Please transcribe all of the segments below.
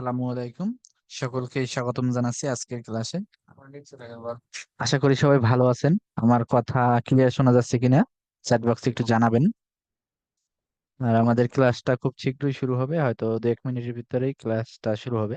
আসসালামু আলাইকুম। সকলকে স্বাগতম জানাচ্ছি আজকের ক্লাসে। আশা করি সবাই ভালো আছেন। আমার কথা ক্লিয়ার শোনা যাচ্ছে কিনা চ্যাট বক্সে একটু জানাবেন। আর আমাদের ক্লাসটা খুব শীঘ্রই শুরু হবে, হয়তো 1 মিনিটের ভিতরেই ক্লাসটা শুরু হবে।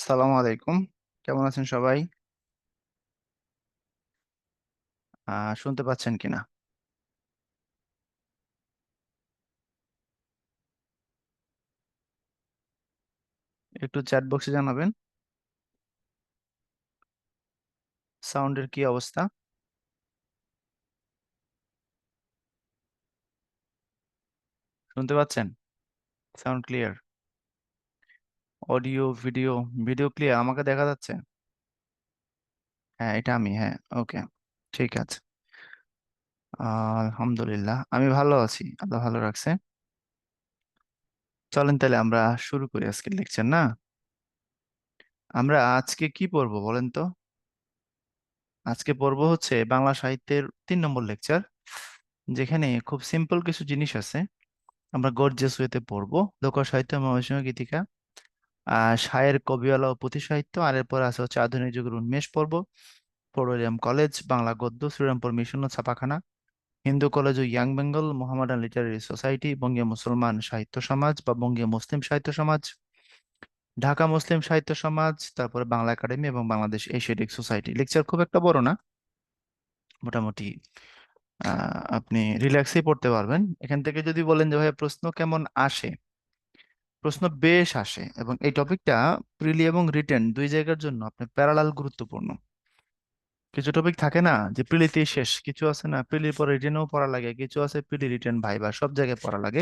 সালাম আলাইকুম। কেমন আছেন সবাই? শুনতে পাচ্ছেন কিনা? একটু চ্যাট বক্সে জানাবেন সাউন্ডের কি অবস্থা। শুনতে পাচ্ছেন? Sound clear? Audio, video? Video clear, আমাকে দেখা যাচ্ছে। হ্যাঁ, এটা আমি, হ্যাঁ। ওকে, ঠিক আছে। আলহামদুলিল্লাহ, আমি ভালো আছি, আল্লাহ ভালো রাখছে। চলেন তাহলে আমরা শুরু করি আজকের লেকচার, না? আমরা আজকে কি পড়বো বলেন তো? আজকে পড়বো হচ্ছে বাংলা সাহিত্যের 3 নম্বর লেকচার, যেখানে খুব সিম্পল কিছু জিনিস আছে। আমরা গর্জিয়াস ওয়েতে পড়বো। লোক সাহিত্য, ময়মনসিংহ গীতিকা, শায়ের, কবিওয়ালা ও পুঁথি সাহিত্য। আর এরপর আছে হচ্ছে আধুনিক যুগের উন্মেষ পর্ব, পড়ুয়ালিয়াম কলেজ, বাংলা গদ্য, শ্রীরামপুর মিশন ও ছাপাখানা, হিন্দু কলেজ ও young Bengal, Mohammedan literary society, বঙ্গীয় মুসলমান সাহিত্য সমাজ বা বঙ্গীয় মুসলিম সাহিত্য সমাজ, ঢাকা মুসলিম সাহিত্য সমাজ, তারপরে বাংলা একাডেমি এবং বাংলাদেশ এশিয়াটিক সোসাইটি। লেকচার খুব একটা বড় না, মোটামুটি আপনি রিল্যাক্সেই পড়তে পারবেন। এখান থেকে যদি বলেন যে ভাই প্রশ্ন কেমন আসে, প্রশ্ন বেশ আসে, এবং এই টপিকটা প্রিলি এবং রিটেন দুই জায়গার জন্য আপনার প্যারালাল গুরুত্বপূর্ণ। কিছু টপিক থাকে না যে প্রিলিতেই শেষ, কিছু আছে না প্রিলির পরে রিটেনেও পড়া লাগে, কিছু আছে প্রিলি রিটেন ভাইবা সব জায়গায় পড়া লাগে।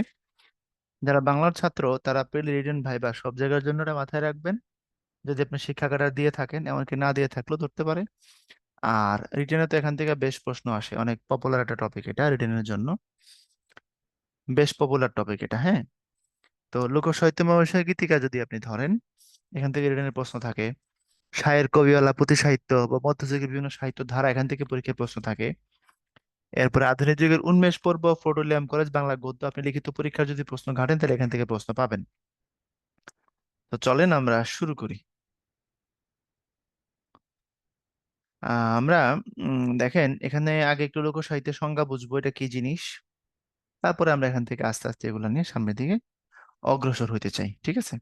যারা বাংলার ছাত্র তারা প্রিলি রিটেন ভাইবা সব জায়গার জন্য এটা মাথায় রাখবেন। যদি আপনি শিক্ষাগার দিয়ে থাকেন, এমনকি না দিয়ে থাকলেও ধরতে পারে। আর রিটেনে তো এখান থেকে বেশ প্রশ্ন আসে, অনেক পপুলার একটা টপিক এটা রিটেনের জন্য, বেশ পপুলার টপিক এটা, হ্যাঁ। তো লোক সাহিত্য মহাশয় গীতিকা যদি আপনি ধরেন, এখান থেকে রিটেনের প্রশ্ন থাকে। শায়ের, কবিওয়ালা, পুঁথি সাহিত্য বা মধ্যযুগের বিভিন্ন সাহিত্য ধারা, এখান থেকে পরীক্ষায় প্রশ্ন থাকে। এরপরে আধুনিক যুগের উন্মেষ পর্ব, ফোর্ট উইলিয়াম কলেজ, বাংলা গদ্য, আপনি লিখিত পরীক্ষার যদি প্রশ্ন ঘাটেন তাহলে এখান থেকে প্রশ্ন পাবেন। তো চলেন আমরা শুরু করি। আমরা দেখেন এখানে আগে একটু লোক সাহিত্যের সংজ্ঞা বুঝবো এটা কি জিনিস। তারপরে আমরা এখান থেকে আস্তে আস্তে এগুলো নিয়ে সামনের দিকে অগ্রসর হইতে চাই, ঠিক আছে?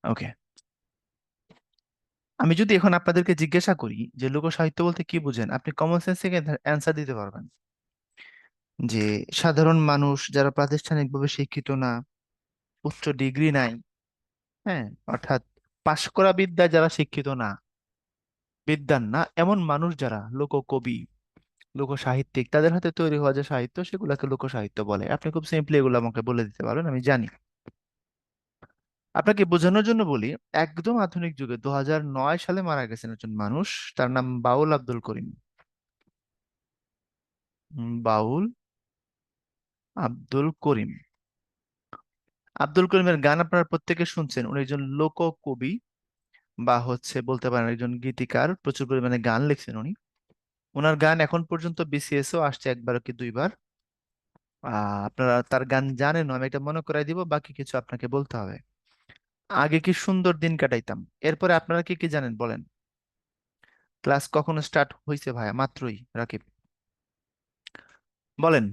ওকে। আমি যদি এখন আপনাদেরকে জিজ্ঞাসা করি যে লোক সাহিত্য বলতে কি বুঝেন, আপনি কমন সেন্স থেকে অ্যান্সার দিতে পারবেন যে সাধারণ মানুষ যারা প্রাতিষ্ঠানিকভাবে শিক্ষিত না, উচ্চ ডিগ্রি নাই, হ্যাঁ, অর্থাৎ পাশ করা বিদ্যায় যারা শিক্ষিত না, বিদ্যান না, এমন মানুষ যারা লোককবি, লোক সাহিত্যিক, তাদের হাতে তৈরি হওয়া যে সাহিত্য সেগুলোকে লোক সাহিত্য বলে। আপনি খুব সিম্পলি এগুলো আমাকে বলে দিতে পারবেন, আমি জানি। আপনাকে বোঝানোর জন্য বলি, একদম আধুনিক যুগে 2009 সালে মারা গেছেন একজন মানুষ, তার নাম বাউল আব্দুল করিম। বাউল আব্দুল করিম। আব্দুল করিমের গান আপনারা প্রত্যেকে শুনছেন। উনি একজন লোককবি, বা হচ্ছে বলতে পারেন একজন গীতিকার, প্রচুর পরিমাণে গান লিখছেন উনি। ওনার গান এখন পর্যন্ত বিসিএস ও আসছে একবার কি দুইবার। আপনারা তার গান জানেন, আমি এটা মনে করাই দিব, বাকি কিছু আপনাকে বলতে হবে। আগে কি সুন্দর দিন কাটাইতাম, এরপরে আপনারা কি কি জানেন বলেন। ক্লাস কখন স্টার্ট হয়েছে ভাইয়া? মাত্রই, রাকিব বলেন।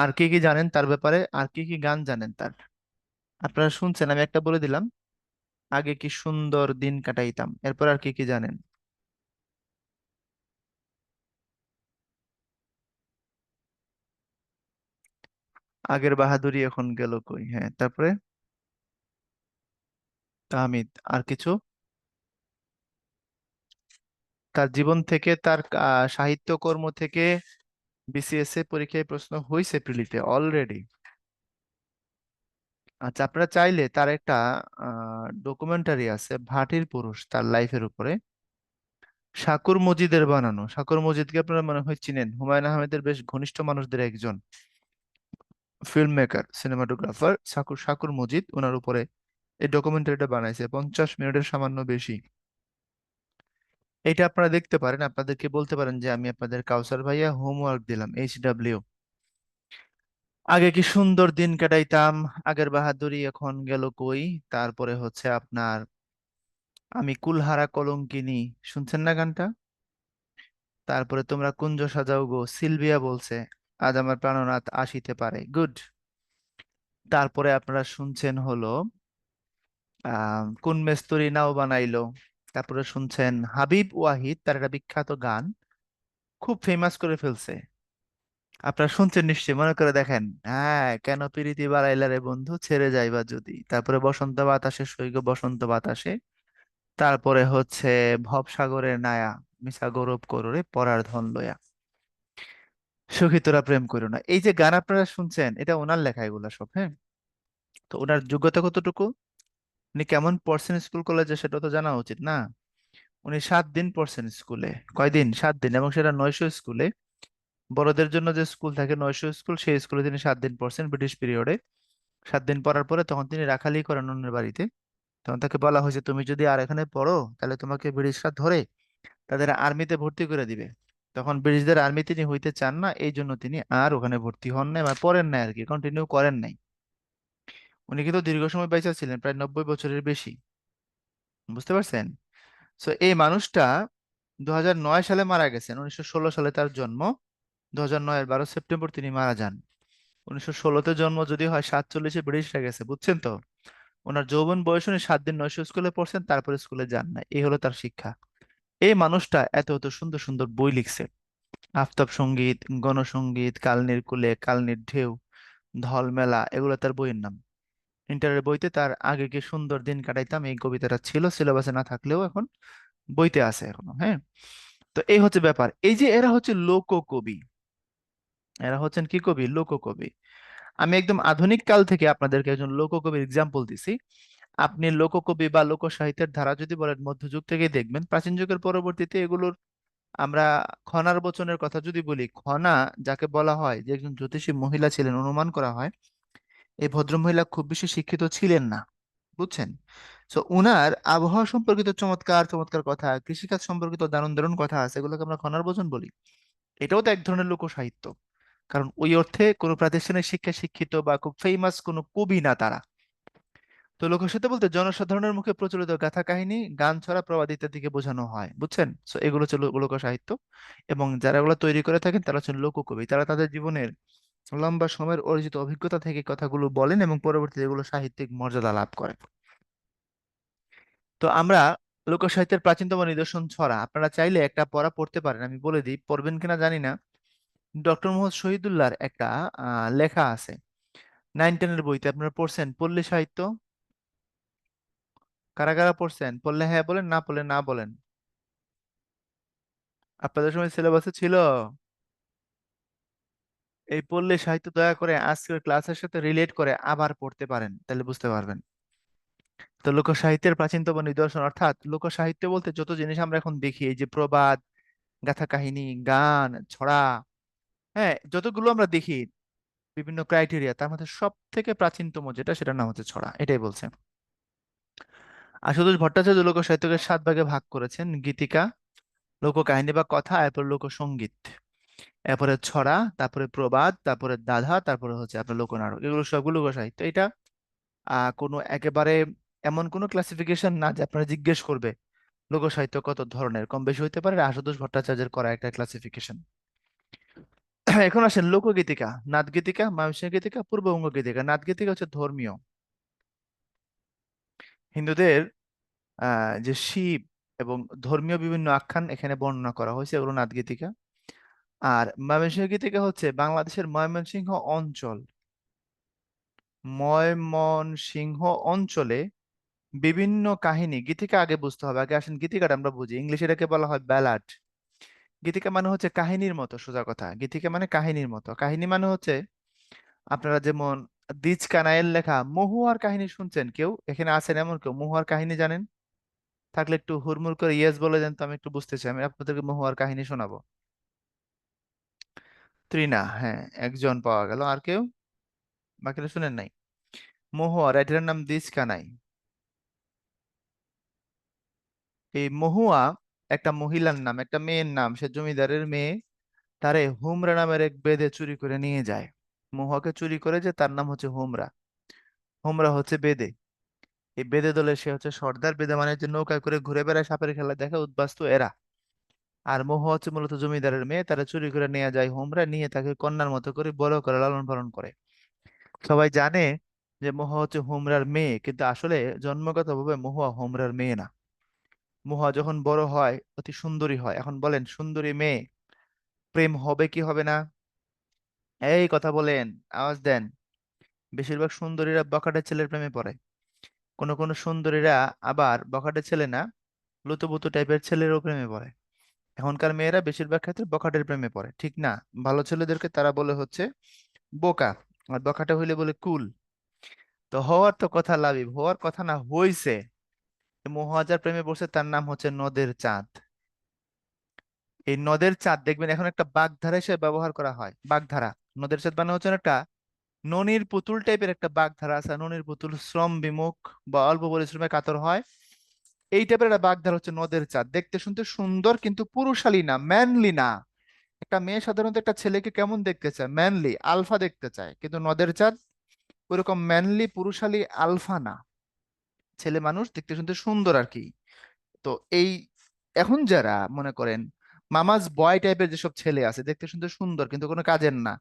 আর কি কি জানেন তার ব্যাপারে, আর কি কি গান জানেন তার? আপনারা শুনছেন, আমি একটা বলে দিলাম। আগে কি সুন্দর দিন কাটাইতাম, এরপর আর কি কি জানেন? আগের বাহাদুরি এখন গেল কই, হ্যাঁ, তারপরে তাহমিদ। আর কিছু? তার জীবন থেকে, তার সাহিত্যকর্ম থেকে বিসিএস এ পরীক্ষায় প্রশ্ন হয়েছে প্রিলিতে অলরেডি। আচ্ছা, আপনারা চাইলে তার একটা ডকুমেন্টারি আছে ভাটির পুরুষ, তার লাইফের উপরে, শাকুর মজিদের বানানো। শাকুর মজিদকে আপনারা মনে হয় চিনেন, হুমায়ুন আহমেদের বেশ ঘনিষ্ঠ মানুষদের একজন, film maker, cinematographer Shakur Shakur Majid, ওনার উপরে এই ডকুমেন্টারিটা বানাইছে, 50 মিনিটের সামান্য বেশি। এটা আপনারা দেখতে পারেন, আপনাদেরকে বলতে পারেন যে আমি আপনাদের কাউসার ভাইয়া হোমওয়ার্ক দিলাম, HW। আগে কি সুন্দর দিন কাটাইতাম, আগের বাহাদুরি এখন গেল কই, তারপরে হচ্ছে আপনার আমি কুলহারা কলঙ্কিনী, শুনছেন না গানটা? তারপরে তোমরা কুঞ্জ সাজাও গো, সিলভিয়া বলছে আজ আমার প্রাণনাথ আসিতে পারে, গুড। তারপরে আপনারা শুনছেন হলো কোন মেস্তরি নাও বানাইলো। তারপরে শুনছেন হাবিব ওয়াহিদ তার একটা বিখ্যাত গান খুব ফেমাস করে ফেলছে, আপনারা শুনছেন নিশ্চয়ই, মনে করে দেখেন। হ্যাঁ, কেন প্রীতি বাড়াইলা রে বন্ধু ছেড়ে যাইবা যদি, তারপরে বসন্ত বাতাসে সৈগ বসন্ত বাতাসে, তারপরে হচ্ছে ভবসাগরের নায়া, মিছা গৌরব করো রে পরার ধন লয়া, সখী তোরা প্রেম করো না। এই যে গান আপনারা শুনছেন এটা ওনার লেখা এগুলা সব, হ্যাঁ। তো ওনার যোগ্যতা কতটুকু, উনি কেমন পড়ছেন স্কুল কলেজে সেটা তো জানা উচিত না। উনি 7 দিন পড়ছেন স্কুলে। কয়দিন? 7 দিন, এবং সেটা 900 স্কুলে। বড়দের জন্য যে স্কুল থাকে 900 স্কুল, সেই স্কুলে তিনি 7 দিন পড়ছেন ব্রিটিশ পিরিয়ডে। 7 দিন পড়ার পরে তখন তিনি রাখালি করেন অন্যের বাড়িতে। তখন তাকে বলা হয়েছে তুমি যদি আর এখানে পড়ো তাহলে তোমাকে ব্রিটিশরা ধরে তাদের আর্মিতে ভর্তি করে দিবে। তখন ব্রিটিশদের আর্মি তিনি হইতে চান না, এই জন্য তিনি আর ওখানে ভর্তি হন নাই বা পড়েন নাই আর কি, কন্টিনিউ করেন নাই। উনি কিন্তু দীর্ঘ সময় বেঁচে ছিলেন, প্রায় 90 বছরের বেশি। বুঝতে পারছেন? সো এই মানুষটা 2009 সালে মারা গেছেন। 1916 সালে তার জন্ম। 2009-এর 12 সেপ্টেম্বর তিনি মারা যান। 1916-তে জন্ম যদি হয়, 47-এ ব্রিটিশরা গেছে, বুঝছেন তো। ওনার যৌবন বয়স উনি 7 দিন 900 স্কুলে পড়ছেন, তারপরে স্কুলে যান না, এই হলো তার শিক্ষা। এই মানুষটা এত এত সুন্দর সুন্দর বই লিখছে। আফতাব সঙ্গীত, গণসঙ্গীত, কালনির কূলে, কালনির ঢেউ, ধলমেলা, এগুলো তার বইয়ের নাম। ইন্টারের বইতে তার আগে কি সুন্দর দিন কাটাইতাম, এই কবিতাটা ছিল, সিলেবাসে না থাকলেও এখন বইতে আছে এখনো, হ্যাঁ। তো এই হচ্ছে ব্যাপার। এই যে এরা হচ্ছে লোককবি, এরা হচ্ছেন কি কবি? লোককবি। আমি একদম আধুনিক কাল থেকে আপনাদেরকে একজন লোককবির এক্সাম্পল দিছি। আপনি লোককবি বা লোক সাহিত্যের ধারা যদি বলেন মধ্যযুগ থেকে দেখবেন, প্রাচীন যুগের পরবর্তীতে এগুলোর আমরা খনার বচনের কথা যদি বলি, খনা যাকে বলা হয়, যে একজন জ্যোতিষী মহিলা ছিলেন, অনুমান করা হয় এই ভদ্রমহিলা খুব বেশি শিক্ষিত ছিলেন না, বুঝছেন। তো উনার আবহাওয়া সম্পর্কিত চমৎকার চমৎকার কথা, কৃষিকাজ সম্পর্কিত দারুণ দারুণ কথা আছে, এগুলোকে আমরা খনার বচন বলি। এটাও তো এক ধরনের লোক সাহিত্য, কারণ ওই অর্থে কোনো প্রাতিষ্ঠানিক শিক্ষায় শিক্ষিত বা খুব ফেমাস কোনো কবি না তারা। তো লোকসাহিত্য বলতে জনসাধারণের মুখে প্রচলিত গাথা কাহিনী, গান ছড়া, প্রবাদ ইত্যাদিকে বোঝানো হয়, বুঝছেন। তো এগুলো হচ্ছে লোক সাহিত্য। এবং যারা এগুলো তৈরি করে থাকেন তারা হচ্ছেন লোককবি, তারা তাদের জীবনের লম্বা সময়ের অর্জিত অভিজ্ঞতা থেকে কথাগুলো বলেন এবং পরবর্তীতে এগুলো সাহিত্যিক মর্যাদা লাভ করে। তো আমরা লোকসাহিত্যের প্রাচীনতম নিদর্শন ছড়া, আপনারা চাইলে একটা পড়া পড়তে পারেন, আমি বলে দিই, পড়বেন কিনা জানি না। ডক্টর মোহাম্মদ শহীদুল্লাহর একটা লেখা আছে, 9-10-এর বইতে। আপনারা পড়ছেন পল্লী সাহিত্য? কারা কারা পড়ছেন? পড়লে হ্যাঁ বলেন, না পড়লে না বলেন। আপনাদের সময় সিলেবাসে ছিল? এই পল্লী সাহিত্য দয়া করে আজকের ক্লাসের সাথে রিলেট করে আবার পড়তে পারেন, তাহলে বুঝতে পারবেন। তো লোক সাহিত্যের প্রাচীনতম নিদর্শন, অর্থাৎ লোক সাহিত্য বলতে যত জিনিস আমরা এখন দেখি, এই যে প্রবাদ, গাথা কাহিনী, গান, ছড়া, হ্যাঁ, যতগুলো আমরা দেখি বিভিন্ন ক্রাইটেরিয়া, তার মধ্যে সব থেকে প্রাচীনতম যেটা, সেটার নাম হচ্ছে ছড়া, এটাই বলছে। আশুতোষ ভট্টাচার্য লোক সাহিত্যকে 7 ভাগে ভাগ করেছেন: গীতিকা, লোককাহিনী বা কথা, এরপর লোকসঙ্গীত, এরপরে ছড়া, তারপরে প্রবাদ, তারপরে দাধা, তারপরে হচ্ছে আপনার লোকনাটক। এগুলো সবগুলো লোকসাহিত্য। এটা কোনো একেবারে এমন কোনো ক্লাসিফিকেশন না যে আপনারা জিজ্ঞেস করবে লোকসাহিত্য কত ধরনের, কম বেশি হইতে পারে, আশুতোষ ভট্টাচার্যের করা একটা ক্লাসিফিকেশন। এখন আসেন লোকগীতিকা, নাথগীতিকা, ময়মনসিংহ গীতিকা, পূর্ববঙ্গ গীতিকা। নাথগীতিকা হচ্ছে ধর্মীয়, হিন্দুদের যে শিব এবং ধর্মীয় বিভিন্ন আখ্যান এখানে বর্ণনা করা হয়েছে, এগুলো নাথগীতিকা। আর ময়মনসিংহ গীতিকা হচ্ছে বাংলাদেশের ময়মনসিংহ অঞ্চল, ময়মনসিংহ অঞ্চলে বিভিন্ন কাহিনী। গীতিকা আগে বুঝতে হবে, আগে আসেন গীতিকাটা আমরা বুঝি। ইংলিশে এটাকে বলা হয় ব্যালাড। গীতিকা মানে হচ্ছে কাহিনীর মতো, সোজা কথা, গীতিকা মানে কাহিনীর মতো। কাহিনী মানে হচ্ছে আপনারা যেমন দ্বিজ কানাইয়ের লেখা মহুয়ার কাহিনী শুনছেন? কেউ এখানে আছেন এমন কেউ মহুয়ার কাহিনী জানেন? থাকলে একটু হুড়মুড় করে ইয়েস বলে দেন, তো আমি একটু বুঝতে চাই, আমি আপনাদেরকে মহুয়ার কাহিনী শোনাবো। ত্রিনা, হ্যাঁ, একজন পাওয়া গেল। আর কেউ? বাকিরা শুনেন নাই? মহুয়া, রাইটারের নাম দ্বিজ কানাই। এই মহুয়া একটা মহিলার নাম, একটা মেয়ের নাম, সে জমিদারের মেয়ে। তারে হুমরা নামের এক বেদে চুরি করে নিয়ে যায়। মহুয়াকে চুরি করে, যে তার নাম হচ্ছে হুমরা। হুমরা হচ্ছে বেদে, এই বেদে দলে সে হচ্ছে সর্দার। বেদে মানে যে নৌকায় করে ঘুরে বেড়ায়, সাপের খেলা দেখে উদ্বাস্তু এরা। আর মহুয়া হচ্ছে মূলত জমিদারের মেয়ে, তারা চুরি করে নিয়ে যায় হুমরা, নিয়ে তাকে কন্যার মতো করে বড় করে লালন পালন করে। সবাই জানে যে মহুয়া হচ্ছে হোমরার মেয়ে, কিন্তু আসলে জন্মগতভাবে মহুয়া হোমরার মেয়ে না। মহুয়া যখন বড় হয় অতি সুন্দরী হয়। এখন বলেন, সুন্দরী মেয়ে প্রেম হবে কি হবে না? এই কথা বলেন, আওয়াজ দেন। বেশিরভাগ সুন্দরীরা বখাটে ছেলের প্রেমে পড়ে। কোনো কোনো সুন্দরীরা আবার বখাটে ছেলে না, লুতুপুতু টাইপের ছেলেরও প্রেমে পড়ে। এখনকার মেয়েরা বেশিরভাগ ক্ষেত্রে বখাটের প্রেমে পড়ে, ঠিক না? ভালো ছেলেদেরকে তারা বলে হচ্ছে বোকা, আর বখাটে হইলে বলে কুল। তো হওয়ার তো কথা লাবিব, হওয়ার কথা না হইছে। মহাজার প্রেমে পড়ছে, তার নাম হচ্ছে নদের চাঁদ। এই নদের চাঁদ দেখবেন এখন একটা বাগধারা হিসেবে ব্যবহার করা হয়। বাগধারা, নদের চাঁদ মানে হচ্ছে একটা ননির পুতুল টাইপের একটা বাগধারা আছে। ননির পুতুল শ্রম বিমুখ বা অল্প পরিশ্রমে কাতর হয়, এই টাইপের একটা বাগধারা হচ্ছে নদের চাঁদ। দেখতে শুনতে সুন্দর কিন্তু পুরুষালী না, ম্যানলি না। একটা মেয়ে সাধারণত একটা ছেলেকে কেমন দেখতে চায়? ম্যানলি, আলফা দেখতে চায়। কিন্তু নদের চাঁদ ওইরকম ম্যানলি পুরুষালী আলফা না, ছেলে মানুষ দেখতে শুনতে সুন্দর আর কি। তো এই এখন যারা মনে করেন মামাজ বয় টাইপের যেসব ছেলে আছে, দেখতে শুনতে সুন্দর কিন্তু কোনো কাজের না,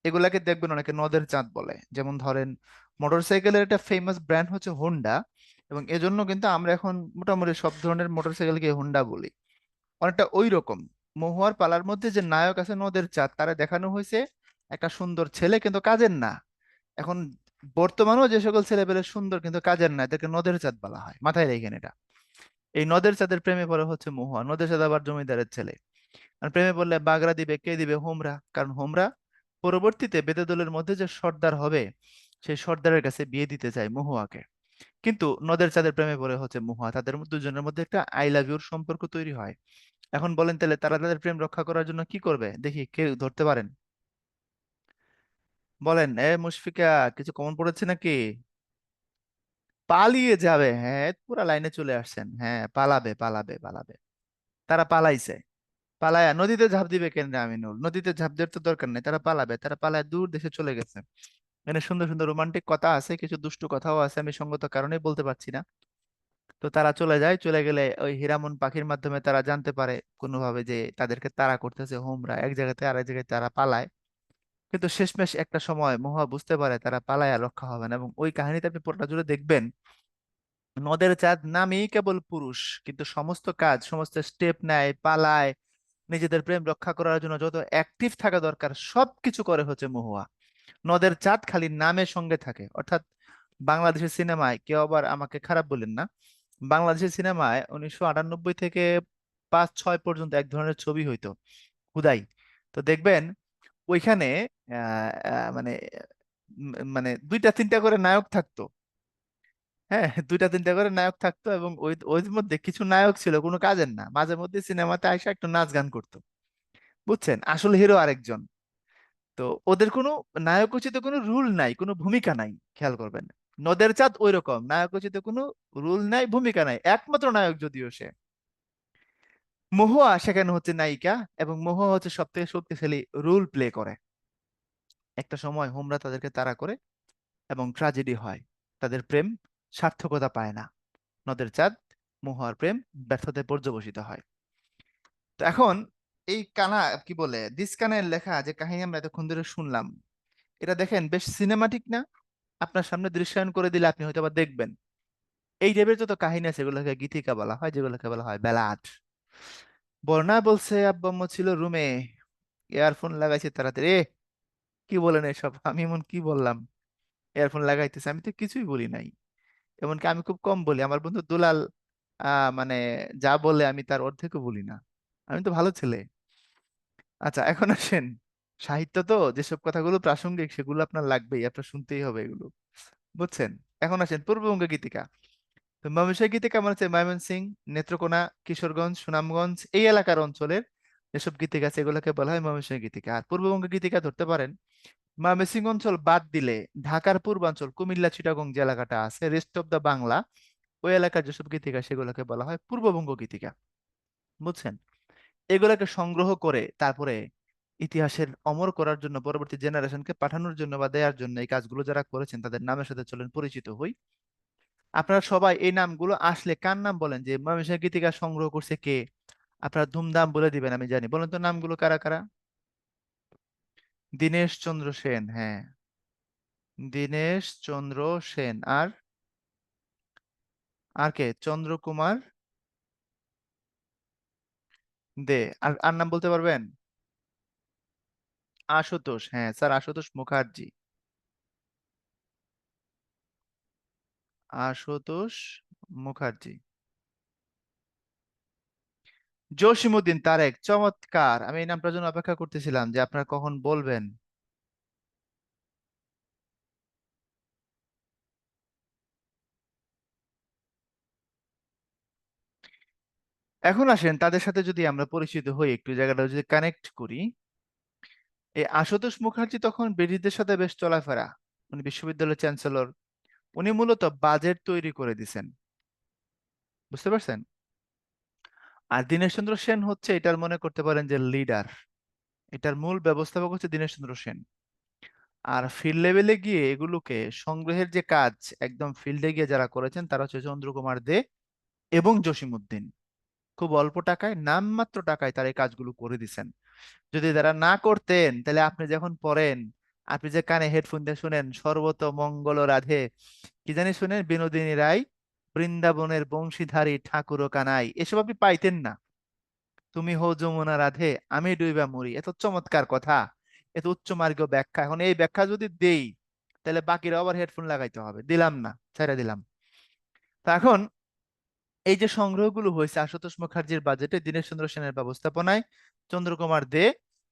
এগুলাকে দেখবেন অনেকে নদের চাঁদ বলে। যেমন ধরেন, মোটরসাইকেলের একটা ফেমাস ব্র্যান্ড হচ্ছে হোন্ডা, এবং এজন্য কিন্তু আমরা এখন মোটামুটি সব ধরনের মোটরসাইকেলকে হোন্ডা বলি। অনেকটা ওই রকম মহুয়ার পালার মধ্যে যে নায়ক আছে নদের চাঁদ, তারা দেখানো হয়েছে একটা সুন্দর ছেলে কিন্তু কাজের না। এখন বর্তমানেও যে সকল ছেলে পেলে সুন্দর কিন্তু কাজের না, এদেরকে নদের চাঁদ বলা হয়। মাথায় রেখেন এটা। এই নদের চাঁদের প্রেমে পড়ে হচ্ছে মহুয়া। নদের চাঁদ আবার জমিদারের ছেলে। আর প্রেমে পড়লে বাগড়া দিবে কে? দিবে হোমরা। কারণ হোমরা পরবর্তীতে বেদেদলের মধ্যে যে সর্দার হবে, সেই সর্দারের কাছে বিয়ে দিতে চায় মহুয়াকে। কিন্তু নদের চাঁদের প্রেমে পড়ে হচ্ছে মহুয়া। তাদের দুজনের মধ্যে একটা আই লাভ ইউর সম্পর্ক তৈরি হয়। এখন বলেন তাহলে তারা তাদের প্রেম রক্ষা করার জন্য কি করবে? দেখি কে ধরতে পারেন। বলেন, এ মুশফিকা, কিছু কমন পড়েছে নাকি? পালিয়ে যাবে, হ্যাঁ, পুরা লাইনে চলে আসছেন। হ্যাঁ, পালাবে পালাবে পালাবে। তারা পালাইছে। পালায়া নদীতে ঝাঁপ দিবে কেন রে আমিনুল? নদীতে ঝাঁপ দেওয়ার তো দরকার নেই, তারা পালাবে। তারা পালায় দূর দেশে চলে গেছে। এখানে সুন্দর সুন্দর রোমান্টিক কথা আছে, কিছু দুষ্টু কথাও আছে, আমি সঙ্গত কারণেই বলতে পারছি না। তো তারা চলে যায়, চলে গেলে ওই হীরামন পাখির মাধ্যমে তারা জানতে পারে কোনোভাবে যে তাদেরকে তাড়া করতেছে হোমরা। এক জায়গাতে আরেক জায়গায় তারা পালায়। কিন্তু শেষমেশ একটা সময় মহুয়া বুঝতে পারে তারা পালায় আর রক্ষা হবে না, এবং ওই কাহিনীতে আপনি পুরোটা জুড়ে দেখবেন নদের চাঁদ নামেই কেবল পুরুষ, কিন্তু সমস্ত কাজ, সমস্ত স্টেপ নেয়, পালায়, নিজেদের প্রেম রক্ষা করার জন্য যত অ্যাক্টিভ থাকা দরকার সবকিছু করে হচ্ছে মহুয়া। নদের চাঁদ খালি নামের সঙ্গে থাকে। অর্থাৎ বাংলাদেশের সিনেমায় কেউ আবার আমাকে খারাপ বলেন না, বাংলাদেশের সিনেমায় 1998 থেকে 5-6 পর্যন্ত এক ধরনের ছবি হইতো, হুদাই। তো দেখবেন ওইখানে মানে মানে দুইটা তিনটা করে নায়ক থাকতো। হ্যাঁ, দুইটা তিনটা করে নায়ক থাকতো, এবং ওই ওই মধ্যে কিছু নায়ক ছিল কোনো কাজের না, মাঝে মধ্যে সিনেমাতে আইসা একটু নাচ গান করতো। বুঝছেন, আসল হিরো আরেকজন। তো ওদের কোনো নায়কোচিত কোনো রুল নাই, কোনো ভূমিকা নাই। খেয়াল করবেন, নদের চাঁদ ওই রকম নায়কোচিত কোনো রুল নাই, ভূমিকা নাই, একমাত্র নায়ক যদিও সে। মহুয়া সেখানে হচ্ছে নায়িকা, এবং মহুয়া হচ্ছে সব থেকে শক্তিশালী রোল প্লে করে। একটা সময় হোমরা তাদেরকে তাড়া করে এবং ট্রাজেডি হয়। তাদের প্রেম সার্থকতা পায় না। নদের চাঁদ মহুয়ার প্রেম ব্যর্থতায় পর্যবসিত হয়। তো এখন এই কানা, কি বলে, দিস কানের লেখা যে কাহিনী আমরা এতক্ষণ ধরে শুনলাম, এটা দেখেন বেশ সিনেমাটিক না? আপনার সামনে দৃশ্যায়ন করে দিলে আপনি হয়তো আবার দেখবেন। এই টাইপের যত কাহিনী আছে এগুলোকে গীতিকা বলা হয়, যেগুলোকে বলা হয় ব্যালাড। বর্ণা বলছে আব্বু আম্মু ছিল রুমে, ইয়ারফোন লাগাইছে তাড়াতাড়ি। কি বলেন এসব? আমি এমন কি বললাম? ইয়ারফোন লাগাইতেছে, আমি তো কিছুই বলি নাই। এমনকি আমি খুব কম বলি। আমার বন্ধু দুলাল মানে যা বলে আমি তার অর্ধেকও বলি না। আমি তো ভালো ছেলে। আচ্ছা, এখন আসেন, সাহিত্য তো যেসব কথাগুলো প্রাসঙ্গিক সেগুলো আপনার লাগবেই, আপনার শুনতেই হবে এগুলো। বুঝছেন? এখন আসেন পূর্ববঙ্গ গীতিকা। তো ময়মনসিংহ গীতিকা মানে হচ্ছে ময়মনসিংহ, নেত্রকোনা, কিশোরগঞ্জ, সুনামগঞ্জ এই এলাকার অঞ্চলের যেসব গীতিকা আছে এগুলোকে বলা হয় ময়মনসিংহ গীতিকা। আর পূর্ববঙ্গ গীতিকা ধরতে পারেন ময়মনসিংহ অঞ্চল বাদ দিলে ঢাকার পূর্বাঞ্চল, কুমিল্লা, চিটাগং যে এলাকাটা আছে, রেস্ট অফ দা বাংলা, ওই এলাকার যেসব গীতিকা সেগুলোকে বলা হয় পূর্ববঙ্গ গীতিকা। বুঝছেন? এগুলোকে সংগ্রহ করে তারপরে ইতিহাসের অমর করার জন্য, পরবর্তী জেনারেশনকে পাঠানোর জন্য বা দেওয়ার জন্য এই কাজগুলো যারা করেছেন তাদের নামের সাথে চলেন পরিচিত হই। আপনারা সবাই এই নামগুলো আসলে কার নাম বলেন যে ময়মনসিংহ গীতিকা সংগ্রহ করছে কে, আপনারা ধুমধাম বলে দিবেন, আমি জানি। বলেন তো নামগুলো কারা কারা? দীনেশ চন্দ্র সেন, হ্যাঁ। দীনেশ চন্দ্র সেন। আর আর কে? চন্দ্রকুমার দে। আর আর নাম বলতে পারবেন? আশুতোষ, হ্যাঁ স্যার, আশুতোষ মুখার্জি। আশুতোষ মুখার্জি। জসিমউদ্দিন তারেক, চমৎকার! আমি এই নামটার জন্য অপেক্ষা করতেছিলাম যে আপনারা কখন বলবেন। এখন আসেন তাদের সাথে যদি আমরা পরিচিত হই, একটু জায়গাটা যদি কানেক্ট করি। এই আশুতোষ মুখার্জি তখন ব্রিটিশদের সাথে বেশ চলাফেরা, উনি বিশ্ববিদ্যালয়ের চ্যান্সেলর, উনি মূলত বাজেট তৈরি করে দিছেন, বুঝতে পারছেন? আর দীনেশচন্দ্র সেন হচ্ছে এটার, মনে করতে পারেন যে লিডার, এটার মূল ব্যবস্থাপক হচ্ছে দীনেশচন্দ্র সেন। আর ফিল্ড লেভেলে গিয়ে এগুলোকে সংগ্রহের যে কাজ, একদম ফিল্ডে গিয়ে যারা করেছেন তারা হচ্ছে চন্দ্রকুমার দে এবং জসিমউদ্দিন। খুব অল্প টাকায়, নামমাত্র টাকায় তারা এই কাজগুলো করে দিছেন। যদি তারা না করতেন, তাহলে আপনি যখন পড়েন, আপনি যে কানে হেডফোন দিয়ে শুনেন সর্বত মঙ্গল রাধে, কি জানি শুনেন, বিনোদিনী রায়, বৃন্দাবনের বংশীধারী ঠাকুর কানাই, এসব আপনি পাইতেন না। তুমি হো যমুনা রাধে, আমি ডুইবা মরি, এত চমৎকার কথা, এত উচ্চ মার্গীয় ব্যাখ্যা। এখন এই ব্যাখ্যা যদি দেই, তাহলে বাকিরা আবার হেডফোন লাগাইতে হবে, দিলাম না, ছেড়ে দিলাম। তা এখন এই যে সংগ্রহগুলো হয়েছে আশুতোষ মুখার্জির বাজেটে, দীনেশচন্দ্র সেনের ব্যবস্থাপনায়, চন্দ্রকুমার দে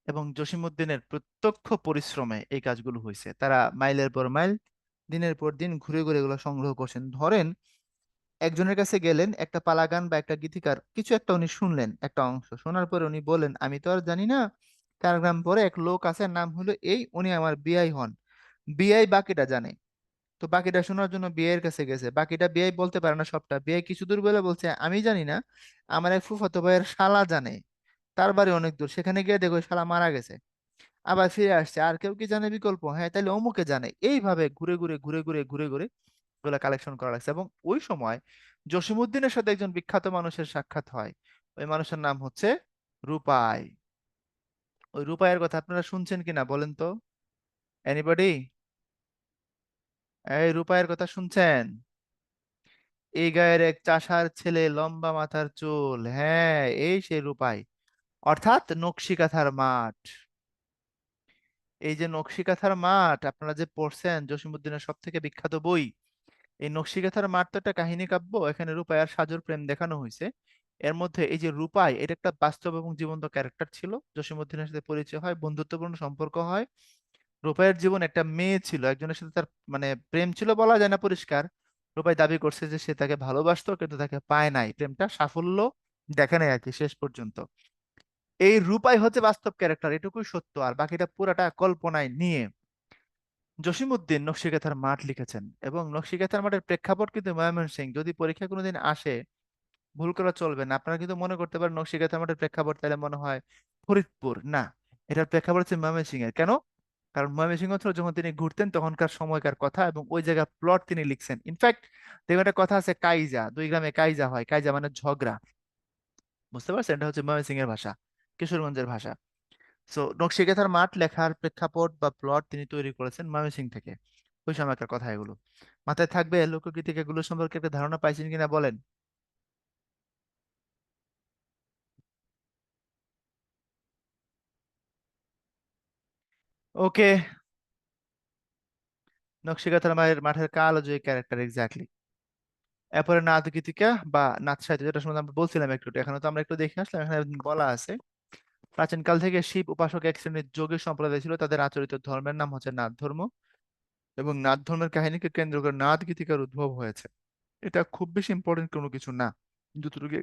এবং জসিমউদ্দিনের প্রত্যক্ষ পরিশ্রমে এই কাজগুলো হয়েছে। তারা মাইলের পর মাইল, দিনের পর দিন ঘুরে ঘুরে এগুলো সংগ্রহ করছেন। ধরেন একজনের কাছে গেলেন, একটা পালাগান বা একটা গীতিকার কিছু একটা উনি শুনলেন, একটা অংশ শোনার পরে উনি বলেন, আমি তো আর জানি না, 4 গ্রাম পরে এক লোক আছে, নাম হলো এই, উনি আমার বিআই হন। বিআই বাকিটা জানে। তো বাকিটা শোনার জন্য বিয়ের কাছে গেছে, বাকিটা বিয়ে বলতে পারে না সবটা, বিয়ে কিছু দূর বলে বলছে আমি জানি না, আমার এক ফুফাতো ভাইয়ের শালা জানে, তার বাড়ি অনেক দূর, সেখানে গিয়ে দেখো ওই শালা মারা গেছে। আবার ফিরে আসছে, আর কেউ কি জানে বিকল্প, হ্যাঁ তাহলে অমুকে জানে। এইভাবে ঘুরে ঘুরে ঘুরে ঘুরে ঘুরে ঘুরে এগুলা কালেকশন করা লাগছে। এবং ওই সময় জসিমউদ্দিনের সাথে একজন বিখ্যাত মানুষের সাক্ষাৎ হয়, ওই মানুষের নাম হচ্ছে রূপাই। ওই রূপাইয়ের কথা আপনারা শুনছেন কিনা বলেন তো? এনিবডি? এই রূপাইয়ের কথা শুনছেন? এই গায়ের এক চাষার ছেলে, লম্বা মাথার চুল, হ্যাঁ এই সেই রূপাই, অর্থাৎ নকশি কাঁথার মাঠ। এই যে নকশি কাঁথার মাঠ আপনারা যে পড়ছেন, জসিমউদ্দিনের সব থেকে বিখ্যাত বই, এই নকশি কাঁথার মাঠ তো একটা কাহিনী কাব্য, এখানে রূপাই আর সাজুর প্রেম দেখানো হয়েছে। এর মধ্যে এই যে রূপাই, এটা একটা বাস্তব এবং জীবন্ত ক্যারেক্টার ছিল। জসিমউদ্দিনের সাথে পরিচয় হয়, বন্ধুত্বপূর্ণ সম্পর্ক হয়। রূপাইয়ের জীবন একটা মেয়ে ছিল, একজনের সাথে তার মানে প্রেম ছিল বলা যায় না পরিষ্কার। রূপাই দাবি করছে যে সে তাকে ভালোবাসতো, কিন্তু তাকে পায় নাই, প্রেমটা সাফল্য দেখে নাই আর কি শেষ পর্যন্ত। এই রূপাই হচ্ছে বাস্তব ক্যারেক্টার, এটুকুই সত্য, আর বাকিটা পুরাটা কল্পনায় নিয়ে জসিমউদ্দিন নকশিকাঁথার মাঠ লিখেছেন। এবং নকশিকাঁথার মাঠের প্রেক্ষাপট কিন্তু ময়মনসিংহ। যদি পরীক্ষা কোনোদিন আসে, ভুল করা চলবে না, আপনারা কিন্তু মনে করতে পারেন নকশিকাঁথার মাঠের প্রেক্ষাপট, তাহলে মনে হয় ফরিদপুর না, এটার প্রেক্ষাপট হচ্ছে ময়মনসিংহ এর। কেন? কারণ ময়মনসিংহ ছিল যখন তিনি ঘুরতেন তখনকার সময়কার কথা, এবং ওই জায়গার প্লট তিনি লিখছেন। ইনফ্যাক্ট দেখবেন একটা কথা আছে, কাইজা, 2 গ্রামে কাইজা হয়, কাইজা মানে ঝগড়া, বুঝতে পারছেন? এটা হচ্ছে ময়মনসিংহ এর ভাষা, কিশোরগঞ্জের ভাষা। সো নকশিকাঁথার মাঠ লেখার প্রেক্ষাপট বা প্লট তিনি তৈরি করেছেন ময়মনসিংহ থেকে। ওই সময়কার কথা এগুলো মাথায় থাকবে। লোকগীতিকে এগুলো সম্পর্কে একটা ধারণা পাইছেন কিনা বলেন? ওকে। নকশিকাঁথার মাঠের কালো যে ক্যারেক্টার এক্স্যাক্টলি। এরপরে নাথ গীতিকা বা নাথ সাহিত্য, যেটা শুনলাম আমরা বলছিলাম একটু, এখানে তো আমরা একটু দেখে আসলাম। এখানে বলা আছে, প্রাচীনকাল থেকে শিব উপাসক এক শ্রেণীর যোগী সম্প্রদায় ছিল, তাদের আচরিত ধর্মের নাম হচ্ছে নাথ ধর্ম, এবং নাথ ধর্মের কাহিনীকে কেন্দ্র করে নাথ গীতিকার উদ্ভব হয়েছে। এটা খুব বেশি ইম্পর্টেন্ট কোনো কিছু না, যতটুকু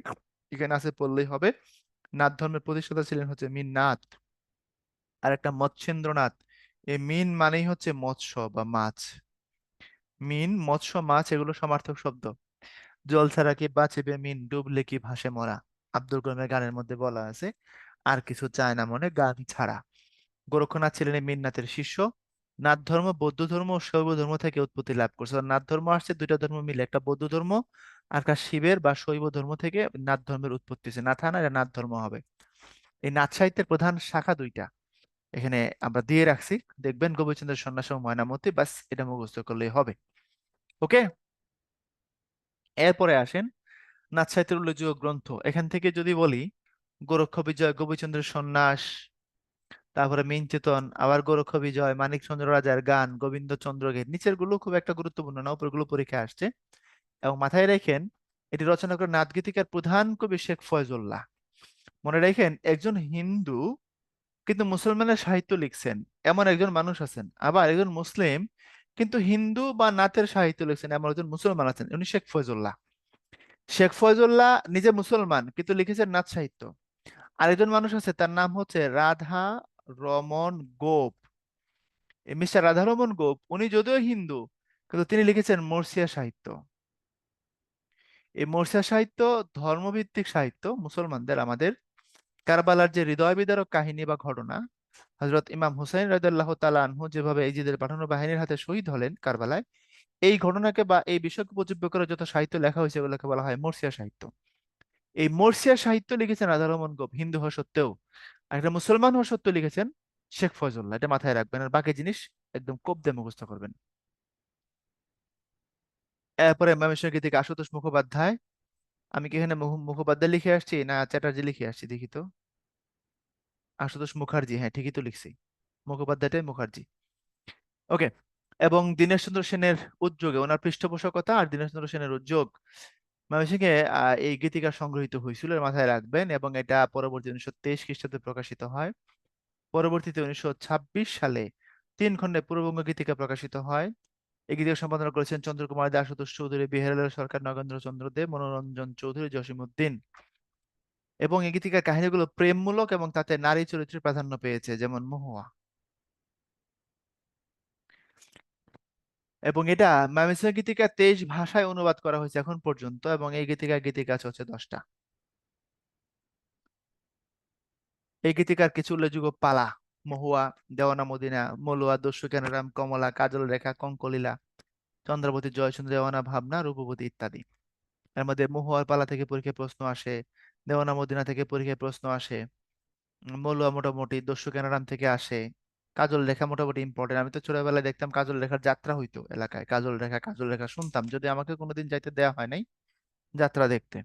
এখানে আছে পড়লেই হবে। নাথ ধর্মের প্রতিষ্ঠাতা ছিলেন হচ্ছে মীন নাথ, আর একটা মৎস্যেন্দ্রনাথ। এই মীন মানেই হচ্ছে মৎস্য বা মাছ। মীন, মৎস্য, মাছ এগুলো সমার্থক শব্দ। জল ছাড়া কি বাঁচিবে মিন, ডুবলে কি ভাসে মরা, আব্দুল কালামের গানের মধ্যে বলা আছে। আর কিছু চায় না মনে গান ছাড়া। গোরক্ষনাথ ছিলেন এই মীননাথের শিষ্য। নাথ ধর্ম বৌদ্ধ ধর্ম ও শৈব ধর্ম থেকে উৎপত্তি লাভ করছে। আর নাথ ধর্ম আসছে দুইটা ধর্ম মিলে, একটা বৌদ্ধ ধর্ম আর একটা শিবের বা শৈব ধর্ম থেকে নাথ ধর্মের উৎপত্তি হয়েছে। নাথানা, এটা নাথ ধর্ম হবে। এই নাথ সাহিত্যের প্রধান শাখা দুইটা, এখানে আমরা দিয়ে রাখছি, দেখবেন গোপীচন্দ্রের সন্ন্যাস ও ময়নামতি, বাস এটা মুখস্থ করলেই হবে। ওকে, এরপরে আসেন নাথ সাহিত্যের উল্লেখযোগ্য গ্রন্থ। এখান থেকে যদি বলি গোরক্ষ বিজয়, গোপীচন্দ্রের সন্ন্যাস, তারপরে মিনচেতন, আবার গোরক্ষ বিজয়, মানিকচন্দ্র রাজার গান, গোবিন্দচন্দ্র গীত, নিচের গুলো খুব একটা গুরুত্বপূর্ণ না, উপরগুলো পরীক্ষায় আসছে। এবং মাথায় রাখেন এটি রচনা করেন নাথ গীতিকার প্রধান কবি শেখ ফয়জুল্লাহ। মনে রাখেন একজন হিন্দু কিন্তু মুসলমানের সাহিত্য লিখছেন, এমন একজন মানুষ আছেন। আবার একজন মুসলিম কিন্তু হিন্দু বা নাতের সাহিত্য লিখছেন, এমন একজন মুসলমান আছেন, উনি শেখ ফয়জুল্লাহ। শেখ ফয়জুল্লাহ নিজে মুসলমান কিন্তু লিখেছেন নাথ সাহিত্য। আরেকজন মানুষ আছে, তার নাম হচ্ছে রাধা রমন গোপ। এই মিস্টার রাধা রমন গোপ উনি যদিও হিন্দু কিন্তু তিনি লিখেছেন মরসিয়া সাহিত্য। এই মরসিয়া সাহিত্য ধর্মভিত্তিক সাহিত্য মুসলমানদের। আমাদের কারবালার যে হৃদয় বিদারক কাহিনী বা ঘটনা, হযরত ইমাম হুসাইন রাদিয়াল্লাহু তাআলা আনহু যেভাবে ইজিদের পাঠানো বাহিনীর হাতে শহীদ হলেন কারবালায়, এই ঘটনাকে বা এই বিষয়কে উপজীব্য করে যত সাহিত্য লেখা হয়েছে এগুলোকে বলা হয় মরসিয়া সাহিত্য। এই মরসিয়া সাহিত্য লিখেছেন রাধা রমন গোপ, হিন্দু হওয়া সত্ত্বেও। আর একটা মুসলমান হওয়া সত্ত্বেও লিখেছেন শেখ ফয়জুল্লাহ। এটা মাথায় রাখবেন, আর বাকি জিনিস একদম কোপ দিয়ে মুখস্থ করবেন। এরপরে ময়মনসিংহ থেকে আশুতোষ মুখোপাধ্যায়। আমি কি এখানে মুখোপাধ্যায় লিখে আসছি না চ্যাটার্জি লিখে আসছি দেখি তো। আশুতোষ মুখার্জি, হ্যাঁ ঠিকই তো লিখছি, মুখোপাধ্যায়টাই মুখার্জি। ওকে। এবং দীনেশচন্দ্র সেনের উদ্যোগে, ওনার পৃষ্ঠপোষকতা আর দীনেশচন্দ্র সেনের উদ্যোগ ময়মনসিংহে এই গীতিকা সংগৃহীত হয়েছিল, এর মাথায় রাখবেন। এবং এটা পরবর্তী 1923 খ্রিস্টাব্দে প্রকাশিত হয়। পরবর্তীতে 1926 সালে 3 খণ্ডে পূর্ববঙ্গ গীতিকা প্রকাশিত হয়। এই গীতিকা সম্পাদনা করেছেন চন্দ্রকুমার দাস, আশুতোষ চৌধুরী, বিহারীলাল সরকার, নগেন্দ্র চন্দ্র দেব, মনোরঞ্জন চৌধুরী, জসিমউদ্দিন। এবং এই গীতিকার কাহিনীগুলো প্রেমমূলক এবং তাতে নারী চরিত্রের প্রাধান্য পেয়েছে, যেমন মহুয়া। এবং এটা ময়মনসিংহ গীতিকা 23 ভাষায় অনুবাদ করা হয়েছে এখন পর্যন্ত, এবং এই গীতিকা আছে হচ্ছে 10টা। এই গীতিকার কিছু উল্লেখযোগ্য পালা: মহুয়া, দেওয়ানা মদিনা, মলুয়া, দস্যু কেনারাম, কমলা, কাজল রেখা, কঙ্কলীলা, চন্দ্রাবতী, জয়সুন্দর, দেওয়ানা ভাবনা, রূপবতী ইত্যাদি। এর মধ্যে মহুয়ার পালা থেকে পরীক্ষায় প্রশ্ন আসে, দেওয়ানা মদিনা থেকে পরীক্ষায় প্রশ্ন আসে, মলুয়া মোটামুটি, দস্যু কেনারাম থেকে আসে, কাজল রেখা মোটামুটি ইম্পর্টেন্ট। আমি তো ছোটবেলায় দেখতাম কাজল রেখার যাত্রা হইতো এলাকায়, কাজল রেখা শুনতাম, যদি আমাকে কোনোদিন যাইতে দেয়া হয় নাই যাত্রা দেখতে।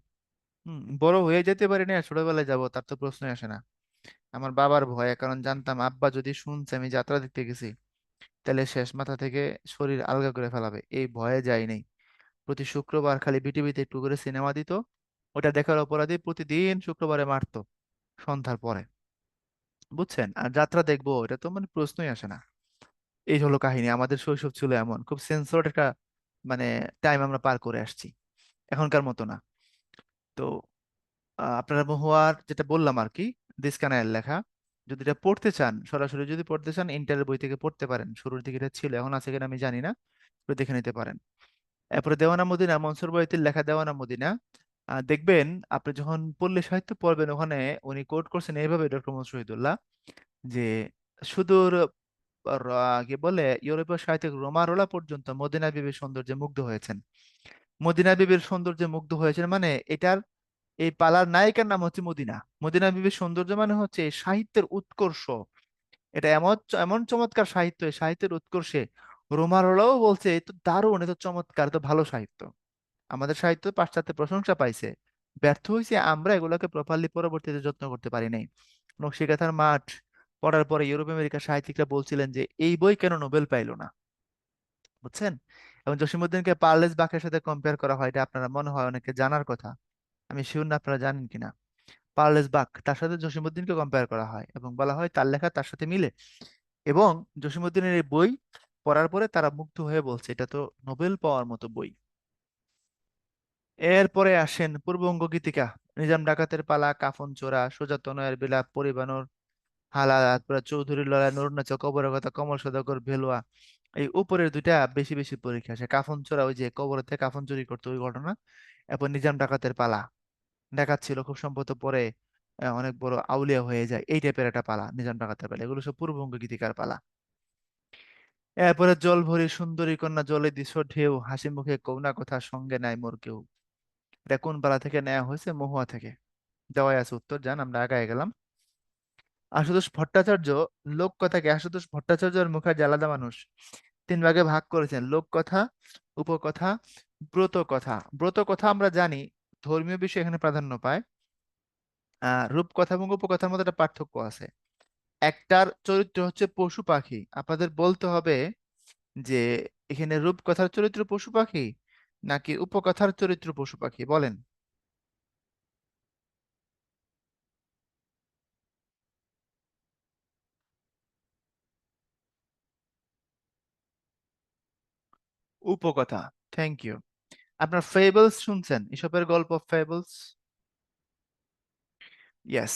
বড় হয়ে যেতে পারি না, আর ছোটবেলায় যাব তার তো প্রশ্নই আসে না। আমার বাবার ভয়ে, কারণ জানতাম আব্বা যদি শুনছে আমি যাত্রা দেখতে গেছি তাহলে শেষ, মাথা থেকে শরীর আলগা করে ফেলাবে, এই ভয়ে যাই নাই। প্রতি শুক্রবার খালি বিটিভিতে একটু করে সিনেমা দিত, ওটা দেখার অপরাধে প্রতিদিন শুক্রবারে মারতো সন্ধ্যার পরে, বুঝছেন। আর যাত্রা দেখবো এটা তো মানে প্রশ্নই আসে না। এই হলো কাহিনী, আমাদের শৈশব ছিল এমন, খুব সেন্সর্ড একটা মানে টাইম আমরা পার করে আসছি, এখনকার মতো না। তো আপনারা মহুয়ার যেটা বললাম আর কি, দেশকানায়ের লেখা, যদি এটা পড়তে চান, সরাসরি যদি পড়তে চান ইন্টারের বই থেকে পড়তে পারেন, শুরুর দিকে এটা ছিল, এখন আছে কিনা আমি জানি না, একটু দেখে নিতে পারেন। এরপরে দেওয়ানা মদিনা, মনসুর বইতির লেখা দেওয়ানা মদিনা। দেখবেন আপনি যখন পল্লী সাহিত্য পড়বেন ওখানে উনি কোট করছেন এইভাবে, ডক্টর মোহাম্মদ শহীদুল্লাহ, যে সুদূর কি বলে ইউরোপীয় সাহিত্যিক রোমারোলা পর্যন্ত মদিনা বিবির সৌন্দর্যে মুগ্ধ হয়েছেন। মদিনা বিবির সৌন্দর্যে মুগ্ধ হয়েছেন মানে এটার, এই পালার নায়িকার নাম হচ্ছে মদিনা। মদিনা বিবির সৌন্দর্য মানে হচ্ছে এই সাহিত্যের উৎকর্ষ। এটা এমন এমন চমৎকার সাহিত্য, এই সাহিত্যের উৎকর্ষে রোমারোলাও বলছে এ তো দারুণ, এ তো চমৎকার, এ তো ভালো সাহিত্য। আমাদের সাহিত্য পাশ্চাত্যে প্রশংসা পাইছে, ব্যর্থ হয়েছে আমরা এগুলোকে প্রপারলি পরবর্তীতে যত্ন করতে পারি নাই। নকশিকাঁথার মাঠ পড়ার পরে ইউরোপ আমেরিকার সাহিত্যিকরা বলছিলেন যে এই বই কেন নোবেল পাইলো না, বুঝছেন। এবং জসিমউদ্দিনকে পার্লেস বাকের সাথে কম্পেয়ার করা হয়, এটা আপনারা মনে হয় অনেকে জানার কথা, আমি শিওর না আপনারা জানেন কিনা। পার্লেস বাক তার সাথে জসিমউদ্দিনকে কম্পেয়ার করা হয় এবং বলা হয় তার লেখা তার সাথে মিলে। এবং জসিমউদ্দিনের এই বই পড়ার পরে তারা মুগ্ধ হয়ে বলছে এটা তো নোবেল পাওয়ার মতো বই। এরপরে আসেন পূর্ববঙ্গ গীতিকা, নিজাম ডাকাতের পালা, কাফন চোরা, সুজা তনয়ের বিলাপ, পরিবাণর হালা, তারপরে চৌধুরীর লড়াই, নুরুন্নাচা, কবরের কথা, কমল সদাগর, ভেলুয়া। এই উপরের দুইটা বেশি বেশি পরীক্ষা আসে, কাফন চোরা ওই যে কবরের থেকে কাফন চুরি করতো ওই ঘটনা। এরপর নিজাম ডাকাতের পালা, ডাকাত ছিল খুব সম্ভবত পরে অনেক বড় আউলিয়া হয়ে যায়, এই টাইপের একটা পালা নিজাম ডাকাতের পালা, এগুলো সব পূর্ববঙ্গ গীতিকার পালা। এরপরে জল ভরি সুন্দরী কন্যা, জলে দিছ ঢেউ, হাসি মুখে কৌনা কথা, সঙ্গে নাই মোর কেউ। এটা কোন পালা থেকে নেওয়া হয়েছে? মহুয়া থেকে। দেওয়াই আছে উত্তর, যান আমরা আগায় গেলাম। আশুতোষ ভট্টাচার্য লোককথাকে, আশুতোষ ভট্টাচার্য আর মুখার্জি আলাদা মানুষ, তিন ভাগে ভাগ করেছেন: লোককথা, উপকথা, ব্রত কথা। ব্রত কথা আমরা জানি ধর্মীয় বিষয় এখানে প্রাধান্য পায়। রূপকথা এবং উপকথার মধ্যে একটা পার্থক্য আছে। একটার চরিত্র হচ্ছে পশু পাখি, আপনাদের বলতে হবে যে এখানে রূপকথার চরিত্র পশু পাখি নাকি উপকথার চরিত্র পশু পাখি, বলেন। উপকথা। Thank you. আপনার ফেবলস শুনছেন, এসবের গল্প, ফেবলস? ইয়েস।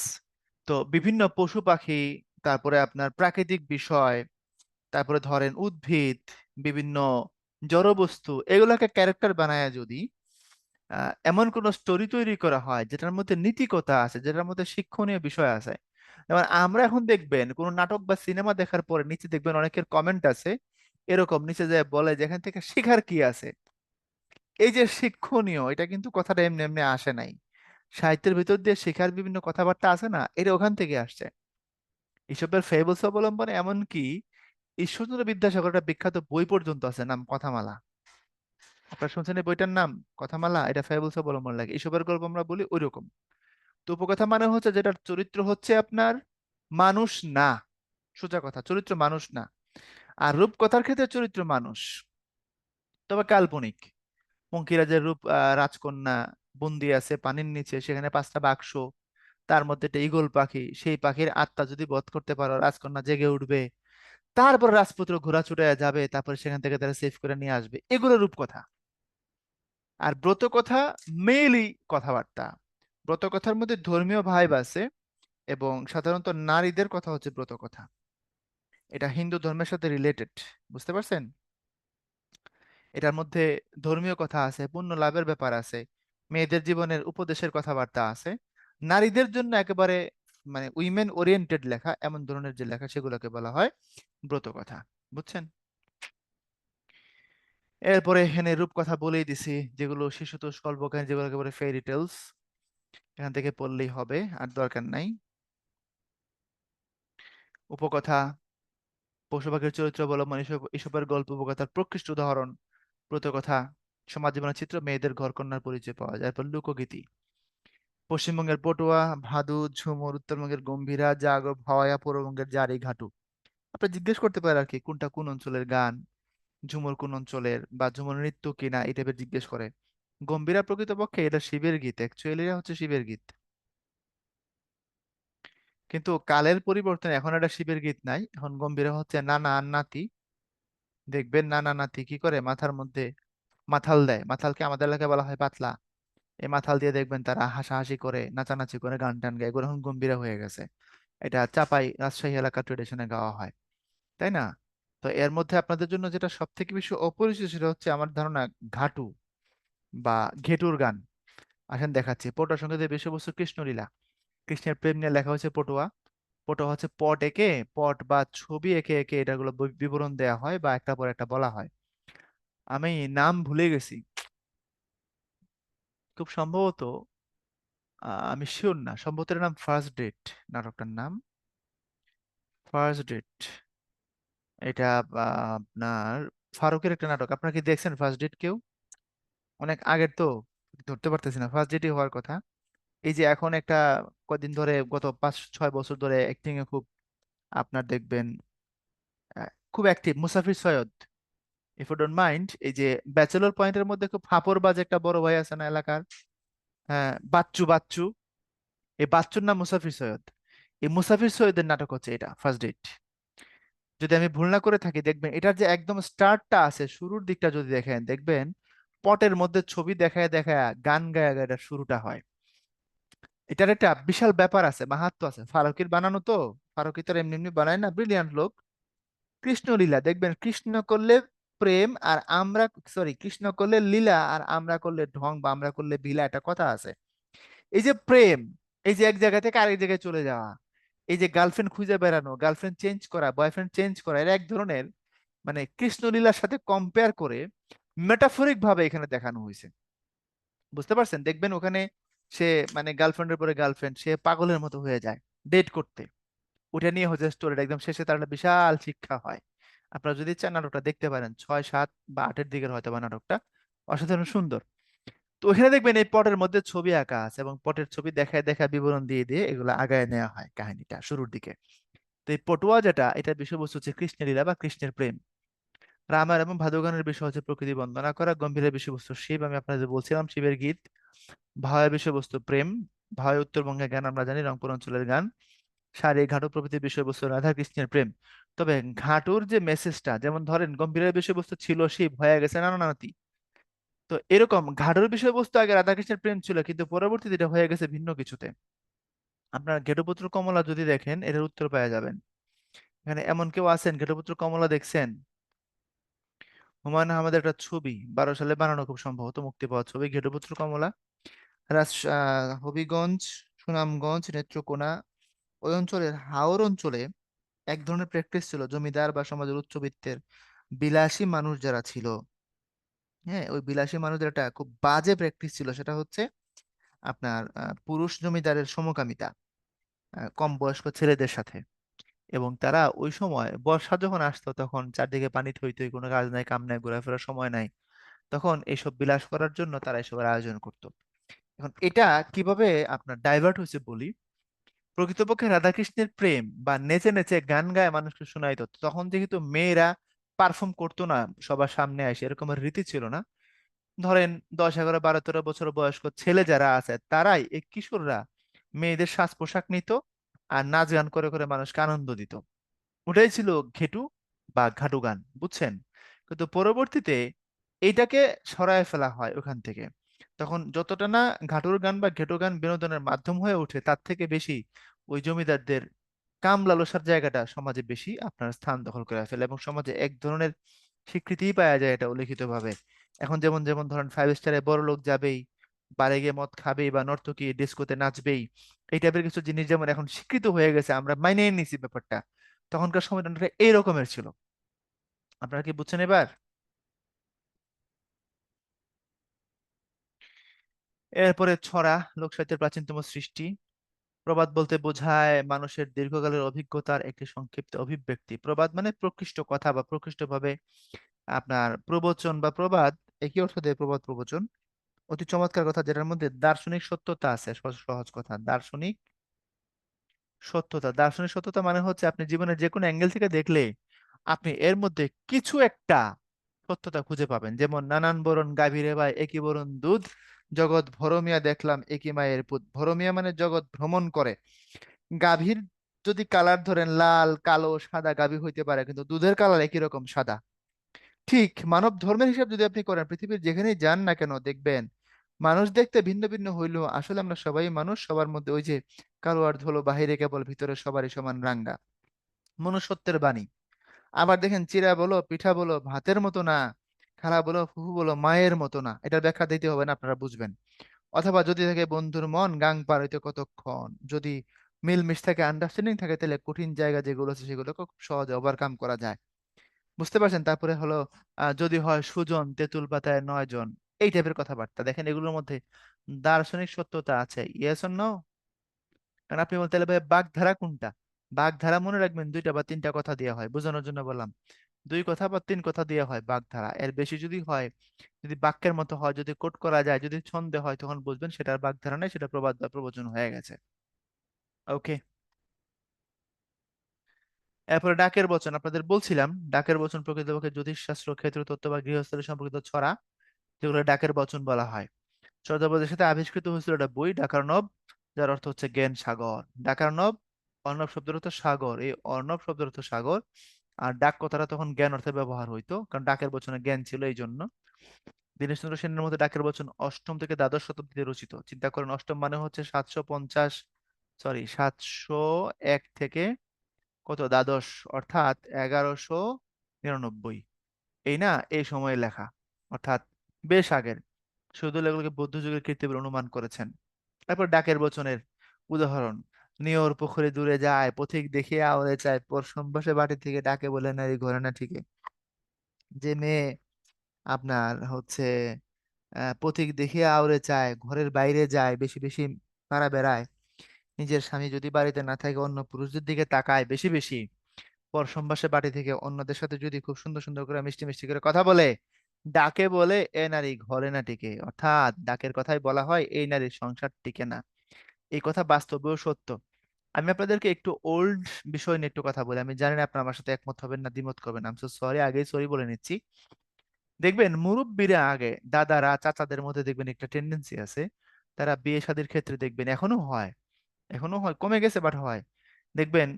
তো বিভিন্ন পশু পাখি, তারপরে আপনার প্রাকৃতিক বিষয়, তারপরে ধরেন উদ্ভিদ, বিভিন্ন জড়বস্তু, এগুলাকে ক্যারেক্টার বানায় যদি এমন কোন স্টোরি তৈরি করা হয় যেটার মধ্যে নীতিকথা আছে, যেটার মধ্যে শিক্ষণীয় বিষয় আছে। যেমন আমরা এখন দেখবেন কোন নাটক বা সিনেমা দেখার পরে নিচে দেখবেন অনেকের কমেন্ট আছে এরকম, নিচে যায় বলে যেখান থেকে শেখার কি আছে। এই যে শিক্ষণীয়, এটা কিন্তু কথাটা এমনি এমনি আসে নাই। সাহিত্যের ভিতর দিয়ে শেখার বিভিন্ন কথাবার্তা আছে না, এটা ওখান থেকে আসছে। এসবের ফেবলস অবলম্বনে এমনকি ঈশ্বরচন্দ্র বিদ্যাসাগর একটা বিখ্যাত বই পর্যন্ত আছে, নাম কথামালা। আপনারা শুনছেন এই বইটার নাম কথামালা? এটা ফেবলস অবলম্বন লাগে, এসবের গল্প আমরা বলি ওই রকম। তো উপকথা মানে হচ্ছে যেটার চরিত্র হচ্ছে আপনার মানুষ না, সোজা কথা, চরিত্র মানুষ না। আর রূপকথার ক্ষেত্রে চরিত্র মানুষ, তবে কাল্পনিক। পঙ্কিরাজের রূপ রাজকন্যা বন্দি আছে পানির নিচে, সেখানে পাঁচটা বাক্স, তার মধ্যে একটা ঈগল পাখি, সেই পাখির আত্মা যদি বধ করতে পারো রাজকন্যা জেগে উঠবে, তারপর রাজপুত্র ঘোড়া ছুটে যাবে, তারপর সেখান থেকে তারা সেভ করে নিয়ে আসবে, এগুলো রূপকথা। আর ব্রতকথা মেইলি কথাবার্তা। ব্রতকথার মধ্যে ধর্মীয় ভাইব আছে এবং সাধারণত নারীদের কথা হচ্ছে ব্রতকথা। এটা হিন্দু ধর্মের সাথে রিলেটেড, বুঝতে পারছেন? এটার মধ্যে ধর্মীয় কথা আছে, পুণ্য লাভের ব্যাপার আছে, মেয়েদের জীবনের উপদেশের কথাবার্তা আছে। নারীদের জন্য একেবারে মানে উইমেন ওরিয়েন্টেড লেখা, এমন ধরনের যে লেখা সেগুলোকে বলা হয় ব্রতকথা। বুঝছেন? এরপরে এখানে রূপকথা বলেই দিছি, যেগুলো শিশুতোষ, কল্পকাহিনী, যেগুলো একেবারে ফেয়ারি টেলস, এখান থেকে পড়লেই হবে, আর দরকার নাই। উপকথা, পশু পাখির চরিত্র অবলম্বন, এসবের গল্প উপকথার প্রকৃষ্ট উদাহরণ। ব্রতকথা, সমাজ জীবনের চিত্র, মেয়েদের ঘরকন্যার পরিচয় পাওয়া যায়। এরপর লোকগীতি, পশ্চিমবঙ্গের পটুয়া, ভাদু, ঝুমুর, উত্তরবঙ্গের গম্ভীরা, জাগর, ভাওয়াইয়া, পূর্ববঙ্গের জারি, ঘাটু। আপনি জিজ্ঞেস করতে পারেন আর কি কোনটা কোন অঞ্চলের গান, ঝুমুর কোন অঞ্চলের, বা ঝুমুর নৃত্য কিনা, এই টাইপের জিজ্ঞেস করে। গম্ভীরা প্রকৃতপক্ষে এটা শিবের গীত, অ্যাকচুয়ালি হচ্ছে শিবের গীত, কিন্তু কালের পরিবর্তনে এখন এটা শিবের গীত নাই, এখন গম্ভীরা হচ্ছে নানা আর নাতি। দেখবেন নানা নাতি কি করে, মাথার মধ্যে মাথাল দেয়, মাথালকে আমাদের এলাকায় বলা হয় পাতলা। এই মাথাল দিয়ে দেখবেন তারা হাসাহাসি করে, নাচানাচি করে, গান টান গায়, এগুলো এখন গম্ভীরা হয়ে গেছে। এটা চাপাই রাজশাহী এলাকার ট্রেডিশনে গাওয়া হয়, তাই না? তো এর মধ্যে আপনাদের জন্য যেটা সব থেকে বেশি অপরিচিত সেটা হচ্ছে আমার ধারণা ঘাটু বা ঘেটুর গান। আসেন দেখাচ্ছি। পটুয়া সঙ্গীতের বিষয়বস্তু কৃষ্ণলীলা, কৃষ্ণের প্রেম নিয়ে লেখা হয়েছে পটুয়া। পটুয়া হচ্ছে পট এঁকে, পট বা ছবি এঁকে এঁকে এটাগুলো বিবরণ দেয়া হয় বা একটা পর একটা বলা হয়। আমি নাম ভুলে গেছি, খুব সম্ভবত আমি শিওর না, সম্ভবত এর নাম ফার্স্ট ডেট, নাটকটার নাম ফার্স্ট ডেট। এটা আপনার ফারুকের একটা নাটক। আপনারা কি দেখছেন ফার্স্ট ডেট কেউ? অনেক আগের তো, ধরতে পারতেছি না, ফার্স্ট ডেটই হওয়ার কথা। এই যে এখন একটা কদিন ধরে, গত 5-6 বছর ধরে অ্যাক্টিং এ খুব, আপনার দেখবেন খুব active Musafir Syed, if you don't mind. এই যে ব্যাচেলর পয়েন্টের মধ্যে খুব ফাপড়বাজ একটা বড় ভাই আছে না এলাকার, হ্যাঁ, বাচ্চু বাচ্চু, এই বাচ্চুর নাম মুসাফির সৈয়দ। এই মুসাফির সৈয়দের নাটক হচ্ছে এটা ফার্স্ট ডেট। যদি আমি ভুল না করে থাকি, দেখবেন এটার যে একদম স্টার্টটা আছে, শুরুর দিকটা যদি দেখেন, দেখবেন পটের মধ্যে ছবি দেখায় দেখায় গান গায়া গায়া এটা শুরুটা হয়। এটার একটা বিশাল ব্যাপার আছে, মাহাত্ম্য আছে। ফারুকের বানানো তো, ফারুকি তো আর এমনি এমনি বানায় না, ব্রিলিয়ান্ট লোক। কৃষ্ণলীলা দেখবেন, কৃষ্ণ করলে প্রেম আর আমরা, সরি, কৃষ্ণ করলে লীলা আর আমরা করলে ঢং বা আমরা করলে বিলা, একটা কথা আছে। এই যে প্রেম, এই যে এক জায়গা থেকে আরেক জায়গায় চলে যাওয়া, এই যে গার্লফ্রেন্ড খুঁজে বেড়ানো, গার্লফ্রেন্ড চেঞ্জ করা, বয়ফ্রেন্ড চেঞ্জ করা, এর এক ধরনের মানে কৃষ্ণলীলার সাথে কম্পেয়ার করে মেটাফরিক ভাবে এখানে দেখানো হয়েছে। বুঝতে পারছেন? দেখবেন ওখানে সে মানে গার্লফ্রেন্ডের পরে গার্লফ্রেন্ড, সে পাগলের মতো হয়ে যায় ডেট করতে। ওটা নিয়ে হচ্ছে স্টোরিটা একদম শেষে তার একটা বিশাল শিক্ষা হয়। আপনারা যদি চান নাটকটা দেখতে পারেন, 6, 7 বা 8-এর দিকের হয়তো বা নাটকটা, অসাধারণ সুন্দর। তো ওখানে দেখবেন এই পটের মধ্যে ছবি আঁকা আছে, এবং পটের ছবি দেখায় দেখায় বিবরণ দিয়ে দিয়ে এগুলো আগায় নেওয়া হয় কাহিনীটা শুরুর দিকে। তো এই পটুয়া যেটা, এটার বিষয়বস্তু হচ্ছে কৃষ্ণের লীলা বা কৃষ্ণের প্রেম। রামায়ণ এবং ভাদগানের বিষয় হচ্ছে প্রকৃতি বন্দনা করা, গম্ভীরের বিষয়বস্তু শিব, আমি আপনাদের বলছিলাম শিবের গীত। ভাওয়ার বিষয়বস্তু প্রেম, ভাওয়ায় উত্তরবঙ্গের গান আমরা জানি, রংপুর অঞ্চলের গান। শাড়ি ঘাটু প্রভৃতির বিষয়বস্তু রাধা কৃষ্ণের প্রেম। তবে ঘাটুর যে মেসেজটা, যেমন ধরেন গম্ভীরের বিষয়বস্তু ছিল শিব, হয়ে গেছে নানা নাতি। তো এরকম ঘাটুর বিষয়বস্তু আগে রাধা কৃষ্ণের প্রেম ছিল, কিন্তু পরবর্তীতে এটা হয়ে গেছে ভিন্ন কিছুতে। আপনার ঘেটুপুত্র কমলা যদি দেখেন, এটার উত্তর পেয়ে যাবেন। এখানে এমন কেউ আছেন ঘেটুপুত্র কমলা দেখছেন? হুমায়ুন আহমেদের একটা ছবি, 12 সালে বানানো, খুব সম্ভবত মুক্তি পাওয়া ছবি ঘেটুপুত্র কমলা। হবিগঞ্জ, সুনামগঞ্জ, নেত্রকোনা, ওই অঞ্চলের হাওর অঞ্চলে এক ধরনের প্র্যাকটিস ছিল, জমিদার বা সমাজের উচ্চবিত্তের বিলাসী মানুষ যারা ছিল, হ্যাঁ, ওই বিলাসী মানুষদের একটা খুব বাজে প্র্যাকটিস ছিল, সেটা হচ্ছে আপনার পুরুষ জমিদারের সমকামিতা, কম বয়স্ক ছেলেদের সাথে। এবং তারা ওই সময় বর্ষা যখন আসতো, তখন চারদিকে পানি থই থই, কোনো কাজ নাই কাম নাই, ঘোরাফেরার সময় নাই, তখন এইসব বিলাস করার জন্য তারা এসবের আয়োজন করতো। এখন এটা কিভাবে আপনার ডাইভার্ট হয়েছে বলি। প্রকৃতপক্ষে রাধাকৃষ্ণের প্রেম বা নেচে নেচে গান গায় মানুষকে শোনাইতো, তখন যেহেতু মেয়েরা পারফর্ম করতো না সবার সামনে আসে, এরকম রীতি ছিল না। ধরেন 10, 11, 12, 13 বছর বয়স্ক ছেলে যারা আছে, তারাই এই কিশোররা মেয়েদের সাজ পোশাক নিত, আর নাচ গান করে করে মানুষকে আনন্দ দিত। ওটাই ছিল ঘেটু বা ঘাটু গান, বুঝছেন? কিন্তু পরবর্তীতে এইটাকে সরায় ফেলা হয় ওখান থেকে। তখন যতটা না ঘাটুর গান বা ঘেটু গান বিনোদনের মাধ্যম হয়ে ওঠে, তার থেকে বেশি ওই জমিদারদের কাম লালসার জায়গাটা সমাজে বেশি আপনার স্থান দখল করে ফেলে, এবং সমাজে এক ধরনের স্বীকৃতিই পাওয়া যায় এটা উল্লেখিত ভাবে। এখন যেমন যেমন ধরেন 5 স্টারে বড় লোক যাবেই, বারে গিয়ে মদ খাবেই, বা নর্তকী ডিস্কোতে নাচবেই, এই টাইপের কিছু জিনিস যেমন এখন স্বীকৃত হয়ে গেছে, আমরা মাইনে নিছি ব্যাপারটা, তখনকার সময়টা এই রকমের ছিল। আপনারা কি বুঝছেন এবার? এরপরে ছড়া, লোক সাহিত্যের প্রাচীনতম সৃষ্টি। প্রবাদ বলতে বোঝায় মানুষের দীর্ঘকালের অভিজ্ঞতার একটি সংক্ষিপ্ত অভিব্যক্তি। প্রবাদ মানে প্রকৃষ্ট কথা বা প্রকৃষ্ট ভাবে আপনার প্রবচন বা প্রবাদ, একই অর্থ দেয় প্রবাদ প্রবচন। অতি চমৎকার কথা, যেটার মধ্যে দার্শনিক সত্যতা আছে, সহজ সহজ কথা, দার্শনিক সত্যতা। দার্শনিক সত্যতা মানে হচ্ছে আপনি জীবনের যে কোনো অ্যাঙ্গেল থেকে দেখলে আপনি এর মধ্যে কিছু একটা সত্যতা খুঁজে পাবেন। যেমন নানান বরণ গাভীরে ভাই একই বরণ দুধ, জগৎ ভরমিয়া দেখলাম একই মায়ের পুত। ভরমিয়া মানে জগৎ ভ্রমণ করে। গাভীর যদি কালার ধরেন লাল কালো সাদা, গাভী হইতে পারে, কিন্তু দুধের কালার একই রকম সাদা। ঠিক মানব ধর্মের হিসাব যদি আপনি করেন, পৃথিবীর যেখানেই যান না কেন দেখবেন মানুষ দেখতে ভিন্ন ভিন্ন হইলেও আসলে আমরা সবাই মানুষ, সবার মধ্যে ওই যে কালো আর ধুলো, বাহিরে কেবল ভিতরে সবারই সমান রাঙ্গা, মনুষ্যত্বের বাণী। আবার দেখেন চিড়া বলো পিঠা বলো ভাতের মতো না, খালা বলো ফুফু বলো মায়ের মতো না, এটার ব্যাখ্যা দিতে হবে না, আপনারা বুঝবেন। অথবা যদি থাকে বন্ধুর মন গাং পার হইতে কতক্ষণ, যদি মিলমিশ থাকে আন্ডারস্ট্যান্ডিং থাকে, তাহলে কঠিন জায়গা যেগুলো আছে সেগুলো খুব সহজে ওভারকাম করা যায়। বুঝতে পারছেন? তারপরে হলো যদি হয় সুজন তেঁতুল পাতায় 9 জন, এই টাইপের কথাবার্তা। দেখেন এগুলোর মধ্যে দার্শনিক সত্যতা আছে, ইয়েস অর নো? কারণ আপনি বলতে ভাই বাগধারা কোনটা, বাগধারা মনে রাখবেন 2টা বা 3টা কথা দেওয়া হয়, বোঝানোর জন্য বললাম। 2 কথা বা 3 কথা দেওয়া হয় বাগধারা, এর বেশি যদি হয়, যদি বাক্যের মতো হয়, যদি কোট করা যায়, যদি ছন্দে হয়, তখন বুঝবেন সেটা আর বাগধারা নাই, সেটা প্রবাদ বা প্রবচন হয়ে গেছে। ওকে। এরপরে ডাকের বচন, আপনাদের বলছিলাম ডাকের বচন প্রকৃতপক্ষে জ্যোতিষশাস্ত্র, ক্ষেত্রতত্ত্ব বা গৃহস্থলী সম্পর্কিত ছড়া, যেগুলো ডাকের বচন বলা হয়। চর্যাপদের সাথে আবিষ্কৃত হয়েছিল একটা বই ডাকার্ণব, যার অর্থ হচ্ছে জ্ঞান সাগর। ডাকার্ণব, অর্ণব শব্দের অর্থ সাগর, এই অর্ণব শব্দের অর্থ সাগর। আর ডাক কথাটা তখন জ্ঞান অর্থে ব্যবহার হইতো, কারণ ডাকের বচনে জ্ঞান ছিল এই জন্য। দীনেশচন্দ্র সেনের মধ্যে ডাকের বচন অষ্টম থেকে দ্বাদশ শতাব্দীতে রচিত। চিন্তা করেন, অষ্টম মানে হচ্ছে 750, সরি 701 থেকে কত দ্বাদশ, অর্থাৎ 1199, এই না এই সময়ে লেখা, অর্থাৎ বেশ আগের। শুধু এগুলোকে বৌদ্ধ যুগের কীর্তি বলে অনুমান করেছেন। তারপর ডাকের বচনের উদাহরণ, নিয়র পুকুরে দূরে যায় পথিক দেখিয়া আওড়ে চায়, পর সম্ভাসে বাটি থেকে ডাকে বলে নারী ঘরে না ঠিকে। যে মেয়ে আপনার হচ্ছে পথিক দেখিয়া আওড়ে চায়, ঘরের বাইরে যায়, বেশি বেশি পাড়া বেড়ায়, নিজের স্বামী যদি বাড়িতে না থাকে অন্য পুরুষদের দিকে তাকায় বেশি বেশি, পর সম্ভাষে বাড়ি থেকে অন্যদের সাথে যদি খুব সুন্দর সুন্দর করে মিষ্টি মিষ্টি করে কথা বলে, ডাকে বলে এ নারী ঘরে না টিকে, অর্থাৎ ডাকের কথাই বলা হয় এই নারীর সংসার টিকে না। এই কথা বাস্তবেও সত্য। আমি আপনাদেরকে একটু ওল্ড বিষয় নিয়ে একটু কথা বলি। আমি জানি না আপনারা আমার সাথে একমত হবেন না দ্বিমত করবেন, আমি সো সরি, আগেই সরি বলে নিচ্ছি। দেখবেন মুরব্বীরা আগে দাদারা চাচাদের মধ্যে দেখবেন একটা টেন্ডেন্সি আছে, তারা বিয়ে শাদীর ক্ষেত্রে দেখবেন এখনো হয়, এখনো হয়, কমে গেছে বাট হয়। দেখবেন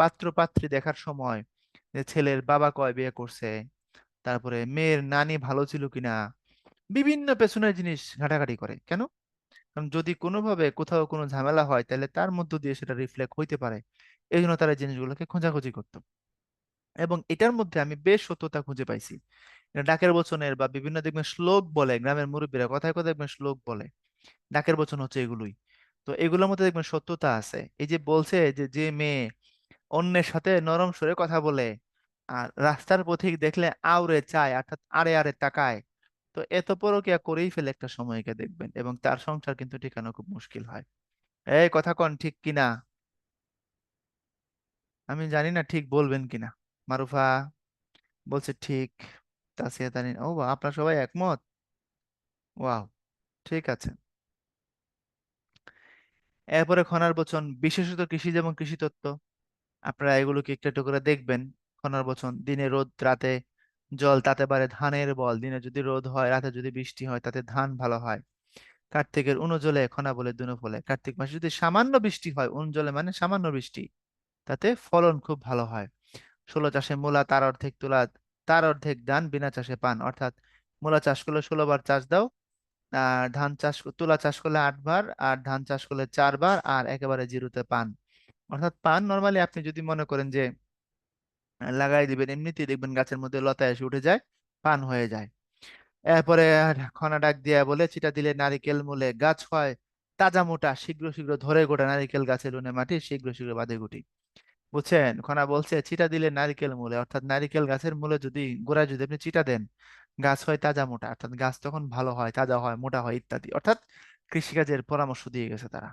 পাত্র পাত্রী দেখার সময় যে ছেলের বাবা কয় বিয়ে করছে, তারপরে মেয়ের নানি ভালো ছিল কিনা, বিভিন্ন পেছনের জিনিস ঘাটাঘাটি করে কেন? কারণ যদি কোনোভাবে কোথাও কোনো ঝামেলা হয় তাহলে তার মধ্য দিয়ে সেটা রিফ্লেক্ট হইতে পারে। এই জন্য তারা এই জিনিসগুলোকে খোঁজাখুঁজি করতো। এবং এটার মধ্যে আমি বেশ সত্যতা খুঁজে পাইছি। এটা ডাকের বচনের বা বিভিন্ন দেখবেন শ্লোক বলে, গ্রামের মুরব্বীরা কথায় কথায় দেখবেন শ্লোক বলে, ডাকের বচন হচ্ছে এগুলোই। তো এগুলোর মধ্যে দেখবেন সত্যতা আছে। এই যে বলছে যে যে মেয়ে অন্যের সাথে নরম সুরে কথা বলে আর রাস্তার পথিক দেখলে আউড়ে চায়, অর্থাৎ আড়ে আড়ে তাকায়, তো এত পরকীয়া করেই ফেলে একটা সময়কে দেখবেন, এবং তার সংসার কিন্তু টিকানো খুব মুশকিল হয়। এই কথা কন ঠিক কিনা? আমি জানি না ঠিক বলবেন কিনা। মারুফা বলছে ঠিক, তাসিয়া তানিন, ও বাহ, আপনারা সবাই একমত। ওয়াও, ঠিক আছে। এরপরে খনার বচন, বিশেষত কৃষি যেমন কৃষিতত্ত্ব, আপনারা এগুলোকে একটু একটু করে দেখবেন। খনার বচন, দিনে রোদ রাতে জল তাতে পারে ধানের বল, দিনে যদি রোদ হয় রাতে যদি বৃষ্টি হয় তাতে ধান ভালো হয়। কার্তিকের উনজলে খনা বলে দুনো ফলে, কার্তিক মাসে যদি সামান্য বৃষ্টি হয়, উনজলে মানে সামান্য বৃষ্টি, তাতে ফলন খুব ভালো হয়। 16 চাষে মূলা তার অর্ধেক তুলা, তার অর্ধেক ধান বিনা চাষে পান, অর্থাৎ মূলা চাষ করলে 16 বার চাষ দাও, আর ধান চাষ তুলা চাষ করলে 8 বার, আর ধান চাষ করলে 4 বার, আর একেবারে জিরোতে পান। অর্থাৎ পান নর্মালি আপনি যদি মনে করেন যে লাগাই দিবেন, এমনিতেই দেখবেন গাছের মধ্যে লতা এসে উঠে যায়, পান হয়ে যায়। এরপরে খনা ডাক দিয়া বলে, চিটা দিলে নারিকেল মূলে গাছ হয় তাজা মোটা, শীঘ্র শীঘ্র ধরে গোটা নারিকেল গাছে লুনে মাটি, শীঘ্র শীঘ্র বাঁধে গুটি। বুঝছেন? খনা বলছে চিটা দিলে নারিকেল মূলে, অর্থাৎ নারিকেল গাছের মূলে যদি গোড়ায় যদি আপনি চিটা দেন, গাছ হয় তাজা মোটা, অর্থাৎ গাছ তখন ভালো হয়, তাজা হয়, মোটা হয় ইত্যাদি। অর্থাৎ কৃষিকাজের পরামর্শ দিয়ে গেছে তারা।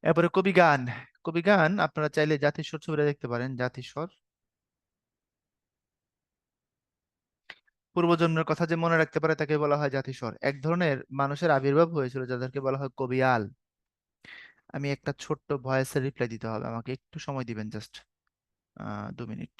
এরপরে কবি গান। কবি গান আপনারা চাইলে জাতিস্বর ছবিটা দেখতে পারেন, জাতিস্বর। পূর্বজন্মের কথা যে মনে রাখতে পারে তাকে বলা হয় জাতিস্বর। এক ধরনের মানুষের আবির্ভাব হয়েছিল যাদেরকে বলা হয় কবিয়াল। আমি একটা ছোট্ট ভয়েসের রিপ্লাই দিতে হবে, আমাকে একটু সময় দিবেন, জাস্ট 2 মিনিট।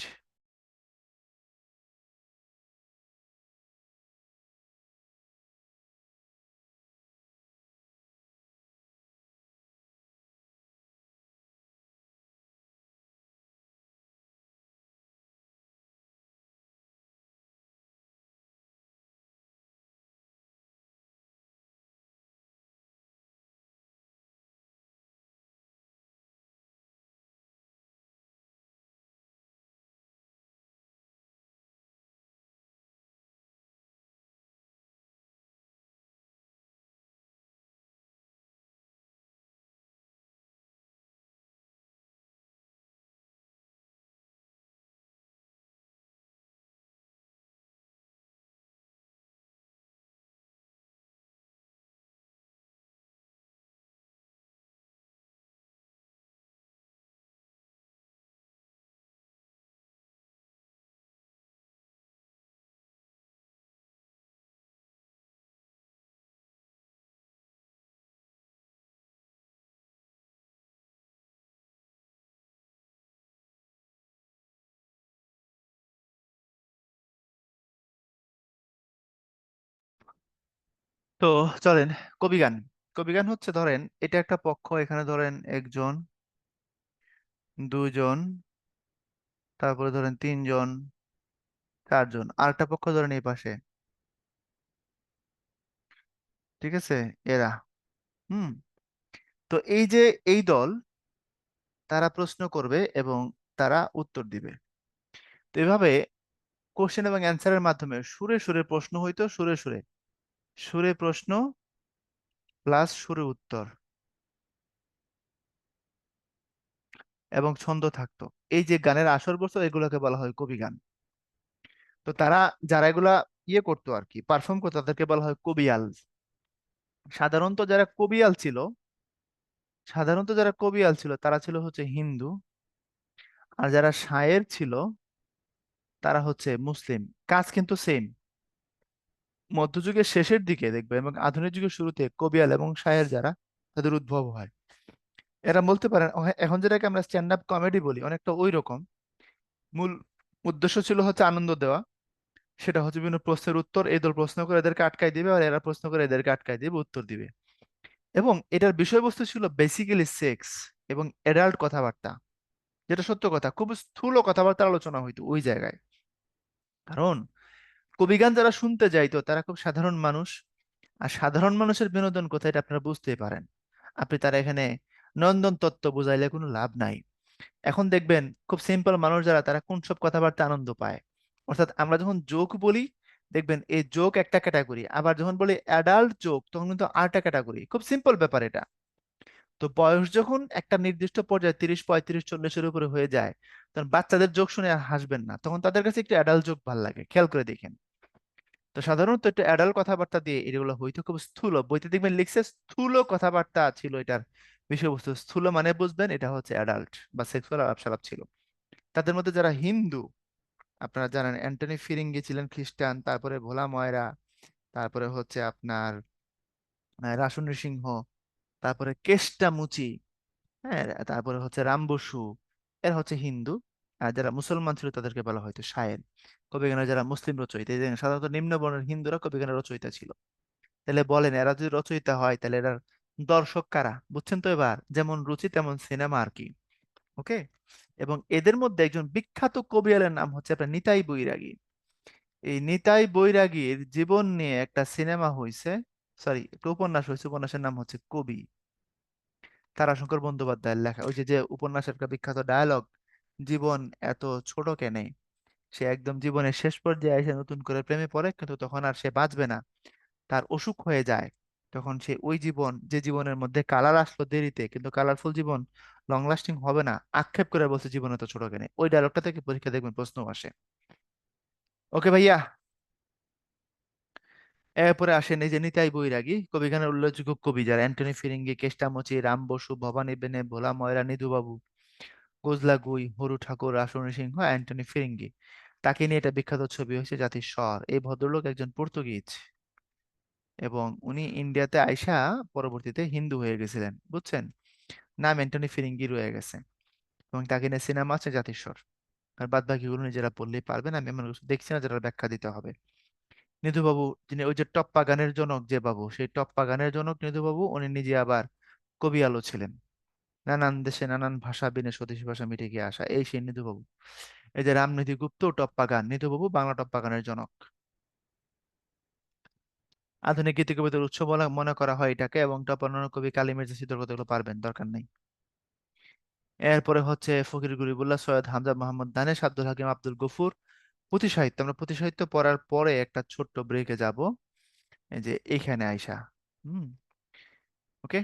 তো চলেন, কবিগান। কবিগান হচ্ছে ধরেন এটা একটা পক্ষ, এখানে ধরেন একজন, দুজন, তারপরে ধরেন তিনজন, চারজন, আরেকটা পক্ষ ধরেন এই পাশে, ঠিক আছে, এরা। হুম। তো এই যে এই দল, তারা প্রশ্ন করবে এবং তারা উত্তর দিবে। তো এভাবে কোশ্চেন এবং অ্যান্সারের মাধ্যমে সুরে সুরে প্রশ্ন হইতো, সুরে সুরে, সুরে প্রশ্ন প্লাস সুরে উত্তর, এবং ছন্দ থাকতো। এই যে গানের আসর বসতো এগুলোকে বলা হয় কবি গান। তো তারা যারা এগুলা ইয়ে করতো আর কি, পারফর্ম করতো, তাদেরকে বলা হয় কবিয়াল। সাধারণত যারা কবিয়াল ছিল সাধারণত যারা কবিয়াল ছিল তারা ছিল হচ্ছে হিন্দু, আর যারা শায়ের ছিল তারা হচ্ছে মুসলিম। কাজ কিন্তু সেম। মধ্যযুগের শেষের দিকে দেখবে এবং আধুনিক যুগের শুরুতে কবিয়াল এবং শায়ের যারা, তাদের উদ্ভব হয়। এরা বলতে পারেন এখন যেটাকে আমরা স্ট্যান্ড আপ কমেডি বলি, অনেকটা ওই রকম। মূল উদ্দেশ্য ছিল হচ্ছে আনন্দ দেওয়া। সেটা হচ্ছে বিভিন্ন প্রশ্নের উত্তর, এই দল প্রশ্ন করে এদেরকে আটকাই দিবে, আর এরা প্রশ্ন করে এদেরকে আটকাই দিবে, উত্তর দিবে। এবং এটার বিষয়বস্তু ছিল বেসিক্যালি সেক্স এবং এডাল্ট কথাবার্তা। যেটা সত্য কথা, খুব স্থূল কথাবার্তা আলোচনা হইতো ওই জায়গায়। কারণ কবিগান যারা শুনতে যাইতো তারা খুব সাধারণ মানুষ। আর সাধারণ মানুষের বিনোদন কোথায় এটা আপনারা বুঝতেই পারেন। আপনি তারা এখানে নন্দন তত্ত্ব বুঝাইলে কোনো লাভ নাই। এখন দেখবেন খুব সিম্পল মানুষ যারা, তারা কোন সব কথাবার্তা আনন্দ পায়। অর্থাৎ আমরা যখন জোক বলি, দেখবেন এই জোক একটা ক্যাটাগরি, আবার যখন বলি অ্যাডাল্ট জোক তখন কিন্তু আরেকটা ক্যাটাগরি। খুব সিম্পল ব্যাপার এটা। তো বয়স যখন একটা নির্দিষ্ট পর্যায়ে 30, 35, 40-এর উপরে হয়ে যায়, তখন বাচ্চাদের জোক শুনে আর হাসবেন না, তখন তাদের কাছে একটু অ্যাডাল্ট জোক ভালো লাগে, খেয়াল করে দেখেন। তো সাধারণত একটু অ্যাডাল্ট কথাবার্তা দিয়ে এগুলো হয়তো খুব স্থূল, বইতে দেখবেন লিখছে স্থূল কথাবার্তা ছিল এটার বিষয়বস্তু। স্থূল মানে বুঝবেন এটা হচ্ছে অ্যাডাল্ট বা সেক্সুয়াল আলাপ সালাপ ছিল। তাদের মধ্যে যারা হিন্দু, আপনারা জানেন অ্যান্টনি ফিরিঙ্গি ছিলেন খ্রিস্টান, তারপরে ভোলা ময়রা, তারপরে হচ্ছে আপনার রাসু নৃসিংহ, তারপরে কেষ্টা মুচি, হ্যাঁ, তারপরে হচ্ছে রাম বসু, এরা হচ্ছে হিন্দু। আর যারা মুসলমান ছিল তাদেরকে বলা হয়তো শায়ের। কবিগানের যারা মুসলিম রচয়িতা, এই যে সাধারণত নিম্ন বর্ণের হিন্দুরা কবিগানের রচয়িতা ছিল। তাহলে বলেন এরা যদি রচয়িতা হয় তাহলে এরা দর্শক কারা? বুঝছেন তো এবার? যেমন রুচি তেমন সিনেমা আর কি। ওকে। এবং এদের মধ্যে একজন বিখ্যাত কবিয়ালের নাম হচ্ছে আপনার নিতাই বৈরাগী। এই নিতাই বৈরাগীর জীবন নিয়ে একটা সিনেমা হয়েছে, সরি একটা উপন্যাস হয়েছে। উপন্যাসের নাম হচ্ছে কবি। তারাশঙ্কর বন্দ্যোপাধ্যায়ের লেখা। ওই যে যে উপন্যাসের একটা বিখ্যাত ডায়ালগ, জীবন এত ছোট কেনে। সে একদম জীবনের শেষ পর্যায়ে এসে নতুন করে প্রেমে পড়ে, কিন্তু তখন আর সে বাঁচবে না, তার অসুখ হয়ে যায়। তখন সে ওই জীবন, যে জীবনের মধ্যে কালার আসলো দেরিতে, কিন্তু কালারফুল জীবন লং লাস্টিং হবে না, আক্ষেপ করে বলছে জীবন এত ছোট কেনে। ওই ডায়লগটা থেকে পরীক্ষা দেখবেন প্রশ্ন আসে। ওকে ভাইয়া। এরপরে আসেন এই যে নিতাই বৈরাগী, কবিগানের উল্লেখযোগ্য কবি যারা অ্যান্টনি ফিরিঙ্গি, কেষ্টামচি, রাম বসু, ভবানী বেনে, ভোলা ময়রা, নিধু বাবু, কোজলা গুই, হরু ঠাকুর, রাসু সিংহ, অ্যান্টনি ফিরিঙ্গি। তাকে নিয়ে একটা বিখ্যাত ছবি হয়েছে জাতির স্বর। এই ভদ্রলোক একজন পর্তুগিজ, এবং উনি ইন্ডিয়াতে আইসা পরবর্তীতে হিন্দু হয়ে গেছিলেন, বুঝছেন। নাম অ্যান্টনি ফিরিঙ্গি রয়ে গেছে। এবং তাকে নিয়ে সিনেমা আছে জাতির স্বর। আর বাদ বাকিগুলো নিজেরা পড়লেই পারবেন, আমি এমন কিছু দেখছি না যেটা ব্যাখ্যা দিতে হবে। নিধু বাবু, যিনি ওই যে টপ্পা গানের জনক, যে বাবু, সেই টপ্পা গানের জনক নিধু বাবু, উনি নিজে আবার কবি আলো ছিলেন। নানান দেশে নানান ভাষা বিনে স্বদেশী ভাষা মিটে গিয়ে আসা, এই সেই নিধু বাবু। এই যে রামনিধি গুপ্ত টপ্পা গান, নিধু বাবু বাংলা টপ্পা গানের জনক। আধুনিক গীতি কবিতার উৎস বলা মনে করা হয় এটাকে। এবং টপ্পা কবি কালী মির্জা সিদ্ধর কথাগুলো পারবেন, দরকার নেই। এরপরে হচ্ছে ফকির গরিবুল্লাহ, সৈয়দ হামজা মোহাম্মদ দানেশ, আব্দুল হাকিম, আব্দুল গফুর। পুঁথি সাহিত্য, আমরা পুঁথি সাহিত্য পড়ার পরে একটা ছোট্ট ব্রেকে যাব, এই যে এইখানে আইসা। হুম। ওকে।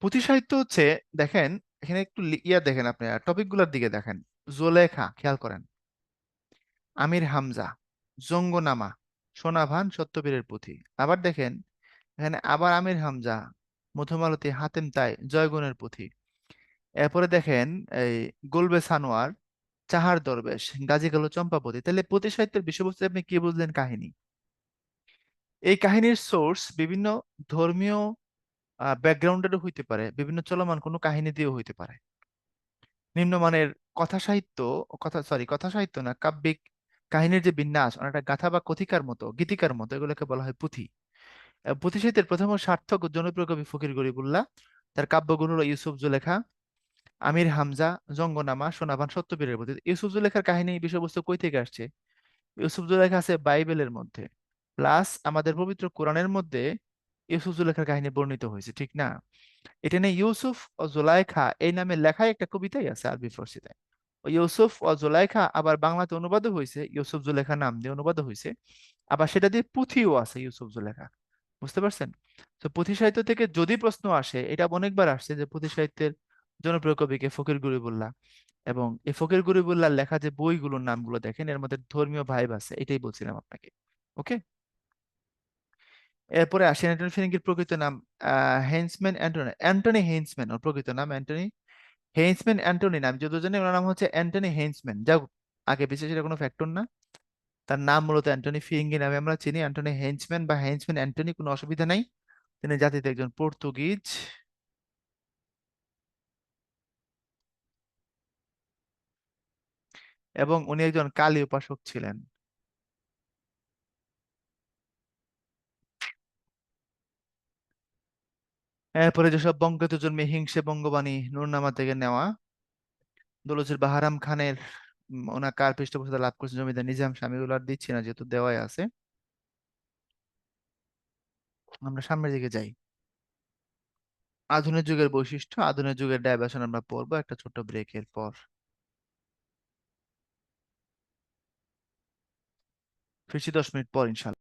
পুঁথি সাহিত্য হচ্ছে, দেখেন এখানে একটু ইয়া দেখেন, আপনি টপিক গুলার দিকে দেখেন। জোলেখা, খেয়াল করেন। আমির হামজা, জঙ্গনামা, সোনাভান, সত্যবীরের পুঁথি। আবার দেখেন এখানে আবার আমির হামজা, মধুমালতী, হাতেম তাই, জয়গুণের পুঁথি। এরপরে দেখেন এই গোলবে সানোয়ার, চাহার দরবেশ, গাজী কালু চম্পাবতী। তাহলে পুঁথি সাহিত্যের বিষয়বস্তু আপনি কি বুঝলেন? কাহিনী। এই কাহিনীর সোর্স বিভিন্ন ধর্মীয় ব্যাকগ্রাউন্ডেরও হইতে পারে, বিভিন্ন চলমান কোনো কাহিনী দিয়েও হইতে পারে। নিম্নমানের কথা সাহিত্য, কথা সাহিত্য না, কাব্যিক কাহিনীর যে বিন্যাস, অনেকটা গাথা বা কথিকার মতো, গীতিকার মতো, এগুলোকে বলা হয় পুঁথি। পুঁথি সাহিত্যের প্রথম ও সার্থক ও জনপ্রিয় কবি ফকির গরিবুল্লাহ। তার কাব্যগুলো হলো ইউসুফ জুলেখা, আমির হামজা, জঙ্গনামা, সোনাভান, সত্যবীরের পুঁথি। ইউসুফ জুলেখার কাহিনী বিষয়বস্তু কই থেকে আসছে? ইউসুফ জুলেখা আছে বাইবেলের মধ্যে, প্লাস আমাদের পবিত্র কোরআনের মধ্যে ইউসুফ জুলেখার কাহিনী বর্ণিত হয়েছে, ঠিক না? এটা নিয়ে ইউসুফ ও জুলাইখা এই নামে লেখায় একটা কবিতাই আছে আরবি ফার্সিতে। ওই ইউসুফ ও জুলাইখা আবার বাংলাতে অনুবাদও হয়েছে, ইউসুফ জুলেখা নাম দিয়ে অনুবাদও হয়েছে। আবার সেটা দিয়ে পুঁথিও আছে ইউসুফ জুলেখা। বুঝতে পারছেন? তো পুঁথি সাহিত্য থেকে যদি প্রশ্ন আসে, এটা অনেকবার আসছে যে পুঁথি সাহিত্যের জনপ্রিয় কবিকে ফকির গরিবুল্লাহ। এবং এই ফকির গরিবুল্লাহর লেখা যে বইগুলোর নামগুলো দেখেন, এর মধ্যে ধর্মীয় ভাইব আছে, এটাই বলছিলাম আপনাকে। ওকে। এরপরে আসেন অ্যান্টনি ফিরিঙ্গির প্রকৃত নাম হেইন্সম্যান অ্যান্টনি, অ্যান্টনি হেইন্সম্যান, ওর প্রকৃত নাম অ্যান্টনি হেইন্সম্যান অ্যান্টনি, নাম যত জানি ওনার নাম হচ্ছে অ্যান্টনি হেইন্সম্যান। যাক, আগে পিছিয়ে সেটা কোনো ফ্যাক্টর না, তার নাম মূলত অ্যান্টনি ফিরিঙ্গি নামে আমরা চিনি। অ্যান্টনি হেইন্সম্যান বা হেইন্সম্যান অ্যান্টনি, কোনো অসুবিধা নাই। তিনি জাতিতে একজন পর্তুগিজ এবং উনি একজন কালী উপাসক ছিলেন। এরপরে যেসব বঙ্গতে জন্মে হিংসে বঙ্গবাণী নুরনামা থেকে নেওয়া। দৌলতজুল বাহারাম খানের ওনার কার পৃষ্ঠপোষকতা লাভ করেছেন জমিদার নিজাম শাহ, আমি এগুলো আর দিচ্ছি না যেহেতু দেওয়াই আছে। আমরা সামনের দিকে যাই। আধুনিক যুগের বৈশিষ্ট্য, আধুনিক যুগের ডাইভারশন আমরা পড়বো একটা ছোট্ট ব্রেকের পর। ফিরছি 10 মিনিট পর ইনশাল্লাহ।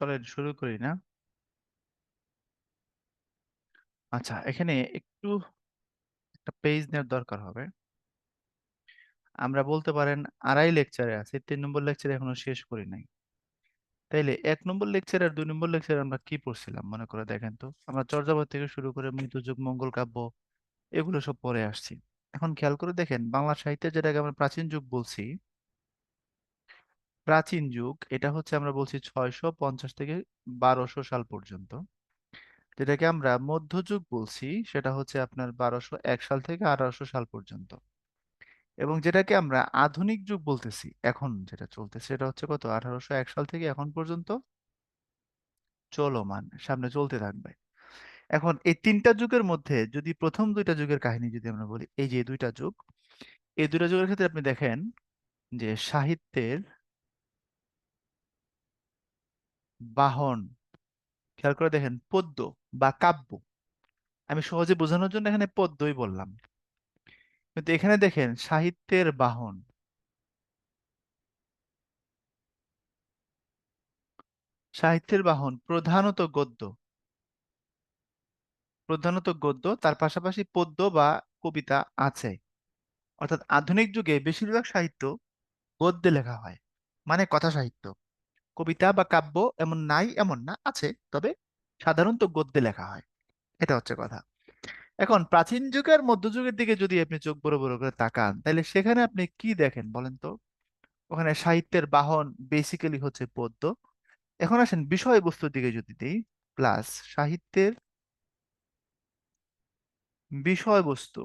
চলেন শুরু করি না? আচ্ছা, এখানে একটু একটা পেজ নেওয়ার দরকার হবে। আমরা বলতে পারেন আড়াই লেকচারে আছে, 3 নম্বর লেকচার এখনো শেষ করি নাই। তাইলে 1 নম্বর লেকচার আর 2 নম্বর লেকচার আমরা কি পড়ছিলাম মনে করে দেখেন তো। আমরা চর্যাপদ থেকে শুরু করে মৃত্যুযুগ, মঙ্গল কাব্য, এগুলো সব পড়ে আসছি। এখন খেয়াল করে দেখেন, বাংলা সাহিত্যে যেটাকে আমরা প্রাচীন যুগ বলছি, প্রাচীন যুগ এটা হচ্ছে আমরা বলছি 650 থেকে 1200 সাল পর্যন্ত। যেটাকে আমরা মধ্যযুগ বলছি সেটা হচ্ছে আপনার 1201 সাল থেকে 1800 সাল পর্যন্ত। এবং যেটাকে আমরা আধুনিক যুগ বলতেছি, এখন যেটা চলতেছে সেটা হচ্ছে কত, 1801 সাল থেকে এখন পর্যন্ত চলমান, সামনে চলতে থাকবে। এখন এই তিনটা যুগের মধ্যে যদি প্রথম দুইটা যুগের কাহিনী যদি আমরা বলি, এই যে দুইটা যুগ, এই দুইটা যুগের ক্ষেত্রে আপনি দেখেন যে সাহিত্যের বাহন, খেয়াল করে দেখেন পদ্য বা কাব্য, আমি সহজে বোঝানোর জন্য এখানে পদ্যই বললাম, কিন্তু এখানে দেখেন সাহিত্যের বাহন, সাহিত্যের বাহন প্রধানত গদ্য, প্রধানত গদ্য, তার পাশাপাশি পদ্য বা কবিতা আছে। অর্থাৎ আধুনিক যুগে বেশিরভাগ সাহিত্য গদ্যে লেখা হয়, মানে কথা সাহিত্য। কবিতা বা কাব্য এমন নাই এমন না, আছে, তবে সাধারণত গদ্যে লেখা হয়। এটা হচ্ছে কথা। এখন প্রাচীন যুগের মধ্যযুগের দিকে যদি আপনি চোখ বড় বড় করে তাকান, তাহলে সেখানে আপনি কি দেখেন বলেন তো? ওখানে সাহিত্যের বাহন বেসিক্যালি হচ্ছে পদ্য। এখন আসেন বিষয়বস্তুর দিকে যদি দিই, প্লাস সাহিত্যের বিষয়বস্তু।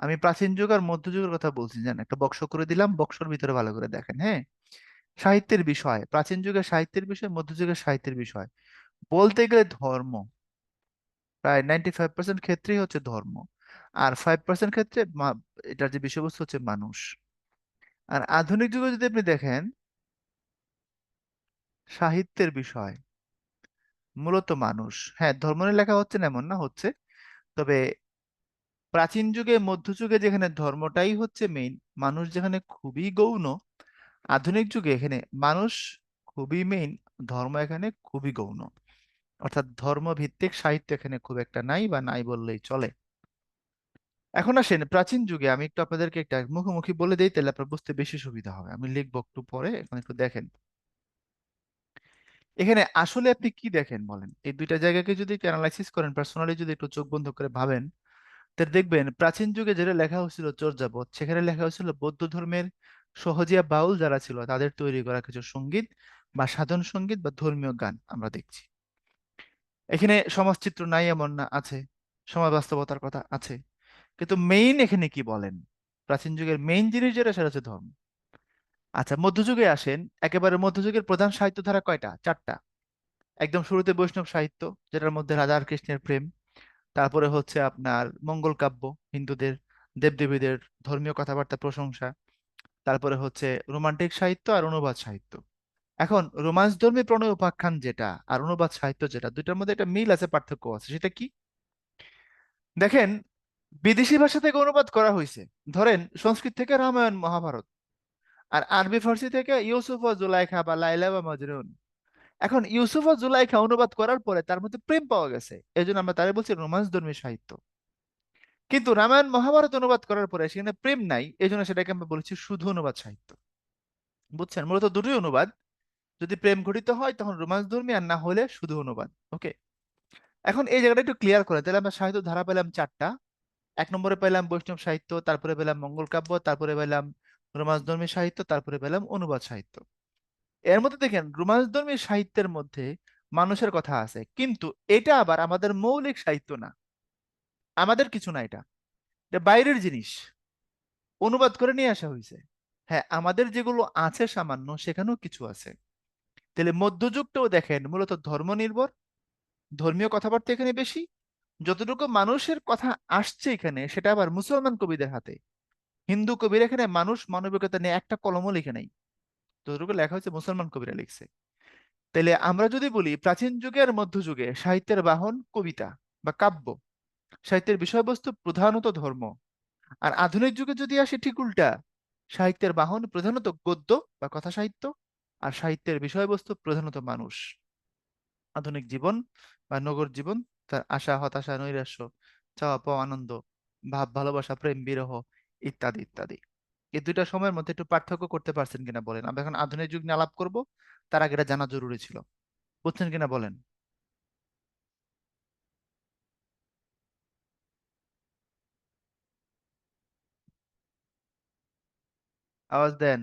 আমি প্রাচীন যুগ আর মধ্যযুগের কথা বলছি, জানেন, একটা বক্স করে দিলাম, বক্সর ভিতরে ভালো করে দেখেন, হ্যাঁ। সাহিত্যের বিষয়, প্রাচীন যুগের সাহিত্যের বিষয়, মধ্যযুগের সাহিত্যের বিষয় বলতে গেলে ধর্ম, প্রায় 95% ক্ষেত্রেই হচ্ছে ধর্ম। আর 5% ক্ষেত্রে এটার যে বিষয়বস্তু হচ্ছে মানুষ। আর আধুনিক যুগে যদি আপনি দেখেন, সাহিত্যের বিষয় মূলত মানুষ। হ্যাঁ, ধর্ম নিয়ে লেখা হচ্ছে না এমন না, হচ্ছে, তবে প্রাচীন যুগে মধ্যযুগে যেখানে ধর্মটাই হচ্ছে মেইন, মানুষ যেখানে খুবই গৌণ, আধুনিক যুগে এখানে মানুষ খুবই মেইন, ধর্ম এখানে খুবই গৌণ। অর্থাৎ ধর্মভিত্তিক সাহিত্য এখানে খুব একটা নাই, বা নাই বললেই চলে। এখন আসেন প্রাচীন যুগে, আমি একটু আপনাদেরকে একটা মুখোমুখি বলে দিই, তাহলে আপনার বুঝতে বেশি সুবিধা হবে। আমি লিখবো একটু পরে, এখন একটু দেখেন এখানে আসলে আপনি কি দেখেন বলেন। এই দুইটা জায়গাকে যদি অ্যানালাইসিস করেন, পার্সোনালি যদি একটু চোখ বন্ধ করে ভাবেন, তাহলে দেখবেন প্রাচীন যুগে যেটা লেখা হয়েছিল চর্যাপদ, সেখানে লেখা হয়েছিল বৌদ্ধ ধর্মের সহজিয়া বাউল যারা ছিল তাদের তৈরি করা কিছু সঙ্গীত বা সাধন সঙ্গীত বা ধর্মীয় গান আমরা দেখছি। এখানে সমাজচিত্র নাই এমন না, আছে, সমাজ বাস্তবতার কথা আছে, কিন্তু মেইন এখানে কি বলেন, প্রাচীন যুগের মেইন জিনিস যেটা সেটা হচ্ছে ধর্ম। আচ্ছা, মধ্যযুগে আসেন, একেবারে মধ্যযুগের প্রধান সাহিত্য ধারা কয়টা? চারটা। একদম শুরুতে বৈষ্ণব সাহিত্য, যেটার মধ্যে রাধা আর কৃষ্ণের প্রেম, তারপরে হচ্ছে আপনার মঙ্গল কাব্য, হিন্দুদের দেবদেবীদের ধর্মীয় কথাবার্তা প্রশংসা, তারপরে হচ্ছে রোমান্টিক সাহিত্য আর অনুবাদ সাহিত্য। এখন রোমান্স ধর্মী প্রণয় উপাখ্যান যেটা আর অনুবাদ সাহিত্য যেটা, দুইটার মধ্যে একটা মিল আছে, পার্থক্য আছে, সেটা কি? দেখেন, বিদেশি ভাষা থেকে অনুবাদ করা হয়েছে, ধরেন সংস্কৃত থেকে রামায়ণ মহাভারত, আর আরবি ফার্সি থেকে ইউসুফ ও জুলাইখা বা লাইলা বা মজনুন। এখন ইউসুফ ও জুলাইখা অনুবাদ করার পরে তার মধ্যে প্রেম পাওয়া গেছে, এই জন্য আমরা তারে বলছি রোমান্স ধর্মী সাহিত্য। কিন্তু রামায়ণ মহাভারত অনুবাদ করার পরে সেখানে প্রেম নাই, এই জন্য সেটাকে আমরা বলেছি শুধু অনুবাদ সাহিত্য। বুঝছেন, মূলত দুটোই অনুবাদ। যদি প্রেম ঘটিত হয় তখন রোমান্স ধর্মী, আর না হলে শুধু অনুবাদ। ওকে, এখন এই জায়গাটা একটু ক্লিয়ার করে, তাহলে আমরা সাহিত্য ধারা পেলাম চারটা। 1 নম্বরে পেলাম বৈষ্ণব সাহিত্য, তারপরে পেলাম মঙ্গল কাব্য, তারপরে পেলাম রোমান্সধর্মী সাহিত্য, তারপরে পেলাম অনুবাদ সাহিত্য। এর মধ্যে দেখেন রোমান্সধর্মী সাহিত্যের মধ্যে মানুষের কথা আছে, কিন্তু এটা আবার আমাদের মৌলিক সাহিত্য না, আমাদের কিছু না, এটা এটা বাইরের জিনিস, অনুবাদ করে নিয়ে আসা হয়েছে। হ্যাঁ, আমাদের যেগুলো আছে সামান্য, সেখানেও কিছু আছে। তাহলে মধ্যযুগটাও দেখেন মূলত ধর্ম নির্ভর, ধর্মীয় কথাবার্তা এখানে বেশি। যতটুকু মানুষের কথা আসছে এখানে, সেটা আবার মুসলমান কবিদের হাতে। হিন্দু কবিরা এখানে মানুষ মানবিকতা নিয়ে একটা কলমও লিখে নাই, যতটুকু লেখা হয়েছে মুসলমান কবিরা লিখছে। তাইলে আমরা যদি বলি প্রাচীন যুগে আর মধ্যযুগে সাহিত্যের বাহন কবিতা বা কাব্য, সাহিত্যের বিষয়বস্তু প্রধানত ধর্ম। আর আধুনিক যুগে যদি আসে ঠিক উল্টা, সাহিত্যের বাহন প্রধানত গদ্য বা কথা সাহিত্য, আর সাহিত্যের বিষয়বস্তু প্রধানত মানুষ। আধুনিক জীবন বা নগর জীবন, তার আশা হতাশা নৈরাশ্য, চাওয়া পাওয়া আনন্দ, ভাব ভালোবাসা প্রেম বিরহ ইত্যাদি ইত্যাদি। এই দুইটা সময়ের মধ্যে একটু পার্থক্য করতে পারছেন কিনা বলেন। আমরা এখন আধুনিক যুগ নিয়ে আলাপ করব, তার আগে এটা জানা জরুরি ছিল। বুঝছেন কিনা বলেন। আওয়াজ দেন।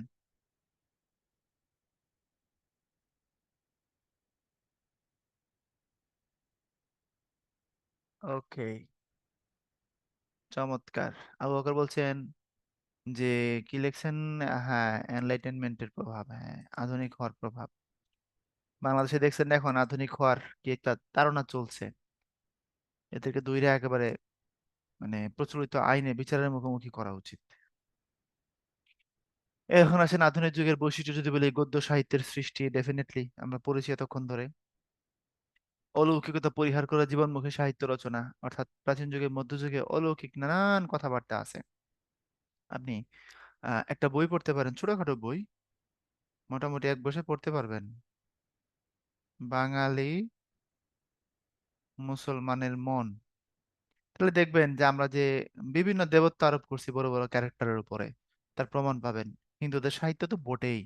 ওকে, চমৎকার। আবু বকর বলছেন যে কি লিখছেন, হ্যাঁ এনলাইটেনমেন্টের প্রভাব, হ্যাঁ আধুনিক হওয়ার প্রভাব। বাংলাদেশে দেখছেন এখন আধুনিক হওয়ার কি একটা তাড়না চলছে। এদেরকে দুইরা একেবারে মানে প্রচলিত আইনে বিচারের মুখোমুখি করা উচিত। এখন আসেন আধুনিক যুগের বৈশিষ্ট্য যদি বলি, গদ্য সাহিত্যের সৃষ্টি ডেফিনেটলি আমরা পড়েছি এতক্ষণ ধরে। অলৌকিকতা পরিহার করে জীবনমুখী সাহিত্য রচনা, অর্থাৎ প্রাচীন যুগে মধ্যযুগে অলৌকিক নানান কথাবার্তা আছে। আপনি একটা বই পড়তে পারেন, ছোটখাটো বই, মোটামুটি এক বসে পড়তে পারবেন। বাঙালি মুসলমানের মন, তাহলে দেখবেন যে আমরা যে বিভিন্ন দেবত্ব আরোপ করছি বড় বড় ক্যারেক্টারের উপরে, তার প্রমাণ পাবেন। হিন্দুদের সাহিত্য তো বটেই।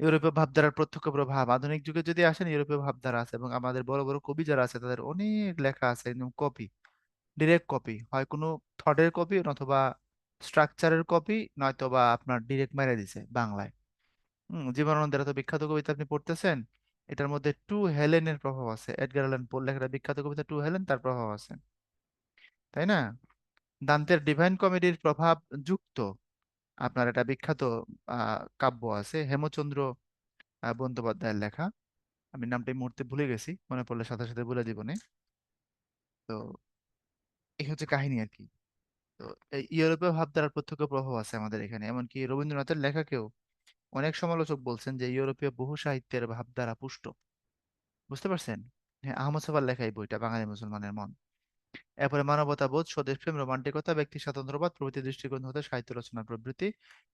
ইউরোপীয় ভাবধারার প্রত্যক্ষ প্রভাব, আধুনিক যুগে যদি আসেন ইউরোপীয় ভাবধারা আছে, এবং আমাদের বড় বড় কবি যারা আছে তাদের অনেক লেখা আছে একদম কপি, ডিরেক্ট কপি, হয় কোনো থটের কপি অথবা স্ট্রাকচারের কপি, নয়তো বা আপনার ডিরেক্ট মেরে দিছে বাংলায়। জীবনানন্দের এত বিখ্যাত কবিতা আপনি পড়তেছেন, এটার মধ্যে টু হেলেনের প্রভাব আছে। এডগার অ্যালান পোর লেখা একটা বিখ্যাত কবিতা টু হেলেন, তার প্রভাব আছে, তাই না? দান্তের ডিভাইন কমেডির প্রভাব যুক্ত আপনার একটা বিখ্যাত কাব্য আছে হেমচন্দ্র বন্দ্যোপাধ্যায়ের লেখা। আমি নামটা এই মুহূর্তে ভুলে গেছি, মনে পড়লে সাথে সাথে বলে দিব নে। তো এই হচ্ছে কাহিনী আর কি। তো এই ইউরোপীয় ভাবধারার প্রত্যক্ষ প্রভাব আছে আমাদের এখানে, এমনকি রবীন্দ্রনাথের লেখাকেও অনেক সমালোচক বলছেন যে ইউরোপীয় বহু সাহিত্যের ভাবধারা পুষ্ট। বুঝতে পারছেন? হ্যাঁ, আহমদ ছফার লেখা এই বইটা, বাঙালি মুসলমানের মন। এরপরে মানবতাবোধ, স্বদেশপ্রেম, রোমান্টিকতা, ব্যক্তি স্বাতন্ত্র্যবাদ প্রভৃতি দৃষ্টিকোণ হতে সাহিত্য রচনার প্রবৃত্তি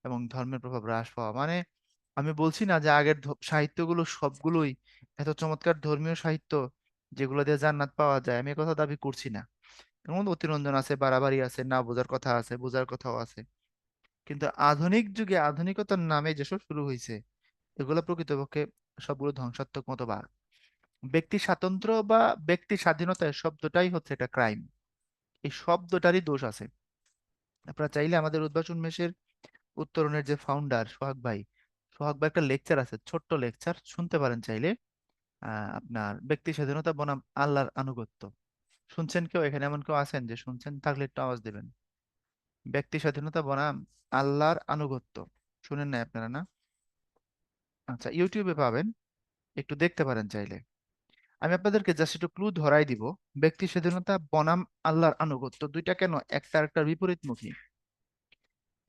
এবং ধর্মের প্রভাব হ্রাস পাওয়া। মানে আমি বলছি না যে আগের সাহিত্যগুলো সবগুলোই এত চমৎকার ধর্মীয় সাহিত্য যেগুলো দিয়ে জান্নাত পাওয়া যায়, আমি এ কথা দাবি করছি না। এর মধ্যে অতিরঞ্জন আছে, বাড়াবাড়ি আছে, না বোঝার কথা আছে, বোঝার কথাও আছে। কিন্তু আধুনিক যুগে আধুনিকতার নামে যেসব শুরু হয়েছে, এগুলো প্রকৃতপক্ষে সবগুলো ধ্বংসাত্মক মতবাদ। ব্যক্তি স্বাতন্ত্র্য বা ব্যক্তি স্বাধীনতা এর শব্দটাই হচ্ছে এটা ক্রাইম। এই শব্দটারই দোষ আছে। আপনারা চাইলে আমাদের উদ্ভাসন মেশের উত্তরণের যে ফাউন্ডার সোহাগ ভাই একটা লেকচার আছে, ছোট্ট লেকচার, শুনতে পারেন চাইলে। আপনার ব্যক্তি স্বাধীনতা বনাম আল্লাহর আনুগত্য। শুনছেন কেউ এখানে? এমন কেউ আছেন যে শুনছেন? থাকলে একটু আওয়াজ দেবেন। ব্যক্তি স্বাধীনতা বনাম আল্লাহর আনুগত্য, শুনেন না আপনারা না? আচ্ছা, ইউটিউবে পাবেন, একটু দেখতে পারেন চাইলে। আমি আপনাদেরকে জাস্ট একটু ক্লু ধরাই দিব। ব্যক্তি স্বাধীনতা বনাম আল্লাহর আনুগত্য, দুইটা কেন একটা আরেকটার বিপরীতমুখী।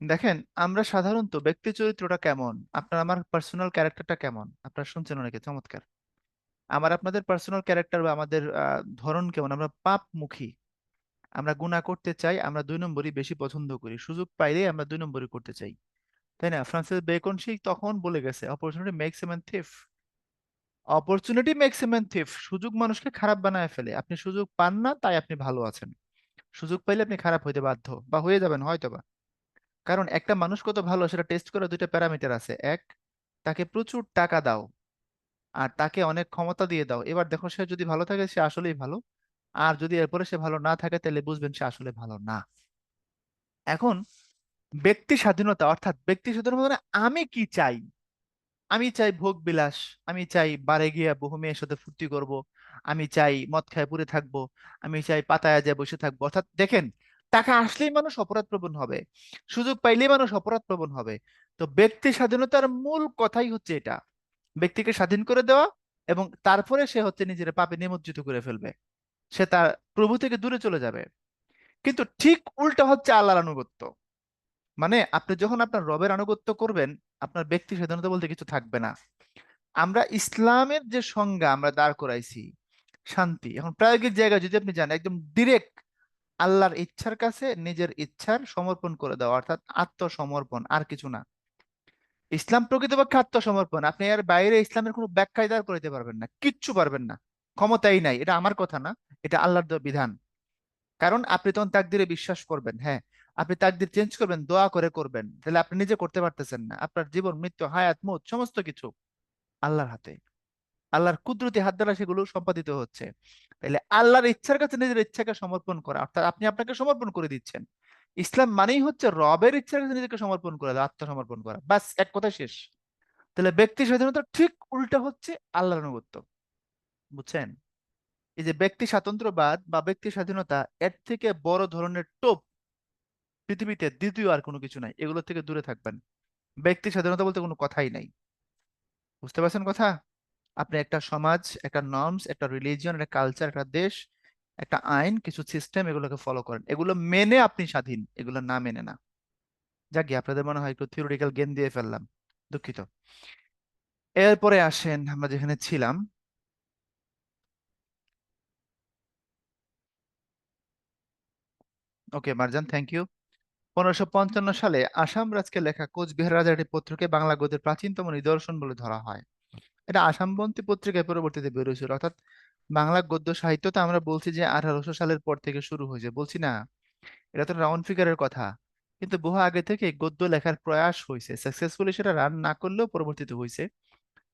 দেখেন, আমরা সাধারণত ব্যক্তি চরিত্রটা কেমন, আপনার আমার পার্সোনাল ক্যারেক্টারটা কেমন আপনারা শুনছেন অনেকে, চমৎকার। আমার আপনাদের পার্সোনাল ক্যারেক্টার বা আমাদের ধরন কেমন, আমরা পাপমুখী, আমরা গুনাহ করতে চাই, আমরা দুই নম্বরই বেশি পছন্দ করি, সুযোগ পাইলেই আমরা দুই নম্বরই করতে চাই, তাই না? ফ্রান্সিস বেকন সেই তখন বলে গেছে, opportunity makes a man thief. Opportunity makes a man thief, সুযোগ মানুষকে খারাপ বানায় ফেলে। আপনি সুযোগ পান না তাই আপনি ভালো আছেন, সুযোগ পাইলে আপনি খারাপ হইতে বাধ্য বা হয়ে যাবেন হয়তোবা। কারণ একটা মানুষ কত ভালো সেটা টেস্ট করার দুইটা প্যারামিটার আছে। এক, তাকে প্রচুর টাকা দাও আর তাকে অনেক ক্ষমতা দিয়ে দাও, এবার দেখো সে যদি ভালো থাকে সে আসলেই ভালো। আর যদি এরপরে সে ভালো না থাকে তাহলে বুঝবেন সে আসলে ভালো না। এখন ব্যক্তি স্বাধীনতা, অর্থাৎ ব্যক্তি স্বাধীনতা মানে আমি কি চাই। আমি চাই ভোগ বিলাস, আমি চাই বারে গিয়ে বহু মেয়ের সাথে ফুর্তি করব, আমি চাই মদ খায় পুরে থাকবো, আমি চাই পাতায়া যায় বসে থাকবো। অর্থাৎ দেখেন, টাকা আসলেই মানুষ অপরাধ প্রবণ হবে, সুযোগ পাইলেই মানুষ অপরাধ প্রবণ হবে। তো ব্যক্তি স্বাধীনতার মূল কথাই হচ্ছে এটা, ব্যক্তিকে স্বাধীন করে দেওয়া, এবং তারপরে সে হচ্ছে নিজের পাপে নিমজ্জিত করে ফেলবে, সে তার প্রভু থেকে দূরে চলে যাবে। কিন্তু ঠিক উল্টা হচ্ছে আল্লাহর আনুগত্য। মানে আপনি যখন আপনার রবের আনুগত্য করবেন, আপনার ব্যক্তি স্বাধীনতা বলতে কিছু থাকবে না। আমরা ইসলামের যে সংজ্ঞা আমরা দাঁড় করাইছি, শান্তি, এখন প্রায়োগিক জায়গায় যদি আপনি যান, একদম ডিরেক্ট আল্লাহর ইচ্ছার কাছে নিজের ইচ্ছার সমর্পণ করে দেওয়া, অর্থাৎ আত্মসমর্পণ, আর কিছু না। ইসলাম প্রকৃতপক্ষে আত্মসমর্পণ। আপনি এর বাইরে ইসলামের কোনো ব্যাখ্যাই দাঁড় করাইতে পারবেন না, কিচ্ছু পারবেন না, ক্ষমতাই নাই। এটা আমার কথা না, এটা আল্লাহর দেওয়া বিধান। কারণ আপনি তখন তাকদিরে বিশ্বাস করবেন, হ্যাঁ, আপনি তাকদির চেঞ্জ করবেন, দোয়া করে করবেন, তাহলে আপনি নিজে করতে পারতেছেন না। আপনার জীবন মৃত্যু হায়াত মউত সমস্ত কিছু আল্লাহর হাতে, আল্লাহর কুদরতি হাত দ্বারা সেগুলো সম্পাদিত হচ্ছে। তাইলে আল্লাহর ইচ্ছার কাছে নিজের ইচ্ছাকে সমর্পণ করা, অর্থাৎ আপনি আপনাকে সমর্পণ করে দিচ্ছেন। ইসলাম মানেই হচ্ছে রবের ইচ্ছার কাছে নিজেকে সমর্পণ করা, আত্মসমর্পণ করা, বাস, এক কথা শেষ। তাহলে ব্যক্তি স্বাধীনতা ঠিক উল্টা হচ্ছে আল্লাহর আনুগত্য। বুঝছেন? এই যে ব্যক্তি স্বাতন্ত্র্যবাদ বা ব্যক্তি স্বাধীনতা, এর থেকে বড় ধরনের টোপ পৃথিবীতে দ্বিতীয় আর কোনো কিছু নাই। এগুলো থেকে দূরে থাকবেন। ব্যক্তি স্বাধীনতা বলতে কোনো কথাই নাই। বুঝতে পারছেন কথা? আপনি একটা সমাজ, একটা নর্মস, একটা রিলিজিয়ন, একটা কালচার, একটা দেশ, একটা আইন, কিছু সিস্টেম, এগুলোকে ফলো করেন, এগুলো মেনে আপনি স্বাধীন, এগুলো না মেনে না। যাক গে, আপনাদের মনে হয় একটু থিওরিটিক্যাল জ্ঞান দিয়ে ফেললাম, দুঃখিত। এরপরে আসেন আমরা যেখানে ছিলাম। ওকে মারজান, থ্যাংক ইউ। 1555 সালে আসাম রাজকে লেখা কোচবিহার রাজার একটি পত্রকে বাংলা গদ্যের প্রাচীনতম নিদর্শন বলে ধরা হয়। এটা আসামবন্তি পত্রিকায় পরবর্তীতে বের হয়েছিল। অর্থাৎ বাংলা গদ্য সাহিত্য তো আমরা বলছি যে 1800 সালের পর থেকে শুরু হয়েছে, বলছি না? এটা তো রাউন্ড ফিগারের কথা। কিন্তু বহু আগে থেকে গদ্য লেখার প্রয়াস হয়েছে, সাকসেসফুলি সেটা রান না করলেও পরবর্তীতে হয়েছে।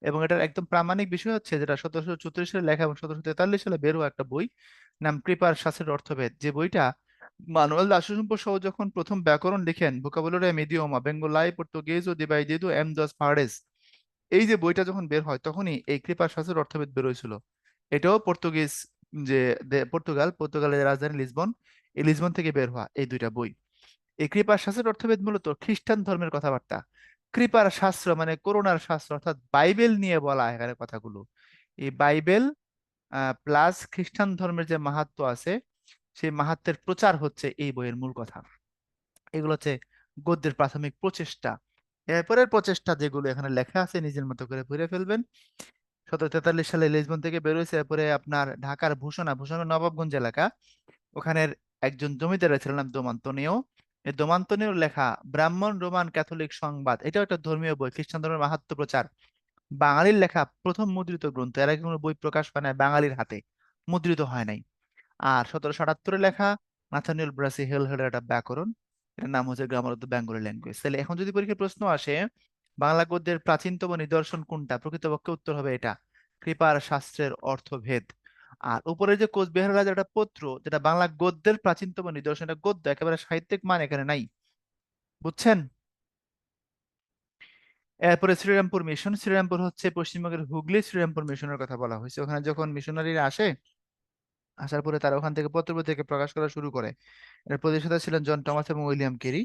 এবং এটার একদম প্রামাণিক বিষয় হচ্ছে যেটা 1734 সালে লেখা এবং 1743 সালে বের হওয়া একটা বই, নাম কৃপার শাস্ত্রের অর্থভেদ। যে বইটা মানুয়েল দাশগুপ্ত সহ যখন প্রথম ব্যাকরণ লিখেন, ভোকাবুলারি এম ইডিওমা বেঙ্গলাই পর্তুগিজ ও দিবাইদিদু এম দস ফার্ডেস, এই যে বইটা যখন বের হয় তখনই এই কৃপার শাস্ত্রের অর্থভেদ বের হয়েছিল। এটাও পর্তুগিজ, যে পর্তুগালের রাজধানী লিসবন, এই লিসবন থেকে বের হওয়া এই দুইটা বই। এই কৃপার শাস্ত্রের অর্থভেদ মূলত খ্রিস্টান ধর্মের কথাবার্তা। কৃপার শাস্ত্র মানে করুণার শাস্ত্র, অর্থাৎ বাইবেল নিয়ে বলা এখানে কথাগুলো। এই বাইবেল প্লাস খ্রিস্টান ধর্মের যে মাহাত্ম্য আছে, সেই মাহাত্ম্যের প্রচার হচ্ছে এই বইয়ের মূল কথা। এগুলো হচ্ছে গদ্যের প্রাথমিক প্রচেষ্টা। এরপরের প্রচেষ্টা যেগুলো এখানে লেখা আছে নিজের মতো করে পড়ে ফেলবেন। 1743 সালে লিসবন থেকে বের হয়েছে। এরপরে আপনার ঢাকার ভূষণা নবাবগঞ্জ এলাকা, ওখানের একজন জমিদার ছিলেন নাম দোমান্তনীয়। এই দোমান্তনীয় লেখা ব্রাহ্মণ রোমান ক্যাথলিক সংবাদ, এটাও একটা ধর্মীয় বই, খ্রিস্টান ধর্মের মাহাত্ম্য প্রচার। বাঙালির লেখা প্রথম মুদ্রিত গ্রন্থ, এর আগে কোনো বই প্রকাশ পায় না বাঙালির হাতে, মুদ্রিত হয় নাই। আর 1778 লেখা নাথানিয়েল ব্রাসি হেলের একটা ব্যাকরণ, এটার নাম হচ্ছে grammar of the Bengali language. তাহলে এখন যদি পরীক্ষায় প্রশ্ন আসে বাংলা গদ্যের প্রাচীনতম নিদর্শন কোনটা, প্রকৃতপক্ষে উত্তর হবে এটা, কৃপার শাস্ত্রের অর্থভেদ। আর উপরে যে কোচবিহার রাজার একটা পত্র, যেটা বাংলা গদ্যের প্রাচীনতম নিদর্শন, এটা গদ্য, একেবারে সাহিত্যিক মান এখানে নাই। বুঝছেন? এরপরে শ্রীরামপুর মিশন। শ্রীরামপুর হচ্ছে পশ্চিমবঙ্গের হুগলি, শ্রীরামপুর মিশনের কথা বলা হয়েছে। ওখানে যখন মিশনারিরা আসে, আসার পরে তারা ওখান থেকে পত্র প্রকাশ করা শুরু করে। এর প্রতিষ্ঠাতা ছিলেন জন টমাস এবং উইলিয়াম কেরি।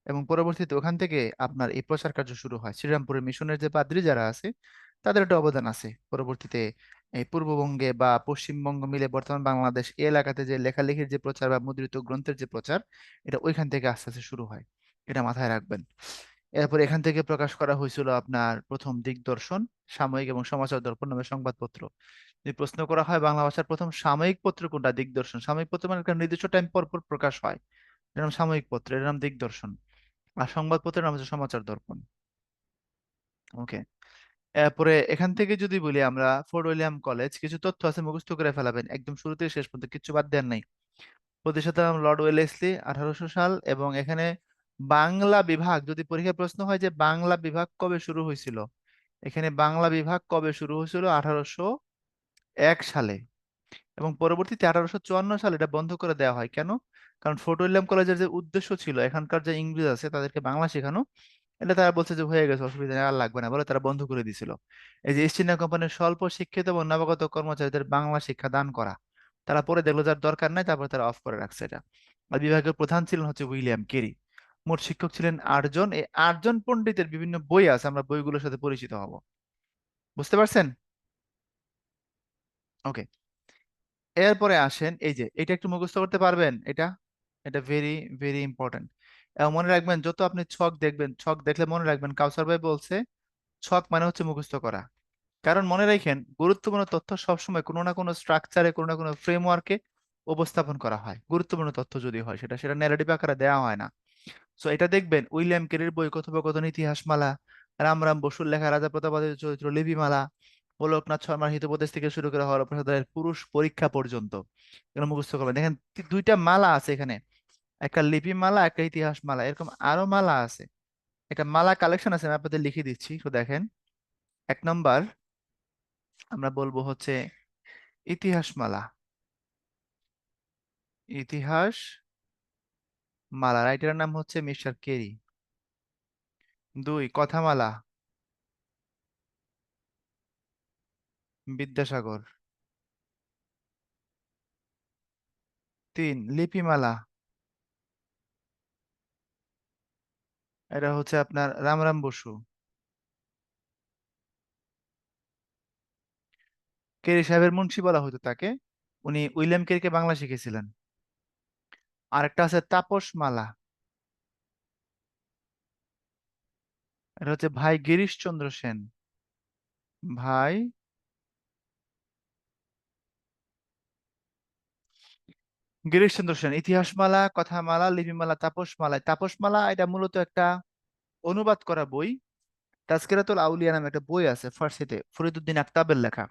এবং পরবর্তীতে ওখান থেকে আপনার এই প্রচার কার্য শুরু হয়। শ্রীরামপুরের মিশনের যে পাদ্রী যারা আছে, তাদের একটা অবদান আছে। পরবর্তীতে এই পূর্ববঙ্গে বা পশ্চিমবঙ্গ মিলে বর্তমান বাংলাদেশ এই এলাকাতে যে লেখালেখির যে প্রচার বা মুদ্রিত গ্রন্থের যে প্রচার, এটা ওইখান থেকে আস্তে আস্তে শুরু হয়। এটা মাথায় রাখবেন। এরপর এখান থেকে প্রকাশ করা হয়েছিল আপনার প্রথম দিগদর্শন, সাময়িক এবং সমাচার দর্পণ নামে সংবাদপত্র। যদি প্রশ্ন করা হয় বাংলা ভাষার প্রথম সাময়িক পত্র কোনটা, দিগদর্শন। সাময়িক পত্র মানে একটা নির্দিষ্ট টাইম পর পর প্রকাশ হয়, এর নাম সাময়িক পত্র, এর নাম দিগদর্শন। আর সংবাদপত্রের নাম হচ্ছে সমাচার দর্পণ। ওকে। এরপরে এখান থেকে যদি বলি আমরা ফোর্ট উইলিয়াম কলেজ, কিছু তথ্য আছে মুখস্থ করে ফেলাবেন একদম শুরু থেকে শেষ পর্যন্ত, কিছু বাদ দেওয়ার নাই। প্রতিষ্ঠাতা নাম লর্ড ওয়েলেসলি, 1800 সাল। এবং এখানে বাংলা বিভাগ, যদি পরীক্ষায় প্রশ্ন হয় যে বাংলা বিভাগ কবে শুরু হয়েছিল, এখানে বাংলা বিভাগ কবে শুরু হয়েছিল, 1801 সালে। এবং পরবর্তীতে 1854 সালে এটা বন্ধ করে দেওয়া হয়। কেন? কারণ ফোর্ট উইলিয়াম কলেজের যে উদ্দেশ্য ছিল এখানকার যে ইংরেজ আছে তাদেরকে বাংলা শেখানো, এটা তারা বলছে যে হয়ে গেছে, অসুবিধা নেই, আর লাগবে না, বলে তারা বন্ধ করে দিয়েছিল। এই যে ইস্ট ইন্ডিয়া কোম্পানির স্বল্প শিক্ষিত এবং নবাগত কর্মচারীদের বাংলা শিক্ষা দান করা, তারা পরে দেখলো যার দরকার নাই, তারপর তারা অফ করে রাখছে এটা। আর বিভাগের প্রধান ছিলেন হচ্ছে উইলিয়াম কেরি। মোট শিক্ষক ছিলেন 8 জন। এই 8 জন পণ্ডিতের বিভিন্ন বই আছে, আমরা বইগুলোর সাথে পরিচিত হব। বুঝতে পারছেন? ওকে। এরপরে আসেন, এই যে এটা একটু মুখস্থ করতে পারবেন, এটা এটা ভেরি ভেরি ইম্পর্টেন্ট। এবং মনে রাখবেন, যত আপনি ছক দেখবেন, ছক দেখলে মনে রাখবেন কাউসার ভাই বলছে ছক মানে হচ্ছে মুখস্থ করা। কারণ মনে রাখেন গুরুত্বপূর্ণ তথ্য সবসময় কোনো না কোনো স্ট্রাকচারে, কোনো না কোনো ফ্রেমওয়ার্কে উপস্থাপন করা হয়। গুরুত্বপূর্ণ তথ্য যদি হয় সেটা সেটা ন্যারেটিভ আকারে দেওয়া হয় না। সো এটা দেখবেন উইলিয়াম কেরির বই কথোপকথন ইতিহাসমালা, রামরাম বসুর লেখা রাজা প্রতাপাদিত্যের চরিত্র লিপিমালা, গোলকনাথ শর্মার হিতোপদেশ থেকে শুরু করে হরপ্রসাদের পুরুষ পরীক্ষা পর্যন্ত এগুলো মুখস্থ করবেন। দেখেন দুইটা মালা আছে এখানে, একটা লিপিমালা একটা ইতিহাস মালা, এরকম আরো মালা আছে। একটা মালা কালেকশন আছে, আমি আপনাদের লিখে দিচ্ছি, তো দেখেন। 1 নম্বর আমরা বলবো হচ্ছে ইতিহাস মালা, ইতিহাস মালা, রাইটারের নাম হচ্ছে মিস্টার কেরি। 2 কথামালা, বিদ্যাসাগর। 3 লিপিমালা, এটা হচ্ছে আপনার রামরাম বসু। কেরি সাহেবের মুন্সি বলা হতো তাকে, উনি উইলিয়াম কেরিকে বাংলা শিখেছিলেন। আরেকটা আছে তাপস মালা, এটা হচ্ছে ভাই গিরিশচন্দ্র সেন। ভাই গিরিশচন্দ্র সেন। ইতিহাসমালা, কথামালা, লিপিমালা, তাপসমালা। তাপসমালা এটা মূলত একটা অনুবাদ করা বই। তাজকিরাতুল আউলিয়া নামে একটা বই আছে ফার্সিতে, ফরিদউদ্দিন আকতাবের লেখা।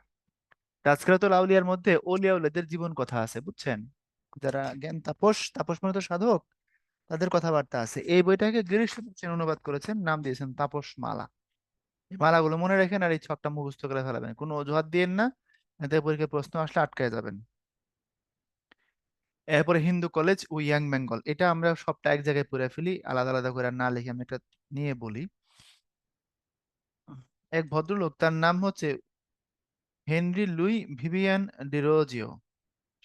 তাজকিরাতুল আউলিয়ার মধ্যে ওলিয়া উলিয়াদের জীবন কথা আছে, বুঝছেন? যারা জ্ঞান তাপস, তাপস মানে তো সাধক, তাদের কথাবার্তা আছে। এই বইটাকে গিরিশচন্দ্র সেন অনুবাদ করেছেন, নাম দিয়েছেন তাপসমালা। এই মালাগুলো মনে রাখেন আর এই ছকটা মুখস্থ করে ফেলাবেন, কোনো অজুহাত দিয়েন না, এতে পরীক্ষায় প্রশ্ন আসলে আটকায় যাবেন। এরপরে হিন্দু কলেজ ও ইয়াং বেঙ্গল, এটা আমরা সবটা এক জায়গায় পড়ে ফেলি, আলাদা আলাদা করে আর না লিখে আমি এটা নিয়ে বলি। এক ভদ্রলোক, তার নাম হচ্ছে হেনরি লুই ভিভিয়ান ডিরোজিও,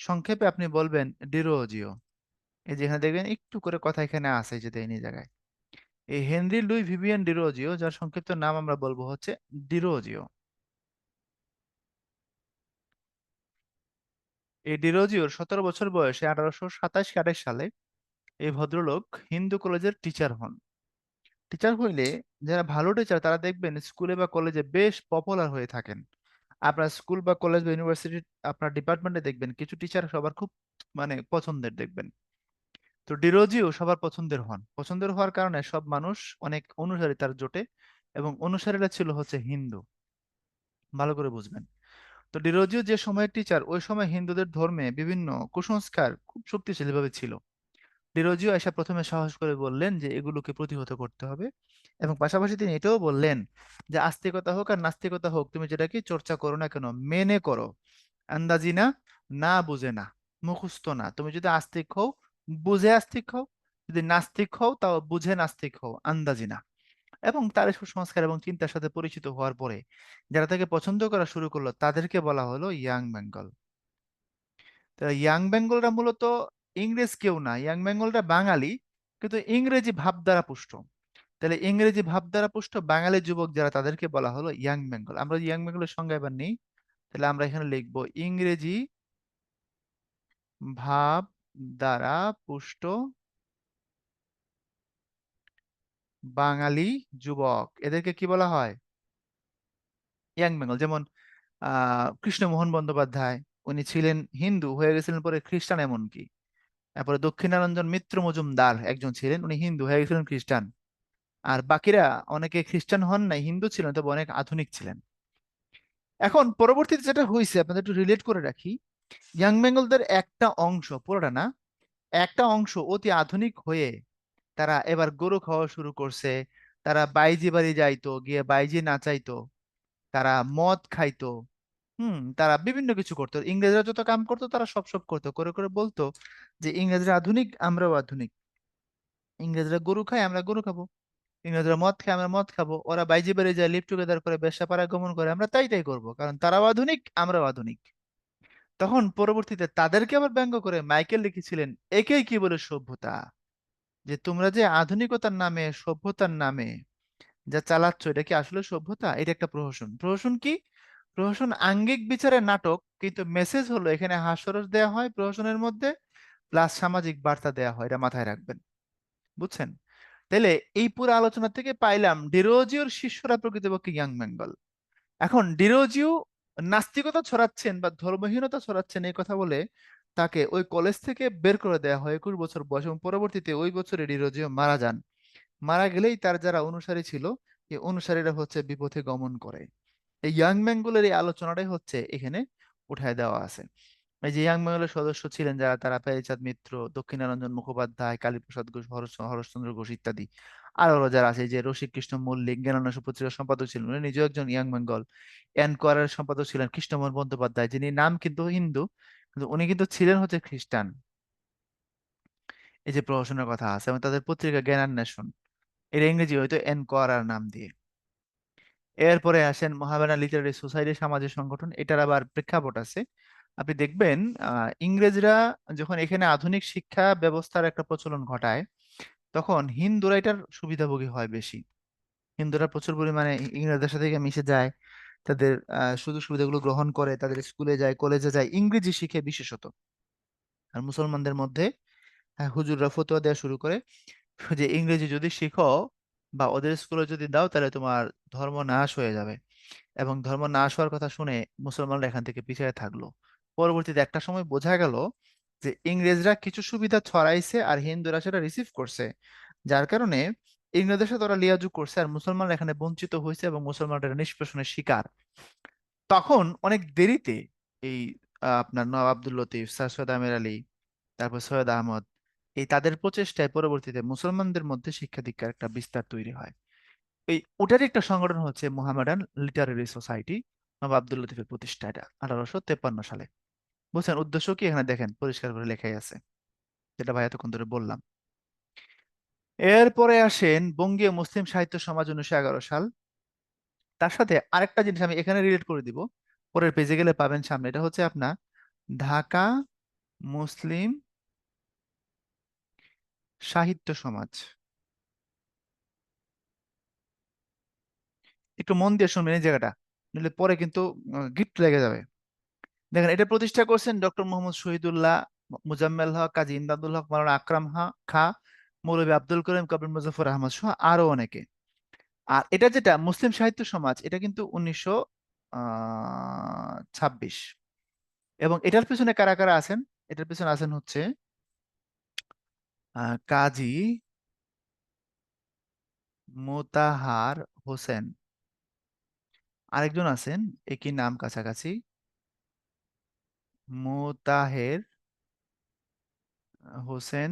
সংক্ষেপে আপনি বলবেন ডিরোজিও। এই যেখানে দেখবেন একটু করে কথা এখানে আছে, যে দেয়নি জায়গায়। এই হেনরি লুই ভিভিয়ান ডিরোজিও, যার সংক্ষিপ্ত নাম আমরা বলবো হচ্ছে ডিরোজিও। এই ডিরোজিওর 17 বছর বয়সে 1827 সালে এই ভদ্রলোক হিন্দু কলেজের টিচার হন। টিচার হইলে, যারা ভালো টিচার তারা দেখবেন স্কুলে বা কলেজে বেশ পপুলার হয়ে থাকেন। আপনার স্কুল বা কলেজ বা ইউনিভার্সিটি, আপনার ডিপার্টমেন্টে দেখবেন কিছু টিচার সবার খুব মানে পছন্দের দেখবেন। তো ডিরোজিও সবার পছন্দের হন, পছন্দের হওয়ার কারণে সব মানুষ, অনেক অনুসারী তার জোটে, এবং অনুসারীরা ছিল হচ্ছে হিন্দু। ভালো করে বুঝবেন। তো ডিরোজিও যে সময়ের টিচার, ওই সময় হিন্দুদের ধর্মে বিভিন্ন কুসংস্কার খুব শক্তিশালী ভাবে ছিল। ডিরোজিও এসে প্রথমে সাহস করে বললেন যে এগুলোকে প্রতিহত করতে হবে, এবং পাশাপাশি তিনি এটাও বললেন যে আস্তিকতা হোক আর নাস্তিকতা হোক, তুমি যেটাকে চর্চা করো না কেন, মেনে করো। আন্দাজি না, না বুঝে না, মুখস্থ না। তুমি যদি আস্তিক হও, বুঝে আস্তিক হও, যদি নাস্তিক হও তাও বুঝে নাস্তিক হও, আন্দাজি না। এবং তার এসব সংস্কার এবং চিন্তার সাথে পরিচিত হওয়ার পরে যারা তাকে পছন্দ করা শুরু করলো, তাদেরকে বলা হলো ইয়াং বেঙ্গল। তা ইয়াং বেঙ্গলরা মূলত ইংরেজ কেউ না, ইয়াং বেঙ্গলরা বাঙালি, কিন্তু ইংরেজি ভাব দ্বারা পুষ্ট। তাহলে ইংরেজি ভাব দ্বারা পুষ্ট বাঙালি যুবক যারা, তাদেরকে বলা হলো ইয়াং বেঙ্গল। আমরা ইয়াং বেঙ্গলের সংজ্ঞা এবার নিই। তাহলে আমরা এখানে লিখবো ইংরেজি ভাব দ্বারা পুষ্ট বাঙালি যুবক, এদেরকে কি বলা হয়? ইয়াং বেঙ্গল। যেমন কৃষ্ণমোহন বন্দ্যোপাধ্যায়, উনি ছিলেন হিন্দু, হয়ে গেছিলেন পরে খ্রিস্টান এমনকি। তারপরে দক্ষিণারঞ্জন মিত্র মজুমদার একজন ছিলেন, উনি হিন্দু হয়ে গেছিলেন খ্রিস্টান। আর বাকিরা অনেকে খ্রিস্টান হন নাই, হিন্দু ছিলেন, তবে অনেক আধুনিক ছিলেন। এখন পরবর্তীতে যেটা হয়েছে আপনাদের একটু রিলেট করে রাখি, ইয়াং বেঙ্গলদের একটা অংশ, পুরোটা না, একটা অংশ অতি আধুনিক হয়ে তারা এবার গরু খাওয়া শুরু করছে। তারা বাইজি বাড়ি যাইতো, গিয়ে বাইজি নাচাইতো, তারা মদ খাইতো। তারা বিভিন্ন কিছু করতো, ইংরেজরা যত কাম করতো তারা সব সব করতো, করে করে বলতো যে ইংরেজরা আধুনিক, আমরাও আধুনিক। ইংরেজরা গরু খায়, আমরা গরু খাবো। ইংরেজরা মদ খায়, আমরা মদ খাবো। ওরা বাইজি বাড়ি যায়, লিভ টুগেদার করে, বেশ্যা পাড়াগমন করে, আমরা তাই তাই করবো, কারণ তারাও আধুনিক, আমরাও আধুনিক। তখন পরবর্তীতে তাদেরকে আবার ব্যঙ্গ করে মাইকেল লিখেছিলেন, একেই কি বলে সভ্যতা, যে তোমরা যে আধুনিকতার নামে, সভ্যতার নামে যা চালাচ্ছ, এটা কি আসলে সভ্যতা? এটা একটা প্রহসন। প্রহসন কি? প্রহসন আঙ্গিক বিচারের নাটক, কিন্তু মেসেজ হলো এখানে হাস্যরস দেওয়া হয় প্রহসনের মধ্যে, প্লাস সামাজিক বার্তা দেওয়া হয়, এটা মাথায় রাখবেন, বুঝছেন? তাহলে এই পুরো আলোচনা থেকে পাইলাম ডিরোজিওর শিষ্যরা প্রকৃতপক্ষে ইয়াং বেঙ্গল। এখন ডিরোজিও নাস্তিকতা ছড়াচ্ছেন বা ধর্মহীনতা ছড়াচ্ছেন এই কথা বলে তাকে ওই কলেজ থেকে বের করে দেওয়া হয় 21 বছর বয়স, এবং পরবর্তীতে ওই বছরে ডিরোজিও মারা যান। মারা গেলেই তার যারা অনুসারী ছিল, এই অনুসারীরা হচ্ছে বিপথে গমন করে। এই ইয়াং ম্যানগুলোর এই আলোচনাটাই হচ্ছে এখানে উঠায় দেওয়া আছে। এই যে ইয়াং বেঙ্গলের সদস্য ছিলেন যারা, তারা প্যারীচাঁদ মিত্র, দক্ষিণারঞ্জন মুখোপাধ্যায়, কালীপ্রসাদ ঘোষ, হরশ্চন্দ্র ঘোষ ইত্যাদি। আরো যারা আছে, এই যে রসিক কৃষ্ণ মল্লিক জ্ঞানান্বেষণ পত্রিকার সম্পাদক ছিলেন, উনি নিজেও একজন ইয়াং বেঙ্গল। এনকোয়ারের সম্পাদক ছিলেন কৃষ্ণমোহন বন্দ্যোপাধ্যায়, যিনি নাম কিন্তু হিন্দু, কিন্তু উনি কিন্তু ছিলেন হচ্ছে খ্রিস্টান। এই যে প্রহসনের কথা আছে, এবং তাদের পত্রিকা জ্ঞানান্বেষণ, এর ইংরেজি হয়তো এনকোয়ারার নাম দিয়ে। এরপরে আসেন মহামেডান লিটারেরি সোসাইটি, সামাজিক সংগঠন। এটার আবার প্রেক্ষাপট আছে। আপনি দেখবেন ইংরেজরা যখন এখানে আধুনিক শিক্ষা ব্যবস্থার একটা প্রচলন ঘটায়, তখন হিন্দুরা এটার সুবিধাভোগী হয় বেশি। হিন্দুরা প্রচুর পরিমাণে ইংরেজদের সাথে গিয়ে মিশে যায়, তাদের সুযোগ সুবিধাগুলো গ্রহণ করে, তাদের স্কুলে যায়, কলেজে যায়, ইংরেজি শিখে বিশেষত। আর মুসলমানদের মধ্যে হুজুররা ফতোয়া দেওয়া শুরু করে যে ইংরেজি যদি শিখো বা ওদের স্কুলে যদি দাও, তাহলে তোমার ধর্ম নাশ হয়ে যাবে। এবং ধর্ম নাশ হওয়ার কথা শুনে মুসলমানরা এখান থেকে পিছিয়ে থাকলো। পরবর্তীতে একটা সময় বোঝা গেল যে ইংরেজরা কিছু সুবিধা ছড়াইছে আর হিন্দুরা সেটা রিসিভ করছে, যার কারণে ইংরেজদের সাথে ওরা লিয়াজু করছে, আর মুসলমানরা এখানে বঞ্চিত হয়েছে এবং মুসলমানরা এটা নিষ্পেষণের শিকার। তখন অনেক দেরিতে এই আপনার নওয়াব আব্দুল লতিফ, স্যার সৈয়দ আমির আলী, তারপর সৈয়দ আহমদ, এই তাদের প্রচেষ্টায় পরবর্তীতে মুসলমানদের মধ্যে শিক্ষা দীক্ষার একটা বিস্তার তৈরি হয়। এই ওটারই একটা সংগঠন হচ্ছে মোহামেডান লিটারেরি সোসাইটি, নবাব আব্দুল লতিফের প্রতিষ্ঠা, এটা 1853 সালে। বুঝছেন উদ্দেশ্য কি? এখানে দেখেন পরিষ্কার করে লেখাই আছে, যেটা ভাই এতক্ষণ ধরে বললাম। এরপরে আসেন বঙ্গীয় মুসলিম সাহিত্য সমাজ, 1911 সাল। তার সাথে আরেকটা জিনিস আমি এখানে রিলেট করে দিব, পরের পেজে গেলে পাবেন সামনে। এটা হচ্ছে আপনার ঢাকা মুসলিম সাহিত্য সমাজ। একটু মন দিয়ে শুনবেন এই জায়গাটা, নইলে পরে কিন্তু গিফট লেগে যাবে। দেখেন, এটা প্রতিষ্ঠা করছেন ডক্টর মোহাম্মদ শহীদুল্লাহ, মুজাম্মেল হক, কাজী ইমদাদুল হক, মাওলানা আকরাম খা, মৌলভী আব্দুল করিম, কবির মুজফর আহমদ সহ আরো অনেকে। আর এটা যেটা মুসলিম সাহিত্য সমাজ, এটা কিন্তু 1926। এবং এটার পিছনে কারা কারা আছেন? এটার পিছনে আছেন হচ্ছে কাজী মোতাহার হোসেন, আরেকজন আছেন একই নাম কাছাকাছি, মোতাহের হোসেন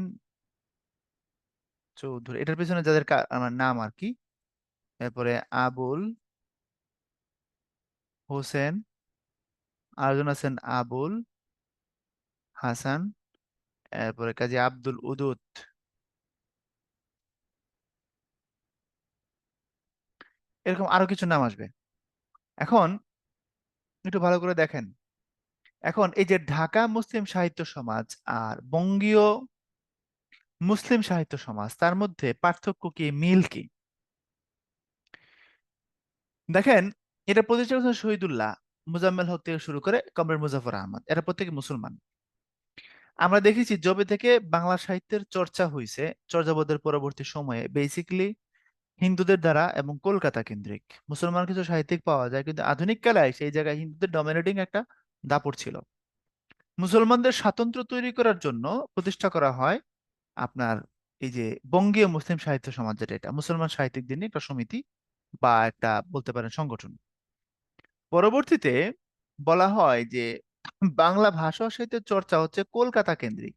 চৌধুরী। এটার পিছনে যাদের আমার নাম আর কি, এরপরে আবুল হোসেন, আরেকজন আছেন আবুল হাসান, এরপরে কাজী আব্দুল উদুদ। এরকম আরো কিছু নাম আসবে। এখন একটু ভালো করে দেখেন, এখন এই যে ঢাকা মুসলিম সাহিত্য সমাজ আর বঙ্গীয় মুসলিম সাহিত্য সমাজ, তার মধ্যে পার্থক্য কি, মিল কি? দেখেন, এটা প্রতিষ্ঠা করেছেন শহীদুল্লাহ, মুজাম্মেল হক থেকে শুরু করে কমরেড মুজাফর আহমদ, এরা প্রত্যেকে মুসলমান। আমরা দেখেছি যবে থেকে বাংলা সাহিত্যের চর্চা হয়েছে, চর্যাপদের পরবর্তী সময়ে বেসিক্যালি হিন্দুদের দ্বারা এবং কলকাতা কেন্দ্রিক। মুসলমান কিছু সাহিত্যিক পাওয়া যায়, কিন্তু আধুনিক কালে সেই জায়গায় হিন্দুদের ডমিনেটিং একটা দাপট ছিল। মুসলমানদের স্বাতন্ত্র্য তৈরি করার জন্য প্রতিষ্ঠা করা হয় আপনার এই যে বঙ্গীয় মুসলিম সাহিত্য সমাজ, যেটা এটা মুসলমান সাহিত্যিকদের নিয়ে একটা সমিতি বা একটা বলতে পারেন সংগঠন। পরবর্তীতে বলা হয় যে বাংলা ভাষা ও সাহিত্যের চর্চা হচ্ছে কলকাতা কেন্দ্রিক।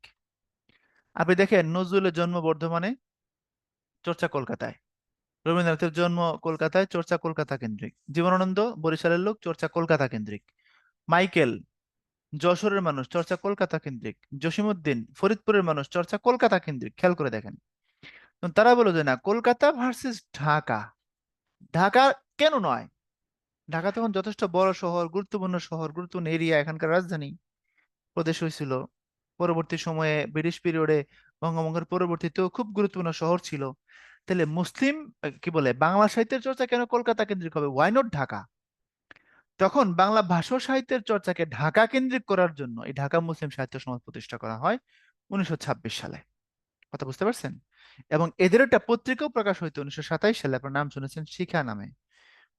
আপনি দেখেন নজরুলের জন্ম বর্ধমানে, চর্চা কলকাতায়। রবীন্দ্রনাথের জন্ম কলকাতায়, চর্চা কলকাতা কেন্দ্রিক। জীবনানন্দ বরিশালের লোক, চর্চা কলকাতা কেন্দ্রিক। মাইকেল যশোরের মানুষ, চর্চা কলকাতা কেন্দ্রিক। জসিমউদ্দিন ফরিদপুরের মানুষ, চর্চা কলকাতা কেন্দ্রিক। খেয়াল করে দেখেন। তো তারা বলো যে না, কলকাতা ভার্সেস ঢাকা। ঢাকা কেন নয়? ঢাকা তখন যথেষ্ট বড় শহর, গুরুত্বপূর্ণ শহর, গুরুত্বপূর্ণ এরিয়া, এখানকার রাজধানী প্রদেশ হয়েছিল। পরবর্তী সময়ে ব্রিটিশ পিরিয়ডে বঙ্গভঙ্গের পরবর্তীতেও খুব গুরুত্বপূর্ণ শহর ছিল। তাহলে মুসলিম কি বলে বাংলা সাহিত্যের চর্চা কেন কলকাতা কেন্দ্রিক হবে? Why not Dhaka? তখন বাংলা ভাষা ও সাহিত্যের চর্চাকে ঢাকা কেন্দ্রিক করার জন্য এই ঢাকা মুসলিম সাহিত্য সমাজ প্রতিষ্ঠা করা হয় 1926 সালে। কথা বুঝতে পারছেন? এবং এদের একটা পত্রিকাও প্রকাশ হইতো 1927 সালে, আপনার নাম শুনেছেন, শিখা নামে।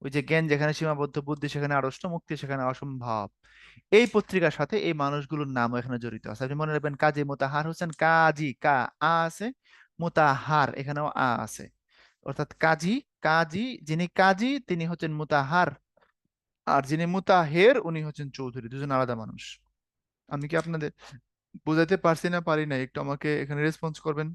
ওই যে জ্ঞান যেখানে সীমাবদ্ধ, বুদ্ধি সেখানে আড়ষ্ট, মুক্তি সেখানে অসম্ভব। এই পত্রিকার সাথে এই মানুষগুলোর নামও এখানে জড়িত আছে। আপনি মনে রাখবেন, কাজী মোতাহার হোসেন, কাজী কা আ আছে, মোতাহার এখানেও আ আছে। অর্থাৎ কাজী। কাজী, যিনি কাজী তিনি হচ্ছেন মুতাহার, আর যিনি মুতাহের উনি হচ্ছেন চৌধুরী, দুজন আলাদা মানুষ। আমি কি আপনাদের বুঝাইতে পারছি না পারি না, একটু আমাকে এখানে রেসপন্স করবেন।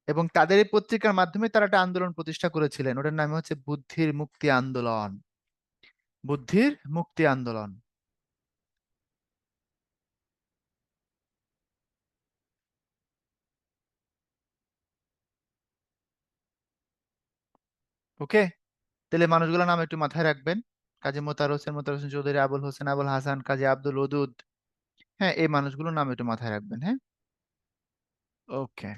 এবং তাদের এই পত্রিকার মাধ্যমে তারা একটা আন্দোলন প্রতিষ্ঠা করেছিলেন, ওটার নাম হচ্ছে বুদ্ধির মুক্তি আন্দোলন। বুদ্ধির মুক্তি আন্দোলন। ওকে, তাহলে মানুষগুলোর নাম একটু মাথায় রাখবেন। কাজী মোতার হোসেন চৌধুরী, আবুল হোসেন, আবুল হাসান, কাজী আব্দুল ওদুদ। হ্যাঁ, এই মানুষগুলোর নাম একটু মাথায় রাখবেন, হ্যাঁ। ওকে।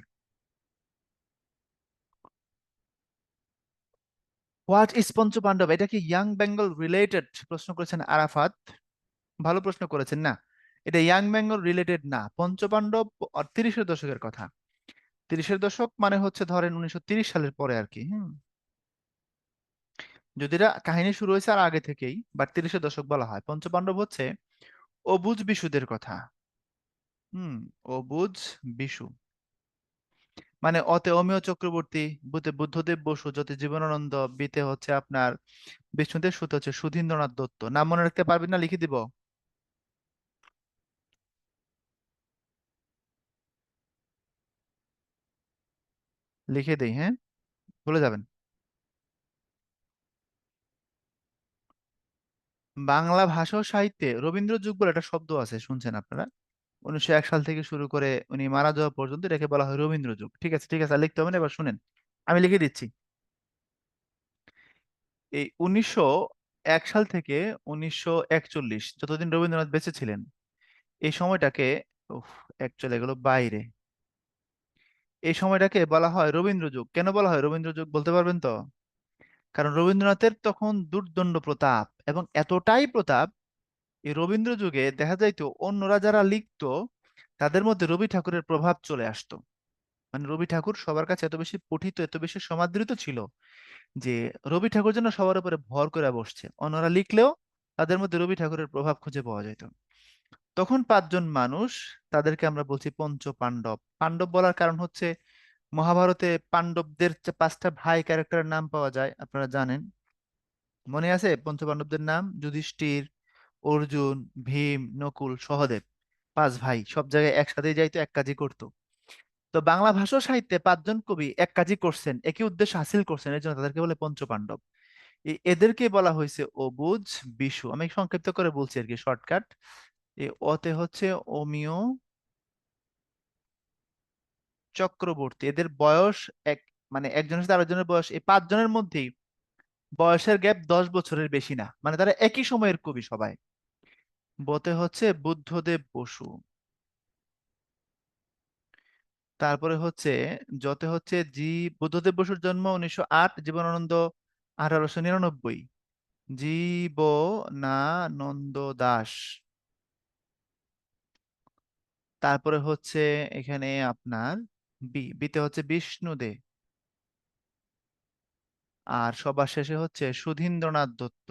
হোয়াট ইজ পঞ্চপাণ্ডব, এটা কি ইয়াং বেঙ্গল রিলেটেড প্রশ্ন করেছেন আরাফাত। ভালো প্রশ্ন করেছেন না, এটা ইয়াং বেঙ্গল রিলেটেড না। পঞ্চপাণ্ডব 30-এর দশকের কথা। 30-এর দশক মানে হচ্ছে ধরেন 1930 সালের পরে আর কি। যদি এটা কাহিনী শুরু হয়েছে আর আগে থেকেই, বাট 30-এর দশক বলা হয়। পঞ্চপাণ্ডব হচ্ছে অবুঝ বিশুদের কথা। হুম, অবুঝ বিশু মানে অতে অমিয় চক্রবর্তী, বুতে বুদ্ধদেব বসু, যতে জীবনানন্দ, বিতে হচ্ছে আপনার বিষ্ণুদেব, সুতে হচ্ছে সুধীন্দ্রনাথ দত্ত। নাম মনে রাখতে পারবেন না, লিখে দিব। লিখে দেই, হ্যাঁ, ভুলে যাবেন। বাংলা ভাষা ও সাহিত্যে রবীন্দ্র যুগ বলে একটা শব্দ আছে, শুনছেন আপনারা? 1901 সাল থেকে শুরু করে উনি মারা যাওয়া পর্যন্ত এটাকে বলা হয় রবীন্দ্র যুগ। ঠিক আছে, ঠিক আছে, আর লিখতে হবে না, এবার শুনেন, আমি লিখে দিচ্ছি। এই 1901 সাল থেকে 1941, যতদিন রবীন্দ্রনাথ বেঁচে ছিলেন, এই সময়টাকে, উফ, এক চলে গেল বাইরে, এই সময়টাকে বলা হয় রবীন্দ্র যুগ। কেন বলা হয় রবীন্দ্র যুগ বলতে পারবেন তো? কারণ রবীন্দ্রনাথের তখন দুর্দণ্ড প্রতাপ, এবং এতটাই প্রতাপ, এই রবীন্দ্র যুগে দেখা যাইতো অন্যরা যারা লিখতো তাদের মধ্যে রবি ঠাকুরের প্রভাব চলে আসতো। মানে রবি ঠাকুর সবার কাছে এত বেশি পঠিত, এত বেশি সমাদৃত ছিল যে রবি ঠাকুর যেন সবার উপরে ভর করে বসছে, অন্যরা লিখলেও তাদের মধ্যে রবি ঠাকুরের প্রভাব খুঁজে পাওয়া যেত। তখন 5 জন মানুষ, তাদেরকে আমরা বলছি পঞ্চ পাণ্ডব। পাণ্ডব বলার কারণ হচ্ছে মহাভারতে পাণ্ডবদের 5টা ভাই ক্যারেক্টারের নাম পাওয়া যায়, আপনারা জানেন। মনে আছে পঞ্চপাণ্ডবদের নাম? যুধিষ্ঠির, অর্জুন, ভীম, নকুল, সহদেব। 5 ভাই, সব জায়গায় একসাথে যাইতো, এক কাজই করতো। তো বাংলা ভাষা ও সাহিত্যে 5 জন কবি এক কাজই করছেন, একই উদ্দেশ্য হাসিল করছেন, এই জন্য তাদেরকে বলে পঞ্চপাণ্ডব। এদেরকে বলা হয়েছে অবুঝ বিশু। আমি সংক্ষিপ্ত করে বলছি আর কি, শর্টকাট। এই অতে হচ্ছে অমিয় চক্রবর্তী, এদের বয়স এক, মানে একজনের সাথে আরেকজনের বয়স, এই 5 জনের মধ্যেই বয়সের গ্যাপ 10 বছরের বেশি না, মানে তারা একই সময়ের কবি সবাই। বতে হচ্ছে বুদ্ধদেব বসু। তারপরে হচ্ছে যতে হচ্ছে বুদ্ধদেব বসুর জন্ম 1908, জীবনানন্দ 1899। জীবনানন্দ দাশ। তারপরে হচ্ছে এখানে আপনার বিতে হচ্ছে বিষ্ণু দে। আর সবার শেষে হচ্ছে সুধীন্দ্রনাথ দত্ত।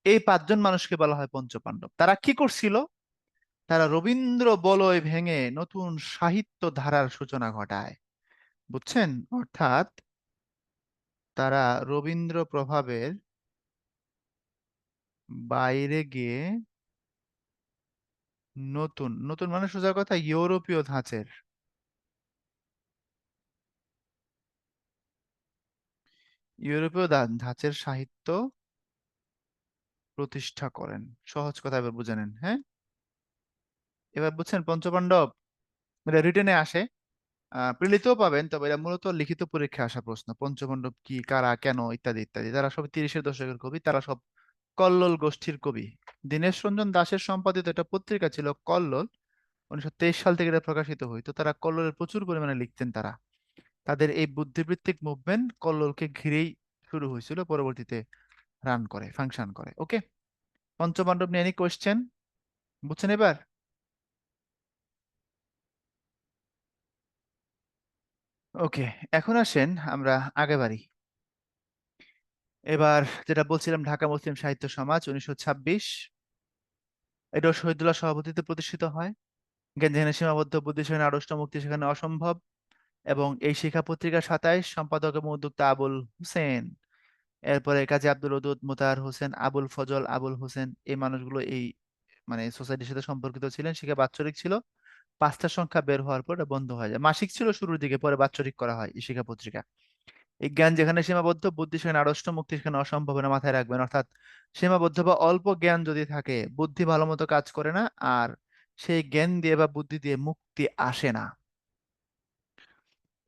এই 5 জন মানুষকে বলা হয় পঞ্চপাণ্ডব। তারা কি করছিল? তারা রবীন্দ্র বলয় ভেঙে নতুন সাহিত্য ধারার সূচনা ঘটায়। বুঝছেন? অর্থাৎ তারা রবীন্দ্র প্রভাবের বাইরে গিয়ে নতুন নতুন, মানে সোজা কথা ইউরোপীয় ধাঁচের, ধাঁচের সাহিত্য প্রতিষ্ঠা করেন। সহজ কথা এবার বুঝে নেন, হ্যাঁ। এবার বুঝছেন পঞ্চপাণ্ডব? এটা রিটেনে আসে, প্রিলিতেও পাবেন, তবে এটা মূলত লিখিত পরীক্ষায় আসা প্রশ্ন। পঞ্চপাণ্ডব কি, কারা, কেন, ইত্যাদি ইত্যাদি। তারা সব 30-এর দশকের কবি, তারা সব কল্লোল গোষ্ঠীর কবি। দীনেশ রঞ্জন দাশের সম্পাদিত একটা পত্রিকা ছিল কল্লোল, 1923 সাল থেকে এটা প্রকাশিত হইতো। তারা কল্লোলের প্রচুর পরিমাণে লিখতেন। তারা, তাদের এই বুদ্ধিবৃত্তিক মুভমেন্ট কল্লোলকে ঘিরেই শুরু হয়েছিল, পরবর্তীতে রান করে, ফাংশন করে। ওকে, পঞ্চপাণ্ডব নিয়ে এনি কোয়েশ্চেন? বুঝছেন এবার? ওকে, এখন আসেন আমরা আগে বাড়ি। এবার যেটা বলছিলাম, ঢাকা মুসলিম সাহিত্য সমাজ 1926, এটাও শহীদুল্লাহ সভাপতিত্বে প্রতিষ্ঠিত হয়। জ্ঞান যেখানে সীমাবদ্ধ, বুদ্ধি সেখানে আড়ষ্ট, মুক্তি সেখানে অসম্ভব। এবং এই শিক্ষা পত্রিকা 27, সম্পাদক এবং উদ্যোক্তা আবুল হোসেন। এরপরে কাজী আব্দুল ওদুদ, মোতাহার হোসেন, আবুল ফজল, আবুল হোসেন, এই মানুষগুলো এই মানে সোসাইটির সাথে সম্পর্কিত ছিলেন। শিক্ষা বাৎসরিক ছিল, 5টার সংখ্যা বের হওয়ার পর এটা বন্ধ হয়ে যায়। মাসিক ছিল শুরুর দিকে, পরে বাৎসরিক করা হয় এই শিক্ষা পত্রিকা। এই জ্ঞান যেখানে সীমাবদ্ধ, বুদ্ধি সেখানে আড়ষ্ট, মুক্তি সেখানে অসম্ভব, না মাথায় রাখবেন। অর্থাৎ সীমাবদ্ধ বা অল্প জ্ঞান যদি থাকে, বুদ্ধি ভালো মতো কাজ করে না, আর সেই জ্ঞান দিয়ে বা বুদ্ধি দিয়ে মুক্তি আসে না।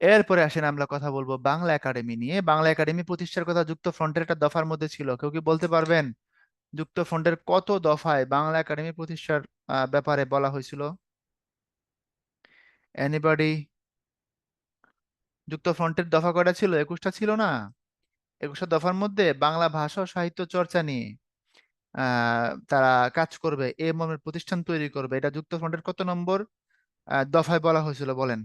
এরপরে আসেন আমরা কথা বলবো বাংলা একাডেমি নিয়ে। বাংলা একাডেমি প্রতিষ্ঠার কথা যুক্ত ফ্রন্টের একটা দফার মধ্যে ছিল। কেউ কি বলতে পারবেন যুক্ত ফ্রন্টের কত দফায় বাংলা একাডেমি প্রতিষ্ঠার ব্যাপারে বলা হয়েছিল? এনিবডি? যুক্ত ফ্রন্টের দফা কয়টা ছিল? 21টা ছিল না? 21টা দফার মধ্যে বাংলা ভাষা ও সাহিত্য চর্চা নিয়ে তারা কাজ করবে, এ মর্মের প্রতিষ্ঠান তৈরি করবে। এটা যুক্ত ফ্রন্টের কত নম্বর দফায় বলা হয়েছিল বলেন?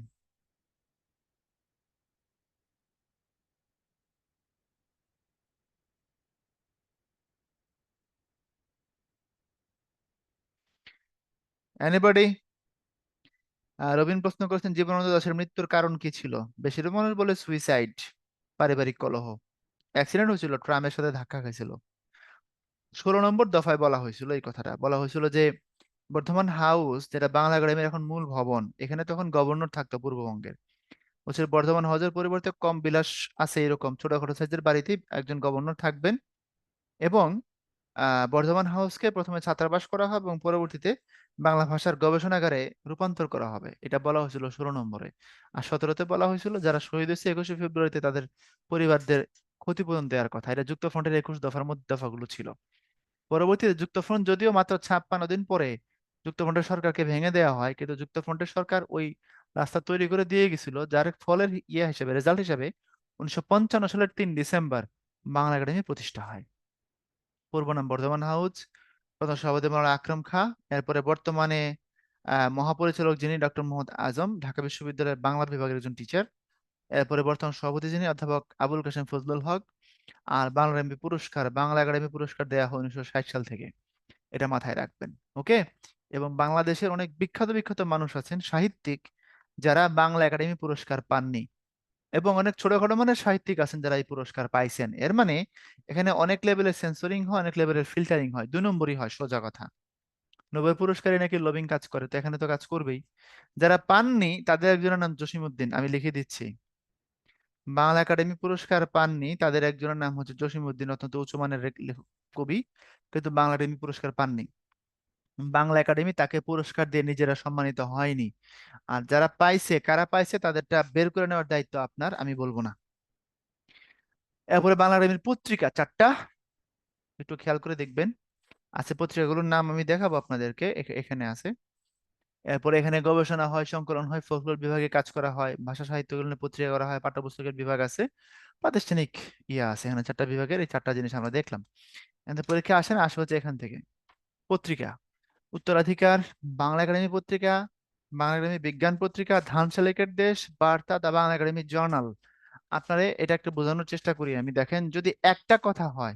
এনিবডি? রবিন প্রশ্ন করেছেন জীবনানন্দ দাশের মৃত্যুর কারণ কি ছিল? বেশিরভাগ মানুষ বলে সুইসাইড, পারিবারিক কলহ, অ্যাক্সিডেন্ট হয়েছিল, ট্রামের সাথে ধাক্কা খাইছিল। 16 নম্বর দফায় বলা হয়েছিল, এই কথাটা বলা হয়েছিল যে বর্ধমান হাউস, যেটা বাংলা একাডেমির এখন মূল ভবন, এখানে তখন গভর্নর থাকতো পূর্ববঙ্গের। বলছে বর্ধমান হাউসের পরিবর্তে কম বিলাস আছে এরকম ছোটখাটো সাইজের বাড়িতে একজন গভর্নর থাকবেন। এবং বর্ধমান হাউসকে প্রথমে ছাত্রাবাস করা হবে এবং পরবর্তীতে বাংলা ভাষার গবেষণাগারে রূপান্তর করা হবে। এটা বলা হয়েছিল 16 নম্বরে। আর 17তে বলা হয়েছিল যারা শহীদ হয়েছে 21শে ফেব্রুয়ারিতে তাদের পরিবারদের ক্ষতিপূরণ দেওয়ার কথা। এটা যুক্তফ্রন্টের 21 দফার মধ্যে দফাগুলো ছিল। পরবর্তীতে যুক্তফ্রন্ট যদিও মাত্র 56 দিন পরে যুক্তফ্রন্টের সরকারকে ভেঙে দেওয়া হয়, কিন্তু যুক্তফ্রন্টের সরকার ওই রাস্তা তৈরি করে দিয়ে গেছিল, যার ফলের হিসেবে, রেজাল্ট হিসেবে 1955 সালের 3 ডিসেম্বর বাংলা একাডেমি প্রতিষ্ঠা হয়। পূর্ব নাম বর্ধমান হাউস, প্রথম সভাপতি মাওলানা আকরাম খাঁ। এরপরে বর্তমানে মহাপরিচালক যিনি ডক্টর মোহাম্মদ আজম, ঢাকা বিশ্ববিদ্যালয়ের বাংলা বিভাগের একজন টিচার। এরপরে বর্তমান সভাপতি যিনি অধ্যাপক আবুল কাশেম ফজলুল হক। আর বাংলা একাডেমি পুরস্কার, বাংলা একাডেমি পুরস্কার দেওয়া হয় 1960 সাল থেকে। এটা মাথায় রাখবেন। ওকে। এবং বাংলাদেশের অনেক বিখ্যাত বিখ্যাত মানুষ আছেন, সাহিত্যিক, যারা বাংলা একাডেমি পুরস্কার পাননি। এবং অনেক ছোটখাটো মানে সাহিত্যিক আছেন যারা এই পুরস্কার পাইছেন। এর মানে এখানে অনেক লেভেলের সেন্সরিং হয়, অনেক লেভেলের ফিল্টারিং হয়, 2 নম্বরই হয়, সোজা কথা। নোবেল পুরস্কারে নাকি লবিং কাজ করে, তো এখানে তো কাজ করবেই। যারা পাননি তাদের একজনের নাম জসিমউদ্দিন, আমি লিখে দিচ্ছি। বাংলা একাডেমি পুরস্কার পাননি তাদের একজনের নাম হচ্ছে জসিমউদ্দিন, অত্যন্ত উঁচু মানের কবি, কিন্তু বাংলা একাডেমি পুরস্কার পাননি। বাংলা একাডেমি তাকে পুরস্কার দিয়ে নিজেরা সম্মানিত হয়নি। আর যারা পাইছে, কারা পাইছে তাদেরটা বের করে নেওয়ার দায়িত্ব আপনার, আমি বলবো না। এরপরে বাংলা একাডেমির পত্রিকা 4টা, একটু খেয়াল করে দেখবেন। আছে পত্রিকাগুলোর নাম আমি দেখাবো আপনাদেরকে, এখানে আছে। এরপরে এখানে গবেষণা হয়, সংকলন হয়, ফোকলোর বিভাগে কাজ করা হয়, ভাষা সাহিত্যগুলো নিয়ে পত্রিকা করা হয়, পাঠ্যপুস্তকের বিভাগ আছে, প্রাতিষ্ঠানিক ইয়ে আছে। এখানে 4টা বিভাগের এই 4টা জিনিস আমরা দেখলাম। এখানে পরীক্ষা আসে না, আসে হচ্ছে এখান থেকে। পত্রিকা: উত্তরাধিকার, বাংলা একাডেমি পত্রিকা, বাংলা একাডেমি বিজ্ঞান পত্রিকা, ধানশালিকের দেশ, বার্তা, দা বাংলা একাডেমি জার্নাল। আপনারে এটা একটু বোঝানোর চেষ্টা করি আমি। দেখেন, যদি একটা কথা হয়,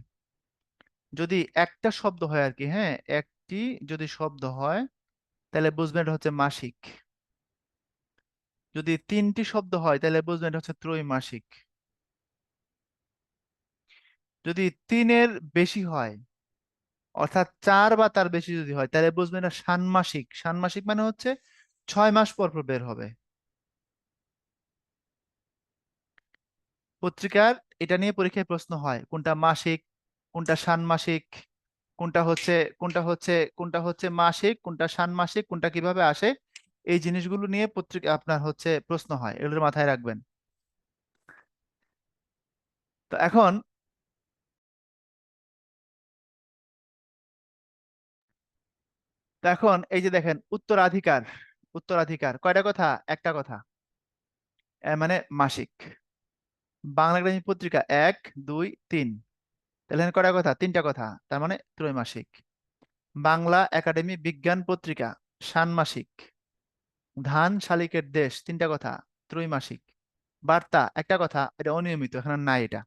যদি একটা শব্দ হয় আর কি, হ্যাঁ, একটি যদি শব্দ হয় তাহলে বুঝবেন এটা হচ্ছে মাসিক। যদি 3টি শব্দ হয় তাহলে বুঝবেন এটা হচ্ছে ত্রৈমাসিক। যদি 3-এর বেশি হয়, অর্থাৎ 4 বা তার বেশি যদি হয়, তাহলে বুঝবেন এটা ষান্মাসিক। ষান্মাসিক মানে হচ্ছে 6 মাস পর পর বের হবে পত্রিকার। এটা নিয়ে পরীক্ষায় প্রশ্ন হয়, কোনটা মাসিক, কোনটা ষান্মাসিক, কোনটা হচ্ছে কোনটা হচ্ছে কোনটা হচ্ছে মাসিক, কোনটা ষান্মাসিক, কোনটা কিভাবে আসে, এই জিনিসগুলো নিয়ে পত্রিকা আপনার হচ্ছে প্রশ্ন হয়, এগুলোর মাথায় রাখবেন। তো এখন, এই যে দেখেন উত্তরাধিকার, উত্তরাধিকার কয়টা কথা? একটা কথা, মানে মাসিক। বাংলা একাডেমি পত্রিকা 1, 2, 3, তাহলে এখানে কয়টা কথা? 3টা কথা, তার মানে ত্রৈমাসিক। বাংলা একাডেমি বিজ্ঞান পত্রিকা ষান্মাসিক। ধান শালিকের দেশ 3টা কথা, ত্রৈমাসিক। বার্তা একটা কথা, এটা অনিয়মিত, এখানে নাই এটা।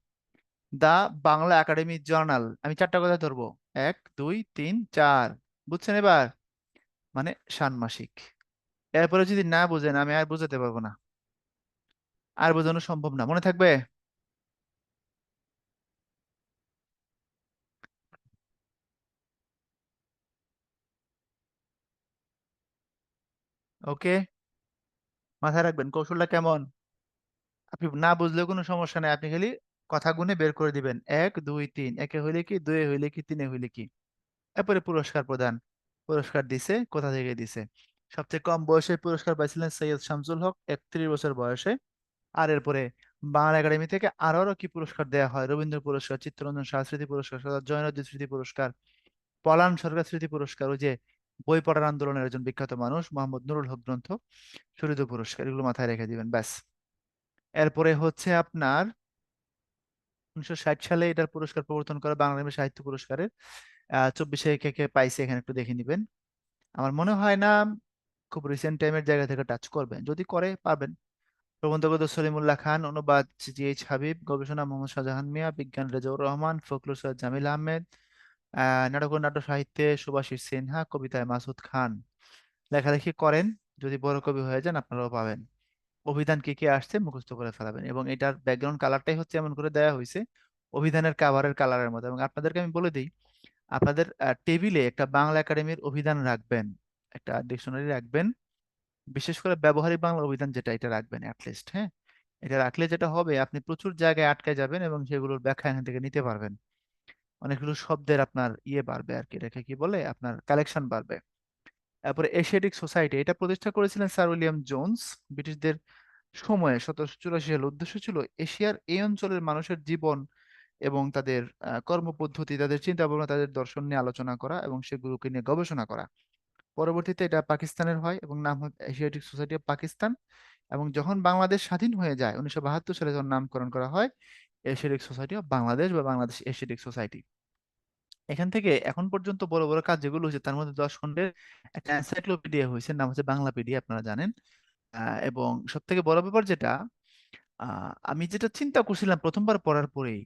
দা বাংলা একাডেমি জার্নাল। আমি চারটা কথা ধরবো, এক দুই তিন চার, বুঝছেন এবার? মানে ষান্মাসিক। এরপরে যদি না বুঝেন আমি আর বুঝাতে পারবো না, আর বোঝানো সম্ভব না, মনে থাকবে? ওকে, মাথায় রাখবেন কৌশলটা কেমন। আপনি না বুঝলেও কোনো সমস্যা নেই, আপনি খালি কথা গুনে বের করে দিবেন, এক দুই তিন, একে হইলে কি, দুয়ে হইলে কি, তিনে হইলে কি। এরপরে পুরস্কার প্রদান। পুরস্কার দিছে, কোথা থেকে দিছে? সবচেয়ে কম বয়সে পুরস্কার পাইছিলেন সৈয়দ শামসুল হক, 31 বছর বয়সে। আর এরপরে বাংলা একাডেমি থেকে আরো আরো কি পুরস্কার দেওয়া হয়? রবীন্দ্র পুরস্কার, চিত্তরঞ্জন শাহ স্মৃতি পুরস্কার, সরদার জয়নুদ্দিন স্মৃতি পুরস্কার, পলান সরকার স্মৃতি পুরস্কার, ওই যে বই পড়ার আন্দোলনের একজন বিখ্যাত মানুষ মোহাম্মদ নুরুল হক গ্রন্থ, শহীদ পুরস্কার, এগুলো মাথায় রেখে দিবেন ব্যাস। এরপরে হচ্ছে আপনার 1960 সালে এটার পুরস্কার প্রবর্তন করা বাংলা সাহিত্য পুরস্কারের 24-এ কে কে পাইছে এখানে একটু দেখে নিবেন। আমার মনে হয় না খুব রিসেন্ট টাইমের জায়গা থেকে টাচ করবেন, যদি করে পারবেন। প্রবন্ধকথা সলিমুল্লাহ খান, অনুবাদ জি.এইচ হাবিব, গবেষণা মোহাম্মদ শাহজাহান মিয়া, বিজ্ঞান রেজাউর রহমান, ফখরুল সৈয়দ জামিল আহমেদ, নাটক ও নাট্য সাহিত্যে সুভাষিস সিনহা, কবিতায় মাসুদ খান। লেখালেখি করেন, যদি বড় কবি হয়ে যান আপনারাও পাবেন। অভিধান কি কি আসছে মুখস্থ করে ফেলাবেন, এবং এটার ব্যাকগ্রাউন্ড কালারটাই হচ্ছে এমন করে দেওয়া হয়েছে অভিধানের কাভারের কালারের মতো। এবং আপনাদেরকে আমি বলে দিই, আপনাদের টেবিলে একটা বাংলা একাডেমির অভিধান রাখবেন, একটা ডিকশনারি রাখবেন, বিশেষ করে ব্যবহারিক বাংলা অভিধান যেটা, এটা রাখবেন অ্যাটলিস্ট, হ্যাঁ। এটা রাখলে যেটা হবে, আপনি প্রচুর জায়গায় আটকে যাবেন এবং সেগুলোর ব্যাখ্যা এখান থেকে নিতে পারবেন। অনেকগুলো শব্দের আপনার ইয়ে বাড়বে আর কি, এটাকে কি বলে, আপনার কালেকশন বাড়বে। তারপরে এশিয়াটিক সোসাইটি, এটা প্রতিষ্ঠা করেছিলেন স্যার উইলিয়াম জোনস ব্রিটিশদের সময়ে 1784 সালে। উদ্দেশ্য ছিল এশিয়ার এই অঞ্চলের মানুষের জীবন এবং তাদের কর্মপদ্ধতি, তাদের চিন্তা ভাবনা, তাদের দর্শন নিয়ে আলোচনা করা এবং সেগুলোকে নিয়ে গবেষণা করা। পরবর্তীতে এটা পাকিস্তানের হয় এবং নাম হয় এশিয়াটিক সোসাইটি অফ পাকিস্তান। এবং যখন বাংলাদেশ স্বাধীন হয়ে যায় 1972 সালে, যখন নামকরণ করা হয় এশিয়াটিক সোসাইটি অফ বাংলাদেশ বা বাংলাদেশ এশিয়াটিক সোসাইটি। এখান থেকে এখন পর্যন্ত বড় বড় কাজ যেগুলো হয়েছে তার মধ্যে 10 খণ্ডের একটা এনসাইক্লোপিডিয়া হয়েছে, নাম হচ্ছে বাংলাপিডিয়া, আপনারা জানেন। এবং সব থেকে বড় ব্যাপার যেটা, আমি যেটা চিন্তা করছিলাম প্রথমবার পড়ার পরেই,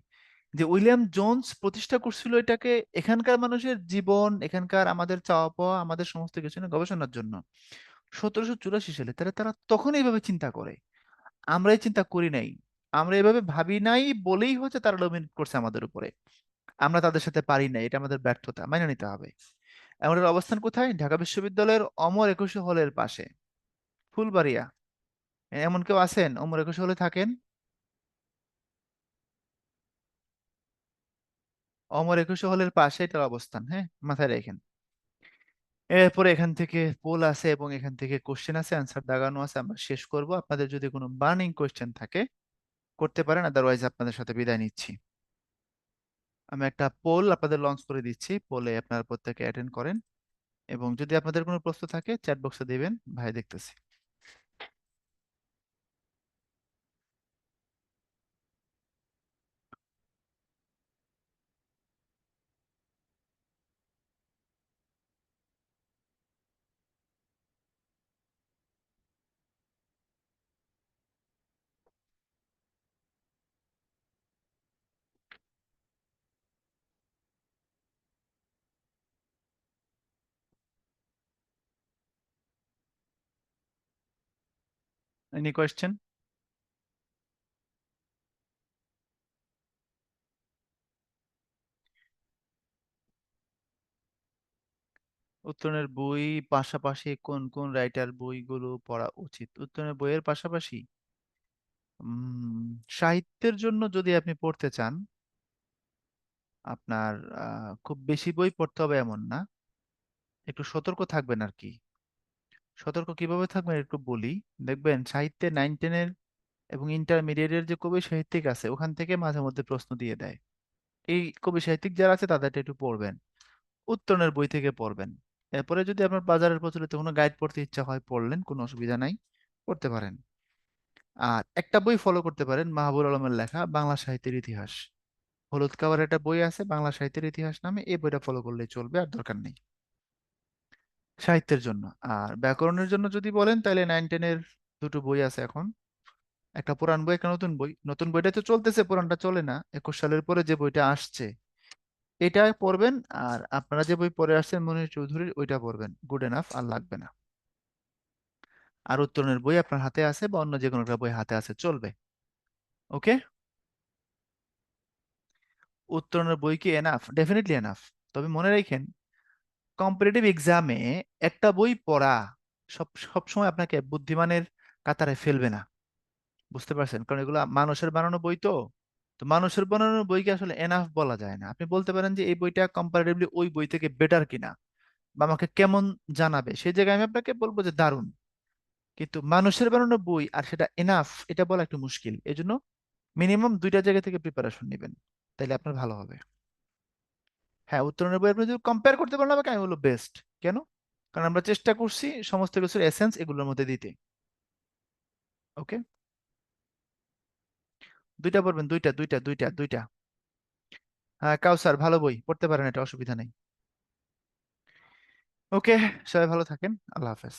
যে উইলিয়াম জোনস প্রতিষ্ঠা করছিল এটাকে এখানকার মানুষের জীবন, এখানকার আমাদের চাওয়া পাওয়া, আমাদের সমস্ত কিছু নিয়ে গবেষণার জন্য। 1784 সালে তারা তারা তখন এইভাবে চিন্তা করে, আমরা এই চিন্তা করি নাই, আমরা এভাবে ভাবি নাই বলেই হচ্ছে তারা ডমিনেট করছে আমাদের উপরে। আমরা তাদের সাথে পারি নাই, এটা আমাদের ব্যর্থতা, মেনে নিতে হবে। আমাদের অবস্থান কোথায়? ঢাকা বিশ্ববিদ্যালয়ের অমর একুশে হলের পাশে, ফুলবাড়িয়া। এমন কেউ আছেন অমর একুশে হলে থাকেন? অমর একুশে হলের পাশে এটার অবস্থান, হ্যাঁ, মাথায় রাখেন। এরপরে এখান থেকে পোল আছে এবং এখান থেকে কোশ্চেন আছে, অ্যান্সার দাগানো আছে, আমরা শেষ করব। আপনাদের যদি কোনো বার্নিং কোশ্চেন থাকে করতে পারেন, আদারওয়াইজ আপনাদের সাথে বিদায় নিচ্ছি। আমি একটা পোল আপনাদের লঞ্চ করে দিচ্ছি, পোলে আপনারা প্রত্যেকে অ্যাটেন্ড করেন, এবং যদি আপনাদের কোনো প্রশ্ন থাকে চ্যাট বক্সে দিবেন, ভাই দেখতেছি। Any question? উত্তরণের বই পাশাপাশি কোন কোন রাইটার বইগুলো পড়া উচিত? উত্তরণের বইয়ের পাশাপাশি সাহিত্যের জন্য যদি আপনি পড়তে চান, আপনার খুব বেশি বই পড়তে হবে এমন না, একটু সতর্ক থাকবেন আর কি। সতর্ক কিভাবে থাকবেন একটু বলি। দেখবেন সাহিত্যে 9, 10-এর এবং ইন্টারমিডিয়েটের যে কবি সাহিত্যিক আছে ওখান থেকে মাঝে মধ্যে প্রশ্ন দিয়ে দেয়। এই কবি সাহিত্যিক যারা আছে তাদেরটা একটু পড়বেন, উত্তরণের বই থেকে পড়বেন। এরপরে যদি আপনার বাজারের প্রচলিত কোনো গাইড পড়তে ইচ্ছা হয় পড়লেন, কোনো অসুবিধা নাই, পড়তে পারেন। আর একটা বই ফলো করতে পারেন, মাহবুব আলমের লেখা বাংলা সাহিত্যের ইতিহাস। হলুদ কাভার একটা বই আছে বাংলা সাহিত্যের ইতিহাস নামে, এই বইটা ফলো করলেই চলবে, আর দরকার নেই সাহিত্যের জন্য। আর ব্যাকরণের জন্য যদি বলেন তাহলে 9, 10-এর দুটো বই আছে এখন, একটা পুরান বই, একটা নতুন বই। নতুন বইটা তো চলতেছে, পুরানটা চলে না। 21 সালের পরে যে বইটা আসছে এটা পড়বেন। আর আপনারা যে বই পড়ে আসছেন মনির চৌধুরীর, ওইটা পড়বেন। গুড এনাফ, আর লাগবে না। আর উত্তরণের বই আপনার হাতে আছে বা অন্য যে কোনো একটা বই হাতে আছে, চলবে। ওকে। উত্তরণের বই কি এনাফ? Definitely enough. তবে মনে রাখেন, কম্পিটিটিভ এক্সামে একটা বই পড়া সব সব সময় আপনাকে বুদ্ধিমানের কাতারে ফেলবে না। বুঝতে পারছেন? কারণ এগুলো মানুষের বানানো বই তো। তো মানুষের বানানো বইকে আসলে এনাফ বলা যায় না। আপনি বলতে পারেন যে এই বইটা কম্পারেটিভলি ওই বই থেকে বেটার কিনা, বা আমাকে কেমন জানাবে, সেই জায়গায় আমি আপনাকে বলবো যে দারুণ। কিন্তু মানুষের বানানো বই আর সেটা এনাফ, এটা বলা একটু মুশকিল। এই জন্য মিনিমাম দুইটা জায়গা থেকে প্রিপারেশন নেবেন, তাইলে আপনার ভালো হবে। হ্যাঁ, উত্তরণের বই আপনি যদি কম্পেয়ার করতে পারেন আমাকে, আমি বলবো বেস্ট। কেন? কারণ আমরা চেষ্টা করছি সমস্ত কিছুর এসেন্স এগুলোর মধ্যে দিতে। ওকে। দুইটা পড়বেন, দুইটা দুইটা দুইটা দুইটা। হ্যাঁ কাউসার, ভালো বই, পড়তে পারেন, এটা অসুবিধা নেই। ওকে, সবাই ভালো থাকেন। আল্লাহ হাফেজ।